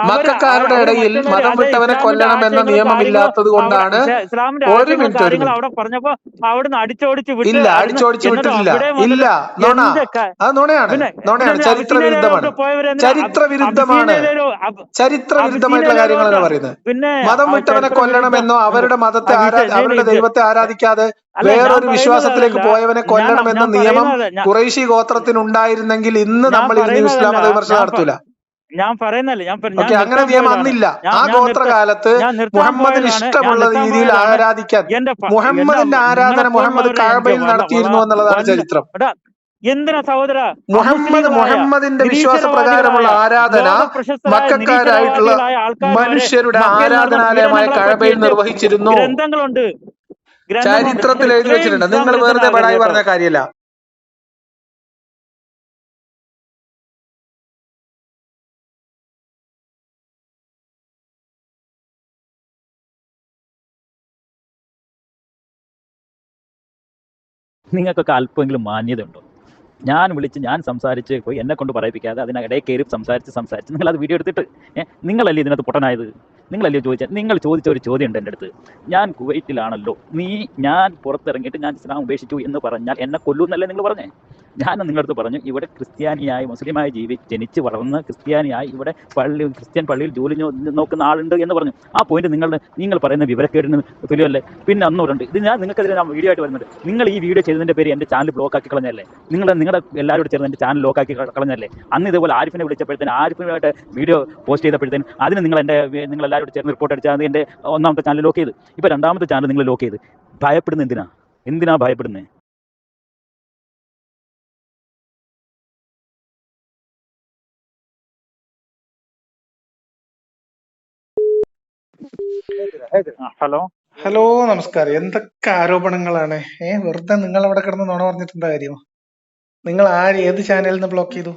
മക്കാരുടെ ഇടയിൽ മതം വിട്ടവനെ കൊല്ലണം എന്ന നിയമമില്ലാത്തത് കൊണ്ടാണ്. ഇസ്ലാമിന്റെ ഒരു ആശയങ്ങളും മിനിറ്റ് കാര്യങ്ങളും അവിടെ പറഞ്ഞപ്പോ അവിടുന്ന് അടിച്ചോടിച്ച് വിട്ട് ഇല്ല, അടിച്ചോടിച്ച് വിട്ടിട്ടില്ല. ഇല്ല, നുണ. അത് നുണയാണ്, നുണയാണ്. ചരിത്ര വിരുദ്ധമാണ്, ചരിത്ര വിരുദ്ധമാണ്, ചരിത്ര വിരുദ്ധമായിട്ടുള്ള കാര്യങ്ങളാണ് പറയുന്നത്. മതം വിട്ടവനെ കൊല്ലണമെന്നോ അവരുടെ മതത്തെ അവരുടെ ദൈവത്തെ ആരാധിക്കാതെ വേറൊരു വിശ്വാസത്തിലേക്ക് പോയവനെ കൊല്ലണമെന്ന നിയമം ഖുറൈശി ഗോത്രത്തിനുണ്ടായിരുന്നെങ്കിൽ ഇന്ന് നമ്മൾ ഈ ഇസ്ലാം മത വിമർശനം നടത്തൂല. ഞാൻ പറയുന്നല്ലേ, അങ്ങനെ നിയമം അന്നില്ല. ആ ഗോത്രകാലത്ത് മുഹമ്മദിന് ഇഷ്ടമുള്ള രീതിയിൽ ആരാധിക്കാൻ മുഹമ്മദിന്റെ ആരാധന മുഹമ്മദ് കഅബയിൽ നടത്തിയിരുന്നു എന്നുള്ളതാണ് ചരിത്രം. എന്തിനാ സഹോദര മുഹമ്മദിന്റെ വിശ്വാസപ്രകാരമുള്ള ആരാധന മക്കക്കാരായിട്ടുള്ള മനുഷ്യരുടെ ആരാധനാലയമായ കഅബയിൽ നിർവഹിച്ചിരുന്നു. ഗ്രന്ഥങ്ങളുണ്ട്, ചരിത്രത്തിൽ എഴുതി വെച്ചിട്ടുണ്ട്. നിങ്ങൾ വെറുതെ ബടായി പറഞ്ഞ കാര്യമല്ല. നിങ്ങൾക്കൊക്കെ അല്പമെങ്കിലും മാന്യത ഉണ്ടോ? ഞാൻ സംസാരിച്ച് പോയി എന്നെ കൊണ്ട് പറയിപ്പിക്കാതെ അതിനിടയിൽ കയറി സംസാരിച്ച് നിങ്ങൾ അത് വീഡിയോ എടുത്തിട്ട് നിങ്ങളല്ലേ ഇതിനകത്ത് പൊട്ടനായത്? നിങ്ങളല്ലേ നിങ്ങൾ ചോദിച്ച ഒരു ചോദ്യം ഉണ്ട് എൻ്റെ അടുത്ത്. ഞാൻ കുവൈറ്റിലാണല്ലോ, ഞാൻ പുറത്തിറങ്ങിയിട്ട് ഞാൻ ഇസ്ലാം ഉപേക്ഷിച്ചു എന്ന് പറഞ്ഞാൽ എന്നെ കൊല്ലൂന്നല്ലേ നിങ്ങൾ പറഞ്ഞേ? ഞാൻ നിങ്ങളുടെ അടുത്ത് പറഞ്ഞു, ഇവിടെ ക്രിസ്ത്യാനിയായി മുസ്ലിമായി ജനിച്ച് വളർന്ന് ക്രിസ്ത്യാനിയായി ഇവിടെ ക്രിസ്ത്യൻ പള്ളിയിൽ ജോലി നോക്കുന്ന ആളുണ്ട് എന്ന് പറഞ്ഞു. ആ പോയിന്റ് നിങ്ങൾ പറയുന്ന വിവരക്കേടിന് തുല്യമല്ലേ? പിന്നെ അന്നൂറുണ്ട്, ഇത് നിങ്ങൾക്കെതിരെ ഞാൻ വീഡിയോ ആയിട്ട് വരുന്നുണ്ട്. നിങ്ങൾ ഈ വീഡിയോ ചെയ്തതിൻ്റെ പേര് എൻ്റെ ചാനൽ ബ്ലോക്ക് ആക്കി കളഞ്ഞല്ലേ? നിങ്ങളുടെ എല്ലാവരോട് ചേർന്ന് എൻ്റെ ചാനൽ ലോക്കാക്കി കളഞ്ഞല്ലേ? അന്ന് ഇതേപോലെ ആരിഫിനെ വിളിച്ചപ്പോഴത്തേന്, ആരിഫിനായിട്ട് വീഡിയോ പോസ്റ്റ് ചെയ്തപ്പോഴത്തേന് അതിന് നിങ്ങളെല്ലാവരോട് ചേർന്ന് റിപ്പോർട്ട് അടിച്ചാൽ എൻ്റെ ഒന്നാമത്തെ ചാനൽ ലോക്ക് ചെയ്ത്, ഇപ്പോൾ രണ്ടാമത്തെ ചാനൽ നിങ്ങൾ ലോക്ക് ചെയ്ത്. ഭയപ്പെടുന്നത് എന്തിനാ ഭയപ്പെടുന്നത്? ഹലോ, നമസ്കാരം. എന്തൊക്കെ ആരോപണങ്ങളാണ്? വെറുതെ നിങ്ങൾ അവിടെ കിടന്ന് നുണ പറഞ്ഞിട്ടുണ്ട കാര്യമോ? നിങ്ങൾ ഏത് ചാനലിൽ നിന്ന് ബ്ലോക്ക് ചെയ്തു?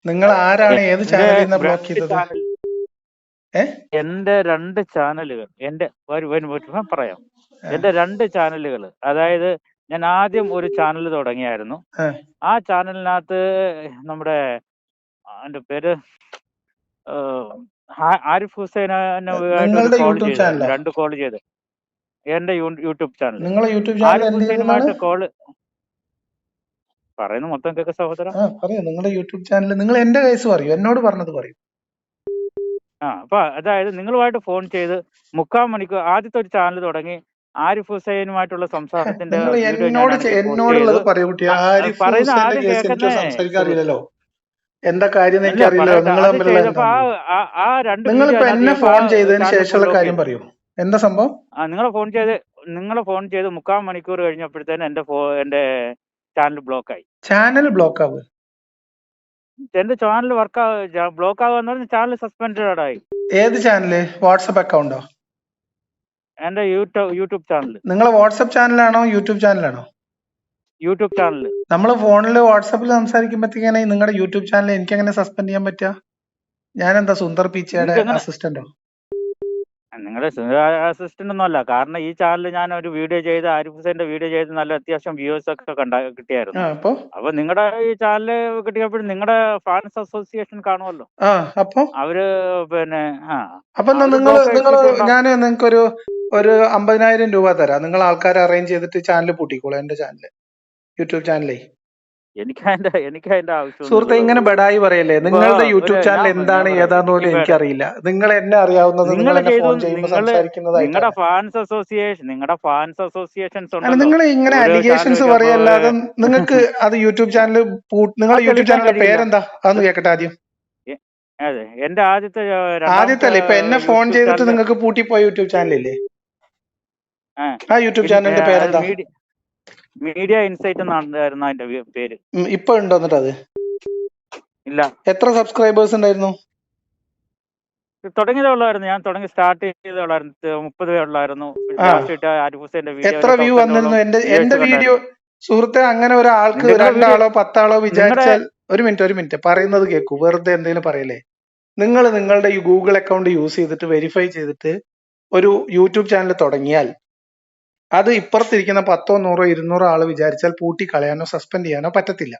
നിങ്ങൾ ആരാണ് ഏത് ചാനലിൽ നിന്ന് ബ്ലോക്ക് ചെയ്തത്? എന്റെ 2 ചാനലുകൾ, പറയാം. എന്റെ 2 ചാനലുകൾ, അതായത് ഞാൻ ആദ്യം ഒരു ചാനൽ തുടങ്ങിയായിരുന്നു. ആ ചാനലിനകത്ത് നമ്മുടെ എന്റെ പേര് ആരിഫ് ഹുസൈനെ രണ്ട് കോൾ ചെയ്ത് എന്റെ യൂട്യൂബ് ചാനൽ. ആരിഫ് ഹുസൈനുമായിട്ട് കോള് പറയുന്നത് മൊത്തം കേൾക്ക സഹോദര. നിങ്ങളുടെ യൂട്യൂബ് ചാനൽ നിങ്ങൾ എന്റെ കേസ് പറയൂ, എന്നോട് പറഞ്ഞത് പറയൂ. അപ്പൊ അതായത് നിങ്ങളുമായിട്ട് ഫോൺ ചെയ്ത് 3/4 മണിക്കൂർ ആദ്യത്തെ ഒരു ചാനൽ തുടങ്ങി. ആരിഫ് ഹുസൈനുമായിട്ടുള്ള സംസാരത്തിന്റെ എന്നോടുള്ളത് പറയൂ കുട്ടി. ആരിഫ് ഹുസൈന്റെ കേസ് എനിക്ക് സംസാരിക്കാറില്ലല്ലോ, എന്താ കാര്യം എനിക്കറിയില്ല. നിങ്ങളിപ്പോ എന്നെ ഫോൺ ചെയ്തതിന് ശേഷമുള്ള കാര്യം പറയൂ, എന്താ സംഭവം? നിങ്ങളെ ഫോൺ ചെയ്ത് 3/4 മണിക്കൂർ കഴിഞ്ഞപ്പോഴത്തേന് എന്റെ ചാനൽ ബ്ലോക്ക് ആയി. ചാനൽ ബ്ലോക്ക് ആവുക? എന്റെ ചാനൽ ബ്ലോക്ക് ആകുന്ന ചാനൽ സസ്പെൻഡഡ് ആയി. ഏത് ചാനല്? വാട്സപ്പ് അക്കൗണ്ടോ? എന്റെ യൂട്യൂബ് ചാനൽ. നിങ്ങളെ വാട്സപ്പ് ചാനലാണോ യൂട്യൂബ് ചാനലാണോ? YouTube channel. നമ്മള് ഫോണില് വാട്സാപ്പിൽ സംസാരിക്കുമ്പോഴത്തേക്കാണ് നിങ്ങളുടെ യൂട്യൂബ് ചാനൽ എനിക്ക് എങ്ങനെ സസ്പെൻഡ് ചെയ്യാൻ പറ്റുക? ഞാൻ എന്താ സുന്ദർ പിച്ചയുടെ അസിസ്റ്റന്റോ? നിങ്ങളുടെ അസിസ്റ്റന്റ് ഒന്നും അല്ല. കാരണം ഈ ചാനൽ ഞാൻ ഒരു വീഡിയോ ചെയ്ത്, ആരിഫ് ഹുസൈന്റെ വീഡിയോ ചെയ്ത് നല്ല അത്യാവശ്യം വ്യൂവേഴ്സ് ഒക്കെ കിട്ടിയായിരുന്നു. അപ്പൊ നിങ്ങളുടെ ഈ ചാനല് കിട്ടിയപ്പോഴും നിങ്ങളുടെ ഫാൻസ് അസോസിയേഷൻ കാണുമല്ലോ, അവര് പിന്നെ ഞാൻ നിങ്ങൾക്കൊരു 50,000 രൂപ തരാം. നിങ്ങൾ ആൾക്കാരെ അറേഞ്ച് ചെയ്തിട്ട് ചാനൽ പൂട്ടിക്കോളൂ, എന്റെ ചാനല്, യൂട്യൂബ് ചാനലേ. എനിക്ക് അതിന്റെ ആവശ്യം. സുഹൃത്തെ, ഇങ്ങനെ ബെടായി പറയല്ലേ. നിങ്ങളുടെ യൂട്യൂബ് ചാനൽ എന്താണ് ഏതാന്ന് പോലും എനിക്കറിയില്ല. നിങ്ങൾ എന്നെ അറിയാവുന്നത് നിങ്ങളുടെ ഫാൻസ് അസോസിയേഷൻസ് നിങ്ങൾ ഇങ്ങനെ അലിഗേഷൻസ് പറയല്ലാതെ നിങ്ങൾക്ക് അത് യൂട്യൂബ് ചാനൽ നിങ്ങളുടെ യൂട്യൂബ് ചാനലിന്റെ പേരെന്താ അതൊന്ന് കേക്കട്ടെ ആദ്യം. എന്റെ ആദ്യത്തെ അല്ലേ? ഇപ്പൊ എന്നെ ഫോൺ ചെയ്തിട്ട് നിങ്ങൾക്ക് പൂട്ടിപ്പോയ യൂട്യൂബ് ചാനലില്ലേ? ആ യൂട്യൂബ് ചാനലിന്റെ പേരെന്താ? മീഡിയ ഇൻസൈറ്റ് എന്നായിരുന്നു അതിന്റെ പേര്. ഇപ്പൊ ഉണ്ടോ എന്നിട്ട് അത്? ഇല്ല. എത്ര സബ്സ്ക്രൈബേഴ്സ് ഉണ്ടായിരുന്നു? തുടങ്ങിയതേ ഉള്ളായിരുന്നു. ഞാൻ സ്റ്റാർട്ട് ചെയ്തേ ഉള്ളായിരുന്നു. 30 ഉള്ളായിരുന്നു. എത്ര വ്യൂ വന്നിരുന്നു എന്റെ വീഡിയോ? സുഹൃത്തെ, അങ്ങനെ ഒരാൾക്ക് 2 ആളോ 10 ആളോ വിചാരിച്ചാൽ. ഒരു മിനിറ്റ് പറയുന്നത് കേൾക്കൂ, വെറുതെ എന്തെങ്കിലും പറയല്ലേ. നിങ്ങൾ നിങ്ങളുടെ ഈ ഗൂഗിൾ അക്കൗണ്ട് യൂസ് ചെയ്തിട്ട് വെരിഫൈ ചെയ്തിട്ട് ഒരു യൂട്യൂബ് ചാനൽ തുടങ്ങിയാൽ അത് ഇപ്പുറത്തിരിക്കുന്ന 10, 100, 200 ആള് വിചാരിച്ചാൽ പൂട്ടി കളയാനോ സസ്പെൻഡ് ചെയ്യാനോ പറ്റത്തില്ല.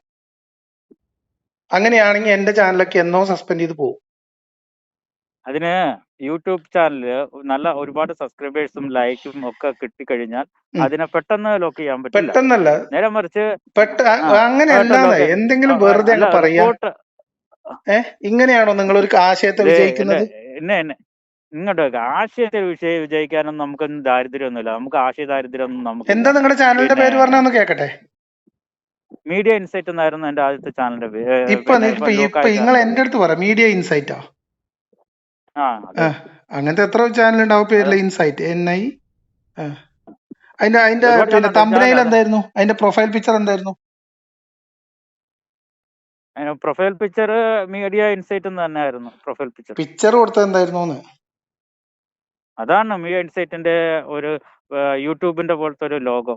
അങ്ങനെയാണെങ്കിൽ എന്റെ ചാനലൊക്കെ എന്നോ സസ്പെൻഡ് ചെയ്ത് പോകും. അതിന് യൂട്യൂബ് ചാനലില് നല്ല ഒരുപാട് സബ്സ്ക്രൈബേഴ്സും ലൈക്കും ഒക്കെ കിട്ടിക്കഴിഞ്ഞാൽ അതിനെ പെട്ടെന്ന് ലോക്ക് ചെയ്യാൻ പറ്റില്ല. പെട്ടെന്നല്ല, നേരെ മറിച്ച് അങ്ങനെയല്ലാതെ എന്തെങ്കിലും വെറുതെ അങ്ങ് പറയാ. ഇങ്ങനെയാണോ നിങ്ങൾ ഒരു ആശയത്തെ വിജയിക്കുന്നത്? ഇങ്ങോട്ട് ആശയത്തെ വിജയിക്കാനൊന്നും നമുക്കൊന്നും ദാരിദ്ര്യമൊന്നുമില്ല. നമുക്ക് ആശയ ദാരിദ്ര്യമൊന്നും നമുക്ക്. എന്താ നിങ്ങളുടെ ചാനലിന്റെ പേര് പറഞ്ഞൊന്ന് കേക്കട്ടെ. മീഡിയ ഇൻസൈറ്റ് എന്നായിരുന്നു എന്റെ ആദ്യത്തെ ചാനലിന്റെ പേര്. ഇപ്പൊ നിങ്ങൾ എന്റെ അടുത്ത് പറ മീഡിയ ഇൻസൈറ്റോ? അങ്ങനത്തെ എത്ര ചാനൽ ഉണ്ടാവും പേരില് ഇൻസൈറ്റ് NI. അതിന്റെ പിന്നെ തംബ്നെയിൽ എന്തായിരുന്നു? അതിന്റെ പ്രൊഫൈൽ പിക്ചർ എന്തായിരുന്നു? പ്രൊഫൈൽ പിക്ചർ മീഡിയ ഇൻസൈറ്റ് തന്നെയായിരുന്നു. പ്രൊഫൈൽ പിക്ചർ കൊടുത്തത് എന്തായിരുന്നു? അതാണ് മീഡിയ ഇൻസൈറ്റിന്റെ ഒരു യൂട്യൂബിന്റെ പോലത്തെ ഒരു ലോഗോ.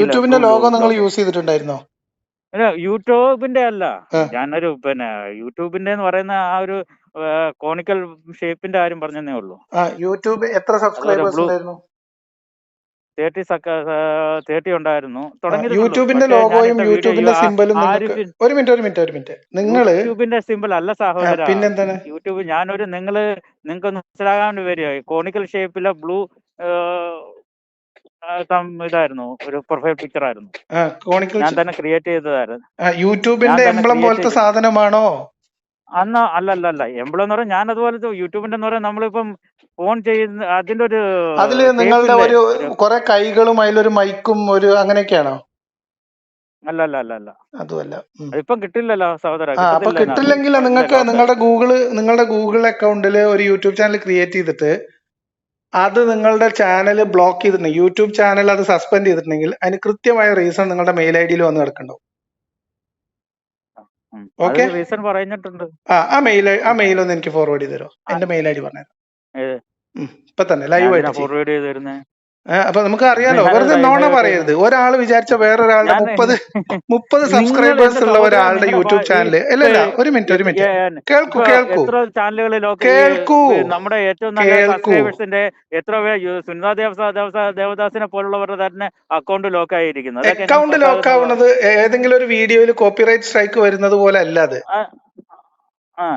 യൂട്യൂബിന്റെ ലോഗോ നിങ്ങൾ യൂസ് ചെയ്തിട്ടുണ്ടായിരുന്നോ? യൂട്യൂബിന്റെ അല്ല, ഞാനൊരു പിന്നെ യൂട്യൂബിന്റെ എന്ന് പറയുന്ന ആ ഒരു കോണിക്കൽ ഷേപ്പിന്റെ കാര്യം പറഞ്ഞതേ ഉള്ളൂ. യൂട്യൂബ് എത്ര സബ്സ്ക്രൈബേഴ്സ് ഉണ്ടായിരുന്നു? 30 ഉണ്ടായിരുന്നു. യൂട്യൂബിന്റെ ലോഗോയും യൂട്യൂബിന്റെ സിംബലും ഒരു മിനിറ്റ് നിങ്ങള് യൂട്യൂബിന്റെ സിംബൽ അല്ല സഹോദര. പിന്നെന്താണ് യൂട്യൂബ് ഞാനൊരു നിങ്ങൾക്ക് മനസ്സിലാകാൻ വരിക കോണിക്കൽ ഷേപ്പിലെ ബ്ലൂ ഇതായിരുന്നു, ഒരു പ്രൊഫൈൽ പിക്ചർ ആയിരുന്നു. ഞാൻ തന്നെ ക്രിയേറ്റ് ചെയ്തതായിരുന്നു. യൂട്യൂബിന്റെ എംബ്ലം പോലത്തെ സാധനമാണോ? അന്ന് അല്ല എംബ്ലം എന്ന് പറഞ്ഞാൽ ഞാൻ അതുപോലെ യൂട്യൂബിന്റെ എന്ന് പറഞ്ഞാൽ നമ്മളിപ്പം ഫോൺ ചെയ്യുന്ന അതിന്റെ ഒരു അതില് നിങ്ങളുടെ ഒരു കുറെ കൈകളും അതിലൊരു മൈക്കും ഒരു അങ്ങനെയൊക്കെയാണോ? അല്ല അതുമല്ല. ഇപ്പം കിട്ടില്ലല്ലോ സഹോദര. അപ്പൊ കിട്ടില്ലെങ്കിൽ നിങ്ങൾക്ക് നിങ്ങളുടെ ഗൂഗിൾ അക്കൗണ്ടില് ഒരു യൂട്യൂബ് ചാനൽ ക്രിയേറ്റ് ചെയ്തിട്ട് അത് നിങ്ങളുടെ ചാനൽ ബ്ലോക്ക് ചെയ്തിട്ടുണ്ടെങ്കിൽ, യൂട്യൂബ് ചാനൽ അത് സസ്പെൻഡ് ചെയ്തിട്ടുണ്ടെങ്കിൽ അതിന് കൃത്യമായ റീസൺ നിങ്ങളുടെ മെയിൽ ID വന്ന് കിടക്കണ്ടാവും. ഓക്കെ, റീസൺ പറഞ്ഞിട്ടുണ്ട്. ആ മെയിൽ ഒന്ന് എനിക്ക് ഫോർവേഡ് ചെയ്ത് തരുമോ? എന്റെ മെയിൽ ID പറഞ്ഞുതരാം ഇപ്പൊ തന്നെ ലൈവായിട്ട്. ഫോർവേഡ് ചെയ്ത് തരുന്നേ. അപ്പൊ നമുക്ക് അറിയാലോ, വെറുതെ നോണ പറയരുത്. ഒരാൾ വിചാരിച്ച വേറൊരാളുടെ 30 സബ്സ്ക്രൈബേഴ്സ് ഉള്ള ഒരാളുടെ യൂട്യൂബ് ചാനല്. അല്ല ഒരു മിനിറ്റ് കേൾക്കൂ. നമ്മുടെ ഏറ്റവും നല്ല സബ്സ്ക്രൈബേഴ്സിന്റെ എത്ര സുനിത ദേവദാസിനെ പോലുള്ളവരുടെ തന്നെ അക്കൗണ്ട് ലോക്ക് ആയിരിക്കുന്നത്. അക്കൗണ്ട് ലോക്ക് ആവുന്നത് ഏതെങ്കിലും ഒരു വീഡിയോയിൽ കോപ്പിറൈറ്റ് സ്ട്രൈക്ക് വരുന്നത് പോലെ അല്ലാതെ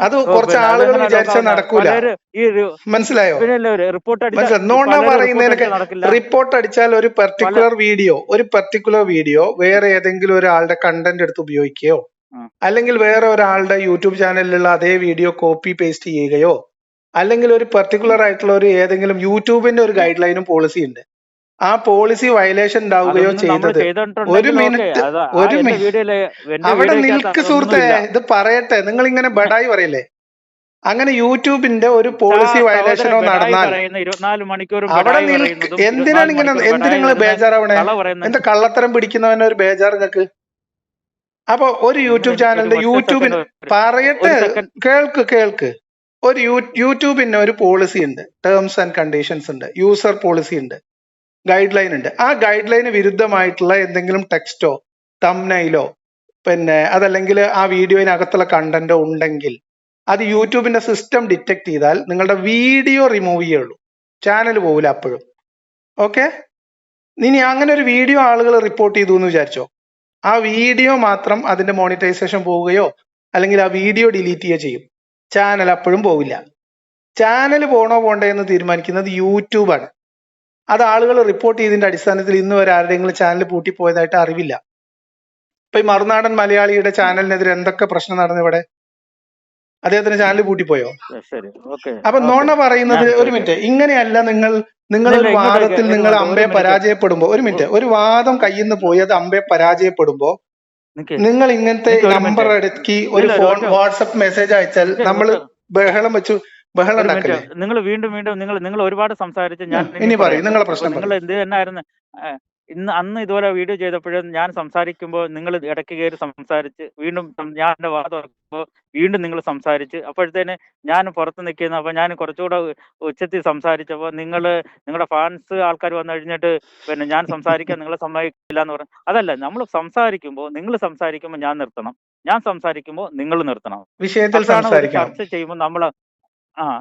അത് കുറച്ച് ആളുകൾ വിചാരിച്ചാൽ നടക്കൂല. മനസ്സിലായോ? നോണ പറയുന്നതിനൊക്കെ റിപ്പോർട്ട് അടിച്ചാൽ ഒരു പെർട്ടിക്കുലർ വീഡിയോ വേറെ ഏതെങ്കിലും ഒരാളുടെ കണ്ടന്റ് എടുത്ത് ഉപയോഗിക്കുകയോ അല്ലെങ്കിൽ വേറെ ഒരാളുടെ യൂട്യൂബ് ചാനലിലുള്ള അതേ വീഡിയോ കോപ്പി പേസ്റ്റ് ചെയ്യുകയോ അല്ലെങ്കിൽ ഒരു പെർട്ടിക്കുലർ ആയിട്ടുള്ള ഒരു ഏതെങ്കിലും യൂട്യൂബിന്റെ ഒരു ഗൈഡ് ലൈനും പോളിസി ഉണ്ട്. ആ പോളിസി വയലേഷൻ ഉണ്ടാവുകയോ ചെയ്തത് ഒരു മിനിറ്റ് അവിടെ നിൽക്ക് സുഹൃത്തെ, ഇത് പറയട്ടെ. നിങ്ങൾ ഇങ്ങനെ ബഡായി പറയല്ലേ? അങ്ങനെ യൂട്യൂബിന്റെ ഒരു പോളിസി വയലേഷനോ നടന്നാൽ അവിടെ എന്തിനാണ് നിങ്ങൾ ബേജാറാവണേ? എന്താ കള്ളത്തരം പിടിക്കുന്നവനെ ഒരു ബേജാർ നിങ്ങൾക്ക്? അപ്പൊ ഒരു യൂട്യൂബ് ചാനലിന്റെ യൂട്യൂബിന് പറയട്ടെ, കേൾക്ക് ഒരു യൂട്യൂബിന് ഒരു പോളിസി ഉണ്ട്, ടേംസ് ആൻഡ് കണ്ടീഷൻസ് ഉണ്ട്, യൂസർ പോളിസി ഉണ്ട്, ഗൈഡ് ലൈൻ ഉണ്ട്. ആ ഗൈഡ് ലൈന് വിരുദ്ധമായിട്ടുള്ള എന്തെങ്കിലും ടെക്സ്റ്റോ തംബ്നെയിലോ പിന്നെ അതല്ലെങ്കിൽ ആ വീഡിയോയിനകത്തുള്ള കണ്ടന്റോ ഉണ്ടെങ്കിൽ അത് യൂട്യൂബിന്റെ സിസ്റ്റം ഡിറ്റക്ട് ചെയ്താൽ നിങ്ങളുടെ വീഡിയോ റിമൂവ് ചെയ്യുള്ളൂ, ചാനൽ പോകില്ല അപ്പോഴും. ഓക്കെ, ഇനി അങ്ങനെ ഒരു വീഡിയോ ആളുകൾ റിപ്പോർട്ട് ചെയ്തു എന്ന് വിചാരിച്ചോ, ആ വീഡിയോ മാത്രം അതിന്റെ മോണിറ്റൈസേഷൻ പോവുകയോ അല്ലെങ്കിൽ ആ വീഡിയോ ഡിലീറ്റ് ചെയ്യുകയോ ചെയ്യും, ചാനൽ അപ്പോഴും പോവില്ല. ചാനൽ പോണോ പോണ്ടേ എന്ന് തീരുമാനിക്കുന്നത് യൂട്യൂബാണ്. അത് ആളുകൾ റിപ്പോർട്ട് ചെയ്തതിന്റെ അടിസ്ഥാനത്തിൽ ഇന്ന് വരെ ആരുടെയെങ്കിലും ചാനൽ പൂട്ടിപ്പോയതായിട്ട് അറിവില്ല. ഇപ്പൊ ഈ മറുനാടൻ മലയാളിയുടെ ചാനലിനെതിരെ എന്തൊക്കെ പ്രശ്നം നടന്നു ഇവിടെ? അദ്ദേഹത്തിന്റെ ചാനൽ പൂട്ടിപ്പോയോ? അപ്പൊ നോണ പറയുന്നത് ഒരു മിനിറ്റ്, ഇങ്ങനെയല്ല. നിങ്ങളൊരു വാദത്തിൽ നിങ്ങൾ അമ്പയെ പരാജയപ്പെടുമ്പോ ഒരു വാദം കയ്യിൽ നിന്ന് പോയി അത് അമ്പയെ പരാജയപ്പെടുമ്പോ നിങ്ങൾ ഇങ്ങനത്തെ നമ്പർ എടുക്കി ഒരു ഫോൺ വാട്സപ്പ് മെസ്സേജ് അയച്ചാൽ നമ്മൾ ബഹളം ഉണ്ടാക്കില്ലേ? നിങ്ങൾ വീണ്ടും നിങ്ങൾ ഒരുപാട് സംസാരിച്ച് ഞാൻ ഇനി പറയും നിങ്ങളെ പ്രശ്നം. നിങ്ങൾ എന്ത് തന്നെയായിരുന്നു അന്ന് ഇതുപോലെ വീഡിയോ ചെയ്തപ്പോഴും ഞാൻ സംസാരിക്കുമ്പോൾ നിങ്ങൾ ഇടയ്ക്ക് കയറി സംസാരിച്ച് വീണ്ടും ഞാൻ എന്റെ വാദം ഇറക്കുമ്പോൾ വീണ്ടും നിങ്ങൾ സംസാരിച്ച് അപ്പോഴത്തേന് ഞാൻ പുറത്ത് നിൽക്കുന്നു. അപ്പൊ ഞാൻ കുറച്ചുകൂടെ ഉച്ചത്തിൽ സംസാരിച്ചപ്പോൾ നിങ്ങളുടെ ഫാൻസ് ആൾക്കാർ വന്നു കഴിഞ്ഞിട്ട് പിന്നെ ഞാൻ സംസാരിക്കാൻ നിങ്ങളെ സമ്മതിക്കില്ല എന്ന് പറഞ്ഞു. അതല്ല, നമ്മൾ സംസാരിക്കുമ്പോൾ നിങ്ങൾ സംസാരിക്കുമ്പോൾ ഞാൻ നിർത്തണം, ഞാൻ സംസാരിക്കുമ്പോൾ നിങ്ങൾ നിർത്തണം. വിഷയത്തിൽ ചർച്ച ചെയ്യുമ്പോൾ നമ്മൾ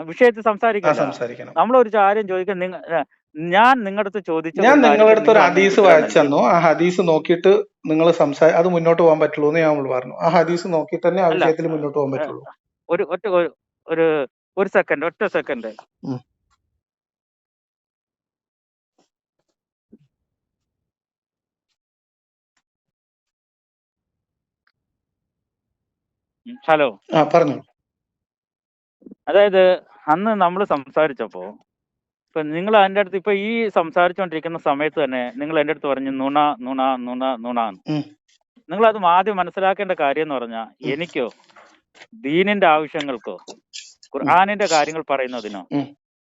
വിഷയത്തിൽ സംസാരിക്കണം. നമ്മളൊരു കാര്യം ചോദിക്കാൻ ഞാൻ നിങ്ങളുടെ അടുത്ത് ചോദിച്ച ഞാൻ ഒരു നിങ്ങളുടെ കാര്യത്തിന് അടുത്ത് ഒരു നിങ്ങൾ ഹദീസ് അന്വേഷിച്ചിട്ട് വായിച്ചു നൽകി. തന്നു. ആ ഹദീസ് നോക്കിയിട്ട് നിങ്ങൾ അത് മുന്നോട്ട് പോകാൻ പറ്റുള്ളൂ എന്ന് ഞാൻ പറഞ്ഞു. ആ ഹദീസ് നോക്കിയിട്ട് തന്നെ ആ അല്ല വിഷയത്തിൽ മുന്നോട്ട് പോകാൻ ഏ, പറ്റുള്ളൂ. ഒരു ഒറ്റ ഒരു ഒരു സെക്കൻഡ്, ഒറ്റ സെക്കൻഡ്. ഉം. ഹലോ, പറഞ്ഞു. അതായത് അന്ന് നമ്മൾ സംസാരിച്ചപ്പോ ഇപ്പൊ നിങ്ങൾ എൻ്റെ അടുത്ത് ഇപ്പൊ ഈ സംസാരിച്ചുകൊണ്ടിരിക്കുന്ന സമയത്ത് തന്നെ നിങ്ങൾ എൻ്റെ അടുത്ത് പറഞ്ഞു നുണ നുണ നുണ നുണ എന്ന്. നിങ്ങൾ അത് ആദ്യം മനസ്സിലാക്കേണ്ട കാര്യം എന്ന് പറഞ്ഞാൽ, എനിക്കോ ദീനിന്റെ ആവശ്യങ്ങൾക്കോ ഖുർആനിന്റെ കാര്യങ്ങൾ പറയുന്നതിനോ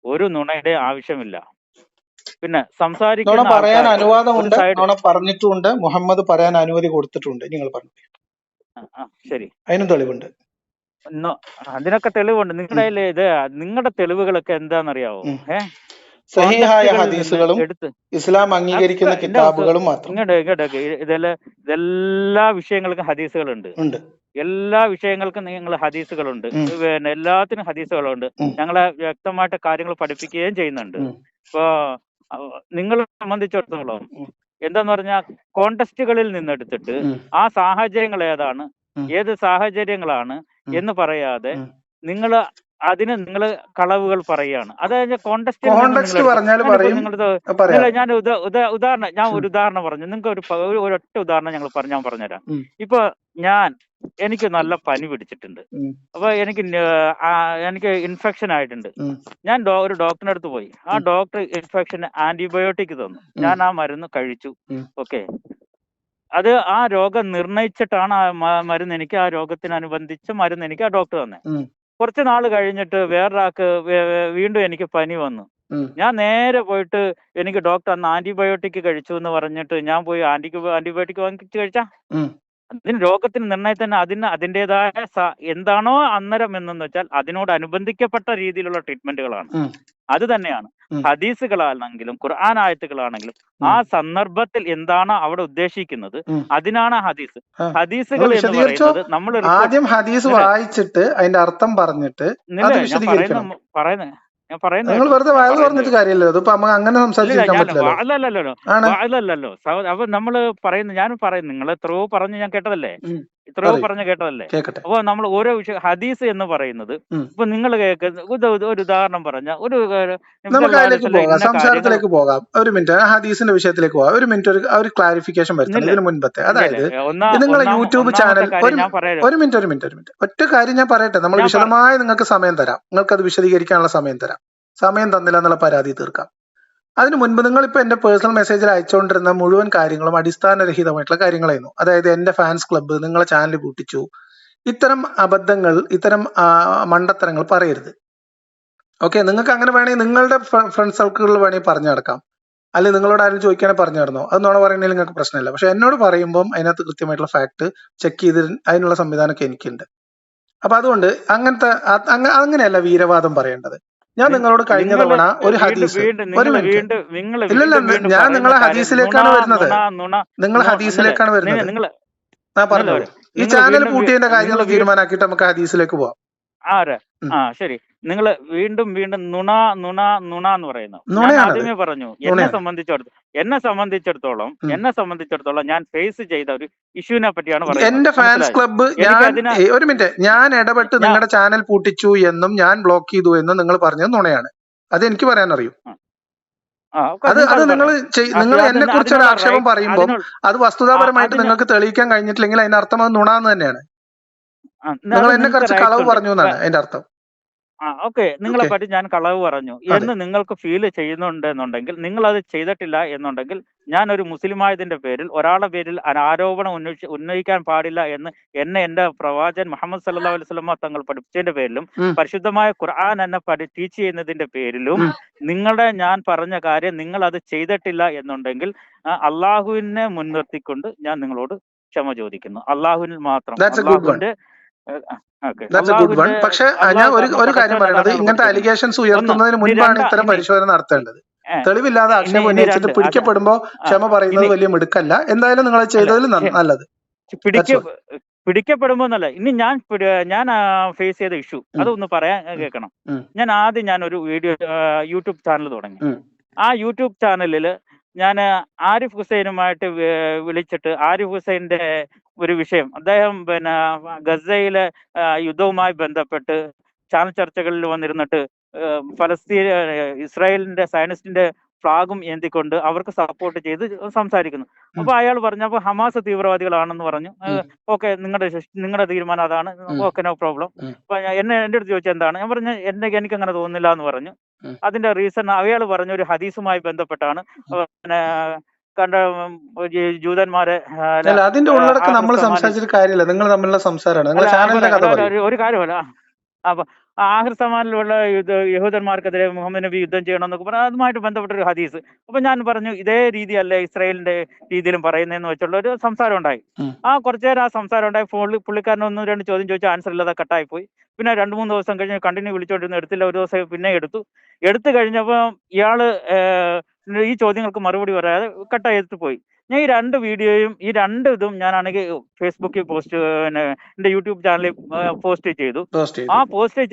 ഒരു നുണയുടെ ആവശ്യമില്ല. പിന്നെ സംസാരിക്കുന്ന പറയാൻ ആൾക്കാർക്ക് ഒരു അനുവാദമുണ്ട്, സൈഡ് പറഞ്ഞിട്ടുണ്ട്, മുഹമ്മദ് പറയാൻ അനുമതി കൊടുത്തിട്ടുണ്ട്. നിങ്ങൾ പറഞ്ഞു ശരി, അതിനും തെളിവുണ്ട്. അതിനൊക്കെ തെളിവുണ്ട്. നിങ്ങളുടെ കയ്യിൽ ഇത് നിങ്ങളുടെ തെളിവുകളൊക്കെ എന്താണെന്നറിയാവോ? സഹീഹായ ഹദീസുകളും ഇസ്ലാം അംഗീകരിക്കുന്ന കിതാബുകളും മാത്രം. ഇതെല്ലാ വിഷയങ്ങൾക്കും ഹദീസുകളുണ്ട്. എല്ലാ വിഷയങ്ങൾക്കും നിങ്ങൾ ഹദീസുകളുണ്ട്. പിന്നെ എല്ലാത്തിനും ഹദീസുകളുണ്ട്. ഞങ്ങളെ വ്യക്തമായിട്ട് കാര്യങ്ങൾ പഠിപ്പിക്കുകയും ചെയ്യുന്നുണ്ട്. ഇപ്പൊ നിങ്ങളെ സംബന്ധിച്ചിടത്തോളം എന്താന്ന് പറഞ്ഞാൽ കോണ്ടസ്റ്റുകളിൽ നിന്നെടുത്തിട്ട് ആ സാഹചര്യങ്ങൾ ഏതാണ്, ഏത് സാഹചര്യങ്ങളാണ് എന്ന് പറയാതെ നിങ്ങൾ നിങ്ങൾ കളവുകൾ പറയാണ്. അതായത് കോണ്ടസ്റ്റ് ഞാൻ ഒരു ഉദാഹരണം പറഞ്ഞു. നിങ്ങൾക്ക് ഒരൊറ്റ ഉദാഹരണം ഞാൻ പറഞ്ഞുതരാം. ഇപ്പൊ എനിക്ക് നല്ല പനി പിടിച്ചിട്ടുണ്ട്. അപ്പൊ എനിക്ക് ഇൻഫെക്ഷൻ ആയിട്ടുണ്ട്. ഞാൻ ഒരു ഡോക്ടറിന്റെ അടുത്ത് പോയി. ആ ഡോക്ടർ ഇൻഫെക്ഷന് ആന്റിബയോട്ടിക് തന്നു. ഞാൻ ആ മരുന്ന് കഴിച്ചു. ഓക്കെ, അത് ആ രോഗം നിർണയിച്ചിട്ടാണ് ആ മരുന്ന് എനിക്ക്, ആ രോഗത്തിനനുബന്ധിച്ച് മരുന്ന് എനിക്ക് ആ ഡോക്ടർ തന്നെ. കുറച്ച് നാൾ കഴിഞ്ഞിട്ട് വേറൊരാൾക്ക് വീണ്ടും എനിക്ക് പനി വന്നു. ഞാൻ നേരെ പോയിട്ട് എനിക്ക് ഡോക്ടർ അന്ന് ആന്റിബയോട്ടിക് കഴിച്ചു എന്ന് പറഞ്ഞിട്ട് ഞാൻ പോയി ആന്റിബയോട്ടിക് വാങ്ങിച്ച് കഴിച്ചാ അതിന് രോഗത്തിന് നിർണയം തന്നെ അതിൻ്റെതായ എന്താണോ അന്നേരം എന്നെന്ന് വെച്ചാൽ അതിനോടനുബന്ധിക്കപ്പെട്ട രീതിയിലുള്ള ട്രീറ്റ്മെന്റുകളാണ്. അത് തന്നെയാണ് ഹദീസുകളാണെങ്കിലും ഖുർആൻ ആയത്തുകളാണെങ്കിലും ആ സന്ദർഭത്തിൽ എന്താണ് അവിടെ ഉദ്ദേശിക്കുന്നത് അതിനാണ് ഹദീസ്. ഹദീസുകൾ എന്ന് പറയുന്നത് നമ്മൾ ആദ്യം ഹദീസ് വായിച്ചിട്ട് അതിന്റെ അർത്ഥം പറഞ്ഞിട്ട് ഞാൻ പറയുന്നത് അല്ലല്ലോ. അപ്പൊ നമ്മള് പറയുന്നത് ഞാൻ പറയുന്നത് നിങ്ങൾ എത്രയോ പറഞ്ഞ് ഞാൻ കേട്ടതല്ലേ, എത്രയോ പറഞ്ഞു കേട്ടതല്ലേ. അപ്പൊ നമ്മൾ ഓരോ വിഷയം ഹദീസ് എന്ന് പറയുന്നത് ഇപ്പൊ നിങ്ങൾ കേൾക്കുന്ന ഒരു ഉദാഹരണം പറഞ്ഞ സംസാരത്തിലേക്ക് പോകാം. ഒരു മിനിറ്റ് ഹദീസിന്റെ വിഷയത്തിലേക്ക് പോകാം. ഒരു മിനിറ്റ് ഒരു ക്ലാരിഫിക്കേഷൻ വരുന്നത് ഇതിന് മുൻപത്തെ. അതായത് നിങ്ങളെ യൂട്യൂബ് ചാനൽ ഒരു മിനിറ്റ് ഒറ്റ കാര്യം ഞാൻ പറയട്ടെ. നമ്മൾ വിശദമായി നിങ്ങൾക്ക് സമയം തരാം. നിങ്ങൾക്ക് അത് വിശദീകരിക്കാനുള്ള സമയം തരാം. സമയം തന്നില്ല എന്നുള്ള പരാതി തീർക്കാം. അതിനു മുൻപ് നിങ്ങളിപ്പോ എന്റെ പേഴ്സണൽ മെസ്സേജിൽ അയച്ചുകൊണ്ടിരുന്ന മുഴുവൻ കാര്യങ്ങളും അടിസ്ഥാനരഹിതമായിട്ടുള്ള കാര്യങ്ങളായിരുന്നു. അതായത് എന്റെ ഫാൻസ് ക്ലബ്ബ്, നിങ്ങളെ ചാനൽ പൂട്ടിച്ചു, ഇത്തരം അബദ്ധങ്ങൾ, ഇത്തരം മണ്ടത്തരങ്ങൾ പറയരുത്. ഓക്കെ, നിങ്ങൾക്ക് അങ്ങനെ വേണമെങ്കിൽ നിങ്ങളുടെ ഫ്രണ്ട് സർക്കിളിൽ വേണമെങ്കിൽ പറഞ്ഞു നടക്കാം, അല്ലെങ്കിൽ നിങ്ങളോട് ആരും ചോദിക്കാനേ പറഞ്ഞു നടന്നോ, അത് നോണ പറയുന്നതിൽ നിങ്ങൾക്ക് പ്രശ്നമില്ല. പക്ഷെ എന്നോട് പറയുമ്പോൾ അതിനകത്ത് കൃത്യമായിട്ടുള്ള ഫാക്ട് ചെക്ക് ചെയ്ത് അതിനുള്ള സംവിധാനമൊക്കെ എനിക്കുണ്ട്. അപ്പൊ അതുകൊണ്ട് അങ്ങനെയല്ല വീരവാദം പറയേണ്ടത്. ഞാൻ നിങ്ങളോട് കഴിഞ്ഞ തവണ ഒരു ഹദീസ് ഇല്ലല്ല, ഞാൻ നിങ്ങളെ ഹദീസിലേക്കാണ് വരുന്നത്. നിങ്ങൾ ഹദീസിലേക്കാണ് വരുന്നത്. ഞാൻ പറഞ്ഞോളൂ. ഈ ചാനൽ പൂട്ടിയതിന്റെ കാര്യങ്ങൾ തീരുമാനാക്കിയിട്ട് നമുക്ക് ഹദീസിലേക്ക് പോവാം. ശരി, നിങ്ങൾ വീണ്ടും നുണ നുണ നുണ എന്ന് പറയുന്നു. ഞാൻ ആദ്യമേ പറഞ്ഞു, എന്നെ സംബന്ധിച്ചിടത്തോളം ഞാൻ ഫേസ് ചെയ്ത ഒരു ഇഷ്യൂവിനെ പറ്റിയാണ് പറയുന്നത്. എന്റെ ഫാൻസ് ക്ലബ്ബ് ഒരു മിനിറ്റ്, ഞാൻ ഇടപെട്ട് നിങ്ങളുടെ ചാനൽ പൂട്ടിച്ചു എന്നും ഞാൻ ബ്ലോക്ക് ചെയ്തു എന്നും നിങ്ങൾ പറഞ്ഞത് നുണയാണ്. അത് എനിക്ക് പറയാൻ അറിയും. അത് നിങ്ങൾ എന്നെ കുറിച്ച് ഒരു ആക്ഷേപം പറയുമ്പോൾ അത് വസ്തുതാപരമായിട്ട് നിങ്ങൾക്ക് തെളിയിക്കാൻ കഴിഞ്ഞിട്ടില്ലെങ്കിൽ അതിന്റെ അർത്ഥം അത് നുണ എന്ന് തന്നെയാണ്. നിങ്ങൾ എന്നെ കുറിച്ച് കളവ് പറഞ്ഞു എന്നാണ് അതിന്റെ അർത്ഥം. ഓക്കെ, നിങ്ങളെ പറ്റി ഞാൻ കളവ് പറഞ്ഞു എന്ന് നിങ്ങൾക്ക് ഫീൽ ചെയ്യുന്നുണ്ടെന്നുണ്ടെങ്കിൽ, നിങ്ങൾ അത് ചെയ്തിട്ടില്ല എന്നുണ്ടെങ്കിൽ, ഞാൻ ഒരു മുസ്ലിമായതിന്റെ പേരിൽ ഒരാളുടെ പേരിൽ ആരോപണം ഉന്നയിക്കാൻ പാടില്ല എന്ന് എന്റെ പ്രവാചകൻ മുഹമ്മദ് സല്ലല്ലാഹു അലൈഹി വസല്ലം തങ്ങൾ പഠിപ്പിച്ചതിന്റെ പേരിലും പരിശുദ്ധമായ ഖുർആൻ എന്നെ ടീച്ച് ചെയ്യുന്നതിന്റെ പേരിലും ഞാൻ പറഞ്ഞ കാര്യം നിങ്ങൾ അത് ചെയ്തിട്ടില്ല എന്നുണ്ടെങ്കിൽ അള്ളാഹുവിനെ മുൻനിർത്തിക്കൊണ്ട് ഞാൻ നിങ്ങളോട് ക്ഷമ ചോദിക്കുന്നു. അള്ളാഹുവിൽ മാത്രം. പക്ഷെ ഞാൻ ഒരു കാര്യം പറയുന്നത്, ഇങ്ങനത്തെ അലിഗേഷൻസ് ഉയർത്തുന്നതിന് മുൻപാണ് ഇത്തരം പരിശോധന നടത്തേണ്ടത്. തെളിവില്ലാതെ ആക്ഷേപം ഉന്നയിച്ചിട്ട് പിടിക്കപ്പെടുമ്പോ ക്ഷമ പറയുന്നത് വലിയ മിടുക്കല്ല. എന്തായാലും നിങ്ങൾ ചെയ്തതിൽ നല്ലത്. പിടിക്കപ്പെടുമ്പോന്നല്ല, ഇനി ഞാൻ ഫേസ് ചെയ്ത ഇഷ്യൂ അതൊന്ന് പറയാൻ കേൾക്കണം. ഞാൻ ഒരു വീഡിയോ യൂട്യൂബ് ചാനൽ തുടങ്ങി. ആ യൂട്യൂബ് ചാനലിൽ ഞാൻ ആരിഫ് ഹുസൈനുമായിട്ട് വിളിച്ചിട്ട് ആരിഫ് ഹുസൈൻ്റെ ഒരു വിഷയം, അദ്ദേഹം പിന്നെ ഗസയിലെ യുദ്ധവുമായി ബന്ധപ്പെട്ട് ചാനൽ ചർച്ചകളിൽ വന്നിരുന്നിട്ട് ഇസ്രായേലിന്റെ സയനിസ്റ്റിന്റെ ഫ്ലാഗും ഏന്തിക്കൊണ്ട് അവർക്ക് സപ്പോർട്ട് ചെയ്ത് സംസാരിക്കുന്നു. അപ്പൊ അയാൾ പറഞ്ഞു, അപ്പൊ ഹമാസ് തീവ്രവാദികളാണെന്ന് പറഞ്ഞു. ഓക്കെ, നിങ്ങളുടെ തീരുമാനം അതാണ്, ഓക്കെ, നോ പ്രോബ്ലം. അപ്പൊ എൻ്റെ അടുത്ത് ചോദിച്ചാൽ എന്താണ്, ഞാൻ പറഞ്ഞു എനിക്ക് അങ്ങനെ തോന്നുന്നില്ല എന്ന് പറഞ്ഞു. അതിന്റെ റീസൺ അയാൾ പറഞ്ഞ ഒരു ഹദീസുമായി ബന്ധപ്പെട്ടാണ്. പിന്നെ കണ്ട ജൂതന്മാരെ അതിന്റെ ഉള്ളടക്കം നമ്മൾ സംസാരിച്ചിട്ട് കാര്യമില്ല, നിങ്ങൾ തമ്മിലുള്ള സംസാരമാണ്. ഒരു കാര്യമല്ല. അപ്പൊ ആഖിർ സമാനിലുള്ള യഹൂദന്മാർക്കെതിരെ മുഹമ്മദ് നബി യുദ്ധം ചെയ്യണമെന്നൊക്കെ പറഞ്ഞാൽ അതുമായിട്ട് ബന്ധപ്പെട്ട ഒരു ഹദീസ്. അപ്പൊ ഞാൻ പറഞ്ഞു, ഇതേ രീതിയല്ലേ ഇസ്രായേലിന്റെ രീതിയിലും പറയുന്നതെന്ന് വെച്ചുള്ള ഒരു സംസാരം ഉണ്ടായി. കുറച്ചു നേരം ആ സംസാരം ഉണ്ടായി. പുള്ളിക്കാരൻ 1-2 ചോദ്യം ചോദിച്ചു, ആൻസർ ഇല്ലാതെ കട്ടായി പോയി. പിന്നെ 2-3 ദിവസം കഴിഞ്ഞ് കണ്ടിന്യൂ വിളിച്ചോണ്ടിരുന്നു, എടുത്തില്ല. ഒരു ദിവസം പിന്നെ എടുത്തു കഴിഞ്ഞപ്പോൾ ഇയാള് ഈ ചോദ്യങ്ങൾക്ക് മറുപടി പറയാതെ കട്ടായിട്ട് പോയി. ഞാൻ ഈ 2 വീഡിയോയും ഈ 2 ഇതും ഞാനാണെങ്കിൽ ഫേസ്ബുക്കിൽ എന്റെ യൂട്യൂബ് ചാനലിൽ പോസ്റ്റ് ചെയ്തു. ആ പോസ്റ്റ്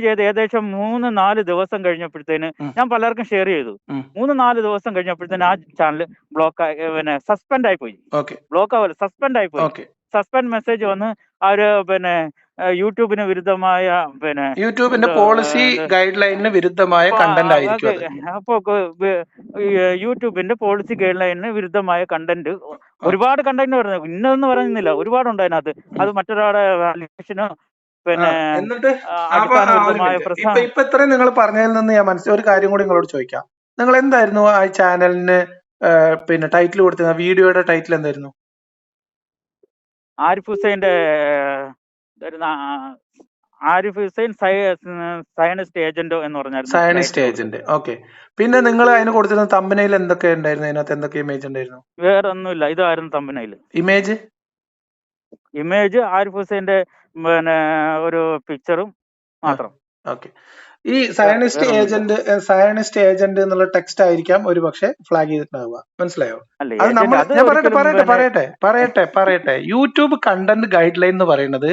ചെയ്ത് ഏകദേശം 3-4 ദിവസം കഴിഞ്ഞപ്പോഴത്തേന് ഞാൻ പലർക്കും ഷെയർ ചെയ്തു. 3-4 ദിവസം കഴിഞ്ഞപ്പോഴത്തേന് ആ ചാനൽ സസ്പെൻഡ് ആയി പോയി. ബ്ലോക്ക് ആവില്ല, സസ്പെൻഡ് ആയി പോയി. സസ്പെൻഡ് മെസ്സേജ് വന്ന് അവര് യൂട്യൂബിന് വിരുദ്ധമായ യൂട്യൂബിന്റെ പോളിസി ഗൈഡ് ലൈനിന് വിരുദ്ധമായ കണ്ടന്റ് ആയിരിക്കും. അപ്പൊ യൂട്യൂബിന്റെ പോളിസി ഗൈഡ് ലൈനിന് വിരുദ്ധമായ കണ്ടന്റ്, ഒരുപാട് കണ്ടന്റ് പറഞ്ഞു, ഇന്നതെന്ന് പറയുന്നില്ല, ഒരുപാടുണ്ട് അതിനകത്ത്. അത് മറ്റൊരാളുടെ വാല്യുവേഷനോ എന്നിട്ട് ഇപ്പൊ ഇത്രയും നിങ്ങൾ പറഞ്ഞതിൽ നിന്ന് ഞാൻ മനസ്സിലായ ഒരു കാര്യം കൂടി നിങ്ങളോട് ചോദിക്കാം. നിങ്ങൾ എന്തായിരുന്നു ആ ചാനലിന് ടൈറ്റിൽ കൊടുത്തിരുന്ന വീഡിയോയുടെ ടൈറ്റിൽ എന്തായിരുന്നു? ആരിഫ് ഹുസൈൻ്റെ ആരിഫ് ഹുസൈൻ സയനിസ്റ്റ് ഏജന്റോ എന്ന് പറഞ്ഞാൽ സയനിസ്റ്റ് ഏജന്റ്. ഓക്കെ. പിന്നെ നിങ്ങൾ അതിന് കൊടുത്തിരുന്ന തമ്പനയിൽ എന്തൊക്കെ ഉണ്ടായിരുന്നു? അതിനകത്ത് എന്തൊക്കെ ഇമേജ് ഉണ്ടായിരുന്നു? വേറെ ഒന്നുമില്ല, ഇതായിരുന്നു തമ്പനയിൽ. ഇമേജ് ആരിഫ് ഹുസൈന്റെ ഒരു പിക്ചറും മാത്രം. ഓക്കെ. ഈ സയനിസ്റ്റ് ഏജന്റ് എന്നുള്ള ടെക്സ്റ്റ് ആയിരിക്കാം ഒരു പക്ഷെ ഫ്ലാഗ് ചെയ്തിട്ടുണ്ടാവുക. മനസ്സിലായോ? അത് നമ്മൾ ഞാൻ പറയട്ടെ. യൂട്യൂബ് കണ്ടന്റ് ഗൈഡ് ലൈൻ എന്ന് പറയുന്നത്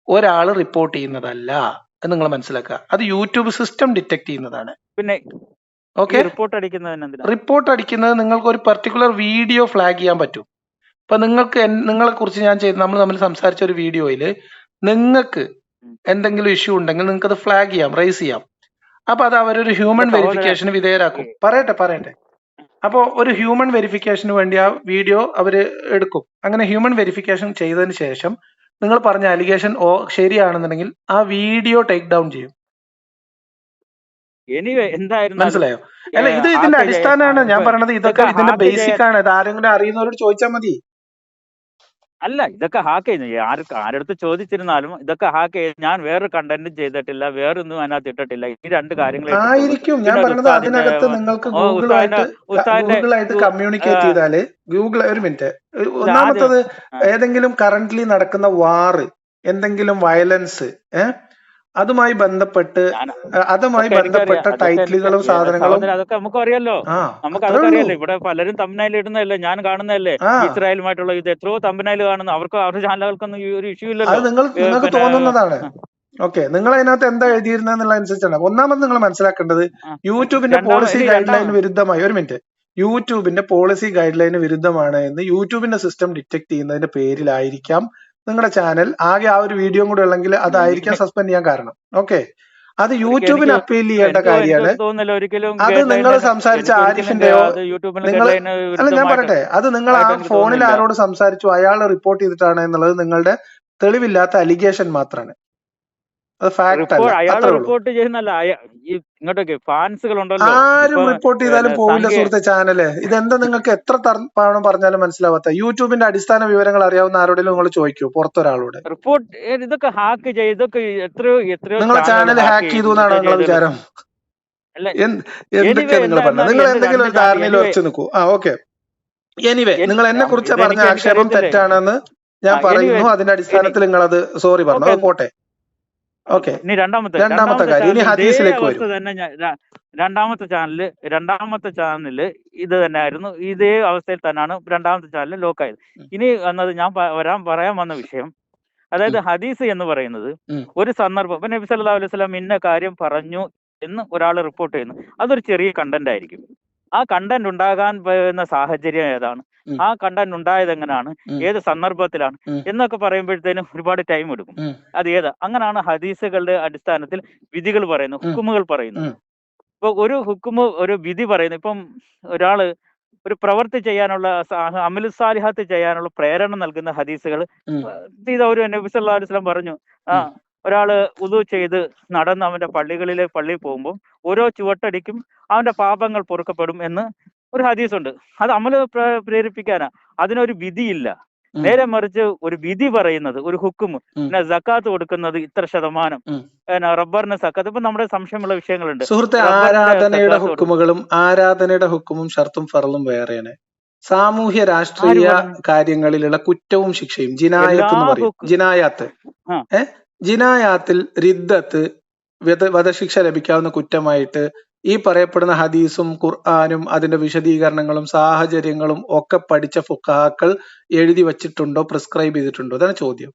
ഒരാൾ റിപ്പോർട്ട് ചെയ്യുന്നതല്ല എന്ന് നിങ്ങൾ മനസ്സിലാക്കുക. അത് യൂട്യൂബ് സിസ്റ്റം ഡിറ്റക്ട് ചെയ്യുന്നതാണ്. പിന്നെ ഓക്കെ, റിപ്പോർട്ട് അടിക്കുന്നത് നിങ്ങൾക്ക് ഒരു പെർട്ടിക്കുലർ വീഡിയോ ഫ്ലാഗ് ചെയ്യാൻ പറ്റും. ഇപ്പൊ നിങ്ങളെ കുറിച്ച് നമ്മൾ തമ്മിൽ സംസാരിച്ച ഒരു വീഡിയോയിൽ നിങ്ങൾക്ക് എന്തെങ്കിലും ഇഷ്യൂ ഉണ്ടെങ്കിൽ നിങ്ങൾക്ക് അത് ഫ്ലാഗ് ചെയ്യാം, റൈസ് ചെയ്യാം. അപ്പൊ അത് അവരൊരു ഹ്യൂമൻ വെരിഫിക്കേഷന് വിധേയരാക്കും. പറയട്ടെ. അപ്പോൾ ഒരു ഹ്യൂമൻ വെരിഫിക്കേഷന് വേണ്ടി ആ വീഡിയോ അവര് എടുക്കും. അങ്ങനെ ഹ്യൂമൻ വെരിഫിക്കേഷൻ ചെയ്തതിന് ശേഷം നിങ്ങൾ പറഞ്ഞ അലിഗേഷൻ ശരിയാണെന്നുണ്ടെങ്കിൽ ആ വീഡിയോ ടേക്ക് ഡൗൺ ചെയ്യും. മനസ്സിലായോ? അല്ല, ഇത് ഇതിന്റെ അടിസ്ഥാനമാണ് ഞാൻ പറഞ്ഞത്. ഇതൊക്കെ ഇതിന്റെ ബേസിക് ആണ്. ഇത് ആരെങ്കിലും അറിയുന്നവരോട് ചോദിച്ചാൽ മതി. അല്ല, ഇതൊക്കെ ഹാക്ക് ചെയ്യുന്നു. ആരടുത്ത് ചോദിച്ചിരുന്നാലും ഇതൊക്കെ ഹാക്ക് ചെയ്ത് ഞാൻ വേറൊരു കണ്ടന്റും ചെയ്തിട്ടില്ല, വേറൊന്നും അതിനകത്ത് ഇട്ടിട്ടില്ല. ഈ 2 കാര്യങ്ങൾ ആയിരിക്കും ഞാൻ പറഞ്ഞത്. അതിനകത്ത് നിങ്ങൾക്ക് ഗൂഗിളായിട്ട് കമ്മ്യൂണിക്കേറ്റ് ചെയ്താല് ഒരു മിനിറ്റ്. ഒന്നാമത്തത് ഏതെങ്കിലും കറന്റ്ലി നടക്കുന്ന വാർ, എന്തെങ്കിലും വയലൻസ്, അതുമായി ബന്ധപ്പെട്ട ടൈറ്റിലുകളും സാധനങ്ങളും അതൊക്കെ നമുക്കറിയാലോ. ഇവിടെ പലരും തമ്പനയിൽ ഇടുന്നതല്ലേ, ഞാൻ കാണുന്നതല്ലേ. ഇസ്രായേലുമായിട്ടുള്ള ഇത് എത്രയോ തമ്പനയിൽ കാണുന്നു. അവരുടെ ചാനലുകൾക്കൊന്നും ഒരു ഇഷ്യൂ ഇല്ലല്ലോ. അത് നിങ്ങൾക്ക് തോന്നുന്നതാണ്. ഓക്കെ, നിങ്ങൾ അതിനകത്ത് എന്താ എഴുതിയിരുന്നുള്ള അനുസരിച്ചാണ്. ഒന്നാമത് നിങ്ങൾ മനസ്സിലാക്കേണ്ടത് യൂട്യൂബിന്റെ പോളിസി ഗൈഡ് ലൈന് വിരുദ്ധമായി, ഒരു മിനിറ്റ്, യൂട്യൂബിന്റെ പോളിസി ഗൈഡ് ലൈന് വിരുദ്ധമാണ് എന്ന് യൂട്യൂബിന്റെ സിസ്റ്റം ഡിറ്റക്ട് ചെയ്യുന്നതിന്റെ പേരിലായിരിക്കാം നിങ്ങളുടെ ചാനൽ ആകെ ആ ഒരു വീഡിയോ കൂടെ ഉള്ളെങ്കിൽ അതായിരിക്കാം സസ്പെൻഡ് ചെയ്യാൻ കാരണം. ഓക്കെ, അത് യൂട്യൂബിന് അപ്പീൽ ചെയ്യേണ്ട കാര്യമാണ്. അത് നിങ്ങൾ സംസാരിച്ച ആരിഫിന്റെയോ ഞാൻ പറയട്ടെ, അത് നിങ്ങൾ ആ ഫോണിൽ ആരോട് സംസാരിച്ചു അയാൾ റിപ്പോർട്ട് ചെയ്തിട്ടാണ് എന്നുള്ളത് നിങ്ങളുടെ തെളിവില്ലാത്ത അലിഗേഷൻ മാത്രമാണ്. അത് ഫാക്ട് അല്ല. റിപ്പോർട്ട് ചെയ്യുന്നല്ല, ഇങ്ങോട്ടൊക്കെ ഫാൻസുകൾ ഉണ്ടല്ലോ. ആരും റിപ്പോർട്ട് ചെയ്താലും പോവില്ല സുഹൃത്തെ ചാനല്. ഇതെന്താ നിങ്ങൾക്ക് എത്ര തവണ പറഞ്ഞാലും മനസ്സിലാവാത്ത? യൂട്യൂബിന്റെ അടിസ്ഥാന വിവരങ്ങൾ അറിയാവുന്ന ആരോടെങ്കിലും നിങ്ങൾ ചോദിക്കൂ, പുറത്തൊരാളോട്. റിപ്പോർട്ട് ഇതൊക്കെ ഹാക്ക് ചെയ്ത് ഇതൊക്കെ എത്രയോ നിങ്ങളെ ചാനൽ ഹാക്ക് ചെയ്തു എന്നാണ് നിങ്ങളുടെ വിചാരം? എന്തൊക്കെയാ നിങ്ങൾ പറഞ്ഞത്? നിങ്ങൾ എന്തെങ്കിലും ഒരു ധാരണയിൽ ഉറച്ചു നിൽക്കൂ. ഓക്കെ, എനിവേ നിങ്ങൾ എന്നെ കുറിച്ച് പറഞ്ഞ ആക്ഷേപം തെറ്റാണെന്ന് ഞാൻ പറയുന്നു. അതിന്റെ അടിസ്ഥാനത്തിൽ നിങ്ങൾ അത് സോറി പറഞ്ഞു, അത് പോട്ടെ. ഓക്കെ, രണ്ടാമത്തെ കാര്യം ഇനി ഹദീസിലേക്ക് വരും. രണ്ടാമത്തെ ചാനല് ഇത് തന്നെ ആയിരുന്നു. ഇതേ അവസ്ഥയിൽ തന്നെയാണ് രണ്ടാമത്തെ ചാനൽ ലോക്കായത്. ഇനി വന്നത് ഞാൻ പറയാൻ വന്ന വിഷയം, അതായത് ഹദീസ് എന്ന് പറയുന്നത് ഒരു സന്ദർഭം, നബി സല്ലല്ലാഹു അലൈഹി വസല്ലം ഇന്ന കാര്യം പറഞ്ഞു എന്ന് ഒരാൾ റിപ്പോർട്ട് ചെയ്യുന്നു. അതൊരു ചെറിയ കണ്ടന്റ് ആയിരിക്കും. ആ കണ്ടന്റ് ഉണ്ടാകാൻ പോകുന്ന സാഹചര്യം ഏതാണ്, ആ കണ്ടന്റ് ഉണ്ടായത് എങ്ങനെയാണ്, ഏത് സന്ദർഭത്തിലാണ് എന്നൊക്കെ പറയുമ്പോഴത്തേനും ഒരുപാട് ടൈം എടുക്കും. അത് അങ്ങനെയാണ് ഹദീസുകളുടെ അടിസ്ഥാനത്തിൽ വിധികൾ പറയുന്നത്, ഹുക്കുമുകൾ പറയുന്നത്. ഇപ്പൊ ഒരു ഹുക്കുമ്, ഒരു വിധി പറയുന്നത്, ഇപ്പം ഒരാള് ഒരു പ്രവൃത്തി ചെയ്യാനുള്ള അമലു സാലിഹാത്ത് ചെയ്യാനുള്ള പ്രേരണ നൽകുന്ന ഹദീസുകൾ ഒരു നബി സല്ലല്ലാഹു അലൈഹി വസല്ലം പറഞ്ഞു, ഒരാള് വുളു ചെയ്ത് നടന്ന് അവന്റെ പള്ളിയിൽ പോകുമ്പോൾ ഓരോ ചുവട്ടടിക്കും അവന്റെ പാപങ്ങൾ പൊറുക്കപ്പെടും എന്ന് ഒരു ഹദീസുണ്ട്. അത് അമല് പ്രേരിപ്പിക്കാനാ, അതിനൊരു വിധിയില്ല. നേരെ മറിച്ച് ഒരു വിധി പറയുന്നത്, ഒരു ഹുക്കുമ്, പിന്നെ സക്കാത്ത് കൊടുക്കുന്നത് ഇത്ര ശതമാനം, റബ്ബറിന് സക്കാത്ത്, ഇപ്പൊ നമ്മുടെ സംശയമുള്ള വിഷയങ്ങളുണ്ട്. സുഹൃത്തെ, ആരാധനയുടെ ഹുക്കുമും ഷർത്തും ഫർളും വേറെയാണ്. സാമൂഹ്യ രാഷ്ട്രീയ കാര്യങ്ങളിലുള്ള കുറ്റവും ശിക്ഷയും ജിനായത്ത് എന്ന് പറയും. ജിനായാത്തിൽ റിദ്ദത്ത്, വധശിക്ഷ ലഭിക്കാവുന്ന കുറ്റമായിട്ട് ഈ പറയപ്പെടുന്ന ഹദീസും ഖുർആനും അതിന്റെ വിശദീകരണങ്ങളും സാഹചര്യങ്ങളും ഒക്കെ പഠിച്ച ഫുഖഹാക്കൾ എഴുതി വച്ചിട്ടുണ്ടോ, പ്രിസ്ക്രൈബ് ചെയ്തിട്ടുണ്ടോ? അതാണ് ചോദ്യം.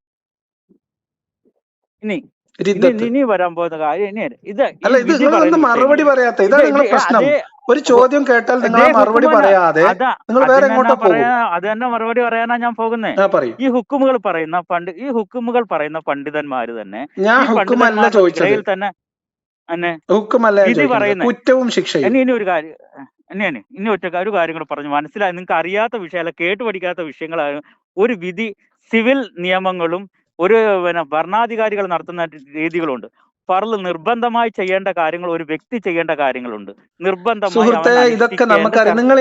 ഇനി വരാൻ പോകുന്ന കാര്യം അല്ല, ഇത് നിങ്ങളൊന്നും മറുപടി പറയാത്ത, ഇതാണ് നിങ്ങളുടെ പ്രശ്നം. ഒരു ചോദ്യം കേട്ടാൽ നിങ്ങൾ മറുപടി പറയാതെ നിങ്ങൾ വേറെ എങ്ങോട്ടാ പോകും? അത് തന്നെ മറുപടി പറയാനാ ഞാൻ പോകുന്നത്. ഈ ഹുക്കുമുകൾ പറയുന്ന പണ്ഡിതന്മാര് തന്നെ, ഞാൻ ഹുക്കുമല്ല ചോദിച്ചത്, തന്നെ കുറ്റവും ശിക്ഷയും. ഇനി ഒരു കാര്യം, ഇനി ഒരു കാര്യം കൂടെ പറഞ്ഞു മനസ്സിലായി. നിങ്ങൾക്ക് അറിയാത്ത വിഷയമല്ല, കേട്ടു പഠിക്കാത്ത വിഷയങ്ങളാണ്. ഒരു വിധി, സിവിൽ നിയമങ്ങളും ഒരു ഭരണാധികാരികൾ നടത്തുന്ന രീതികളുണ്ട്. ഫർള് നിർബന്ധമായി ചെയ്യേണ്ട കാര്യങ്ങൾ, ഒരു വ്യക്തി ചെയ്യേണ്ട കാര്യങ്ങളുണ്ട് നിർബന്ധമായി. ഇതൊക്കെ നമുക്കറിയാം. നിങ്ങൾ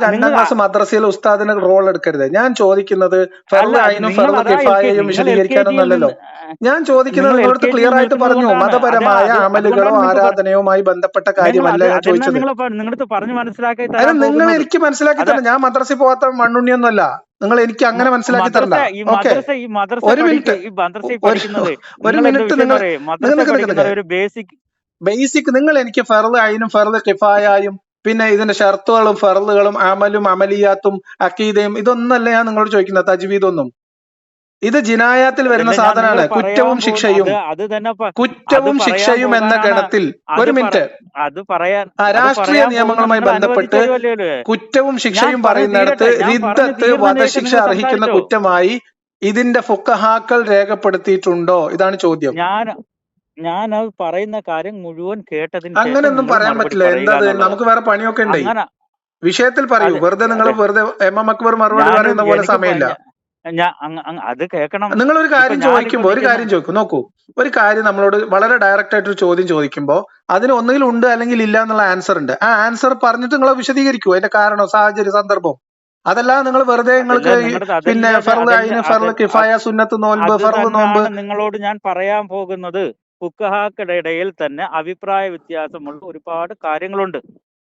2ാം ക്ലാസ് മദ്രസയിലെ ഉസ്താദിന് റോൾ എടുക്കരുത്. ഞാൻ ചോദിക്കുന്നത് ഫർള് കിഫായയും വിശദീകരിക്കാനൊന്നല്ലോ. ഞാൻ ചോദിക്കുന്നത് നിങ്ങളടുത്ത് ക്ലിയർ ആയിട്ട് പറഞ്ഞു, മതപരമായ അമലുകളോ ആരാധനയുമായി ബന്ധപ്പെട്ട കാര്യമല്ല ഞാൻ ചോദിച്ചത്. നിങ്ങൾ എനിക്ക് മനസ്സിലാക്കി തരണം. ഞാൻ മദ്രസയിൽ പോകാത്ത മണ്ണുണ്ണിയൊന്നുമല്ല. നിങ്ങൾ എനിക്ക് അങ്ങനെ മനസ്സിലാക്കി തരണ്ട. ഒരു മിനിറ്റ് ബേസിക് നിങ്ങൾ എനിക്ക് ഫർള് ഐനും ഫർള് കിഫായായും പിന്നെ ഇതിന്റെ ഷർത്തുകളും ഫർളുകളും അമലും അമലിയാത്തും അക്കീദയും ഇതൊന്നല്ല ഞാൻ നിങ്ങളോട് ചോദിക്കുന്നത്. തജ്വീദൊന്നും ഇത് ജിനായാത്തിൽ വരുന്ന സാധനമാണ്. കുറ്റവും ശിക്ഷയും എന്ന ഗണത്തിൽ. ഒരു മിനിറ്റ്, രാഷ്ട്രീയ നിയമങ്ങളുമായി ബന്ധപ്പെട്ട് കുറ്റവും ശിക്ഷയും പറയുന്നിടത്ത് റിദ്ദത്ത്, വധശിക്ഷ അർഹിക്കുന്ന കുറ്റമായി ഇതിന്റെ ഫുഖഹാക്കൾ രേഖപ്പെടുത്തിയിട്ടുണ്ടോ? ഇതാണ് ചോദ്യം. ഞാൻ പറയുന്ന കാര്യം മുഴുവൻ കേട്ടതിന് അങ്ങനെയൊന്നും പറയാൻ പറ്റില്ല. എന്താ, നമുക്ക് വേറെ പണിയൊക്കെ ഉണ്ട്. വിഷയത്തിൽ പറയൂ. വെറുതെ എം അക്ബർ മറുപടി പറയുന്ന പോലെ സമയമില്ല. അത് കേൾക്കണം. നിങ്ങൾ ഒരു കാര്യം ചോദിക്കും, നോക്കൂ, ഒരു കാര്യം നമ്മളോട് വളരെ ഡയറക്റ്റ് ആയിട്ട് ഒരു ചോദ്യം ചോദിക്കുമ്പോൾ അതിന് ഒന്നുകിൽ ഉണ്ട് അല്ലെങ്കിൽ ഇല്ല എന്നുള്ള ആൻസർ ഉണ്ട്. ആ ആൻസർ പറഞ്ഞിട്ട് നിങ്ങൾ വിശദീകരിക്കൂ അതിന്റെ കാരണം, സാഹചര്യം, സന്ദർഭം. അതല്ല നിങ്ങൾ വെറുതെ നിങ്ങൾക്ക് പിന്നെ ഫർള് ഐന്, ഫർള് കിഫായ, സുന്നത്ത് നോൽബ്, ഫർള് നോമ്പ്. നിങ്ങളോട് ഞാൻ പറയാൻ പോകുന്നത്, ഫുഖഹാക്കളുടെ ഇടയിൽ തന്നെ അഭിപ്രായ വ്യത്യാസമുള്ള ഒരുപാട് കാര്യങ്ങളുണ്ട്.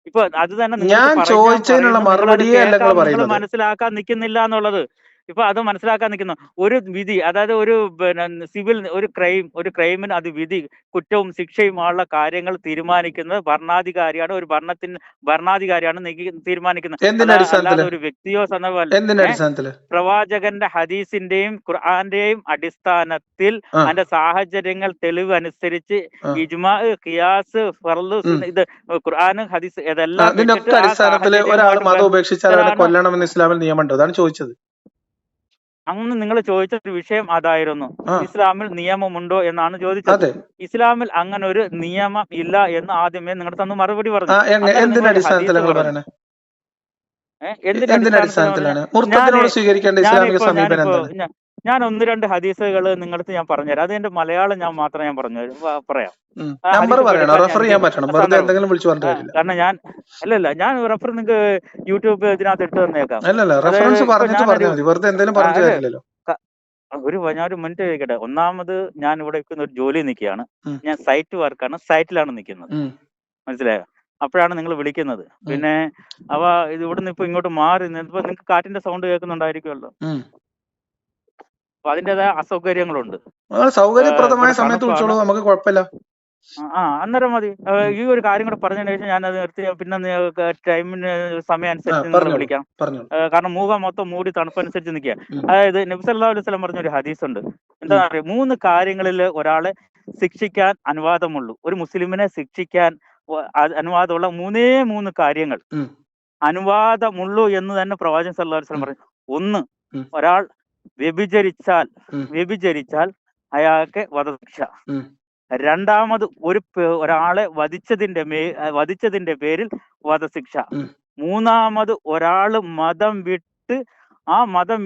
ഇപ്പൊ അത് തന്നെ ഞാൻ ചോദിച്ചതിനുള്ള മറുപടിയെ അല്ല നിങ്ങൾ പറയുന്നത്. മനസ്സിലാക്കാൻ നിൽക്കുന്നില്ല എന്നുള്ളത്. ഇപ്പൊ അത് മനസ്സിലാക്കാൻ നിൽക്കുന്നു. ഒരു വിധി, അതായത് ഒരു സിവിൽ, ഒരു ക്രൈമിന് അത് വിധി, കുറ്റവും ശിക്ഷയുമുള്ള കാര്യങ്ങൾ തീരുമാനിക്കുന്നത് ഭരണാധികാരിയാണ്. ഒരു ഭരണാധികാരിയാണ് തീരുമാനിക്കുന്നത്. അല്ലാതെ ഒരു വ്യക്തിയോ സന്ദർഭമല്ല. പ്രവാചകന്റെ ഹദീസിന്റെയും ഖുർആന്റെയും അടിസ്ഥാനത്തിൽ അതിന്റെ സാഹചര്യങ്ങൾ തെളിവ് അനുസരിച്ച് ഇജ്മാ, ഖിയാസ്, ഫർള്, ഇത് ഖുർആൻ, ഹദീസ് ഇതെല്ലാം ഒരാൾ മതം ഉപേക്ഷിച്ചാൽ അവരെ കൊല്ലണമെന്ന് ഇസ്ലാമിൽ നിയമമുണ്ടോ? അതാണ് ചോദിച്ചത്. അന്ന് നിങ്ങൾ ചോദിച്ച ഒരു വിഷയം അതായിരുന്നു, ഇസ്ലാമിൽ നിയമമുണ്ടോ എന്നാണ് ചോദിച്ചത്. ഇസ്ലാമിൽ അങ്ങനെ ഒരു നിയമം ഇല്ല എന്ന് ആദ്യമേ നിങ്ങളുടെ തന്നു മറുപടി പറഞ്ഞു. ഞാൻ 1-2 ഹദീസുകൾ നിങ്ങളുടെ ഞാൻ പറഞ്ഞുതരാം. അതിന്റെ മലയാളം ഞാൻ പറയാം. കാരണം ഞാൻ റെഫർ നിങ്ങൾക്ക് യൂട്യൂബ് ഇതിനകത്ത് ഇട്ട് തന്നേക്കാം. ഞാനൊരു മിനിറ്റ് ചോദിക്കട്ടെ. ഒന്നാമത് ഞാൻ ഇവിടെ നിൽക്കുന്ന ഒരു ജോലി നിൽക്കുകയാണ്. ഞാൻ സൈറ്റ് വർക്കാണ്, സൈറ്റിലാണ് നിൽക്കുന്നത്. മനസ്സിലായോ? അപ്പോഴാണ് നിങ്ങൾ വിളിക്കുന്നത്. പിന്നെ ഇത് ഇവിടുന്ന് ഇപ്പൊ ഇങ്ങോട്ട് മാറി നിന്നപ്പോ നിങ്ങൾക്ക് കാറ്റിന്റെ സൗണ്ട് കേൾക്കുന്നുണ്ടായിരിക്കുമല്ലോ. അപ്പൊ അതിന്റേതായ അസൗകര്യങ്ങളുണ്ട്. സൗകര്യപ്രദമായ സമയത്ത് വിളിച്ചോളൂ, നമുക്ക് കുഴപ്പമില്ല. അന്നേരം മതി. ഈ ഒരു കാര്യം കൂടെ പറഞ്ഞതിന് ശേഷം ഞാൻ അത് നിർത്തി. പിന്നെ ടൈമിന് സമയം അനുസരിച്ച് വിളിക്കാം. കാരണം മുഖം മൊത്തം മൂടി തണുപ്പനുസരിച്ച് നിൽക്കുക. അതായത് നബി സല്ലല്ലാഹു അലൈഹി വസല്ലം പറഞ്ഞ ഒരു ഹദീസ് ഉണ്ട്. എന്താ പറയുക, 3 കാര്യങ്ങളിൽ ഒരാളെ ശിക്ഷിക്കാൻ അനുവാദമുള്ളൂ. ഒരു മുസ്ലിമിനെ ശിക്ഷിക്കാൻ അനുവാദമുള്ള 3 കാര്യങ്ങൾ അനുവാദമുള്ളൂ എന്ന് തന്നെ പ്രവാചകൻ സല്ലല്ലാഹു അലൈഹി വസല്ലം പറഞ്ഞു. 1, ഒരാൾ വ്യഭിചരിച്ചാൽ അയാൾക്ക് വധശിക്ഷ. 2, ഒരാളെ വധിച്ചതിന്റെ പേരിൽ വധശിക്ഷ. 3, ഒരാള് മതം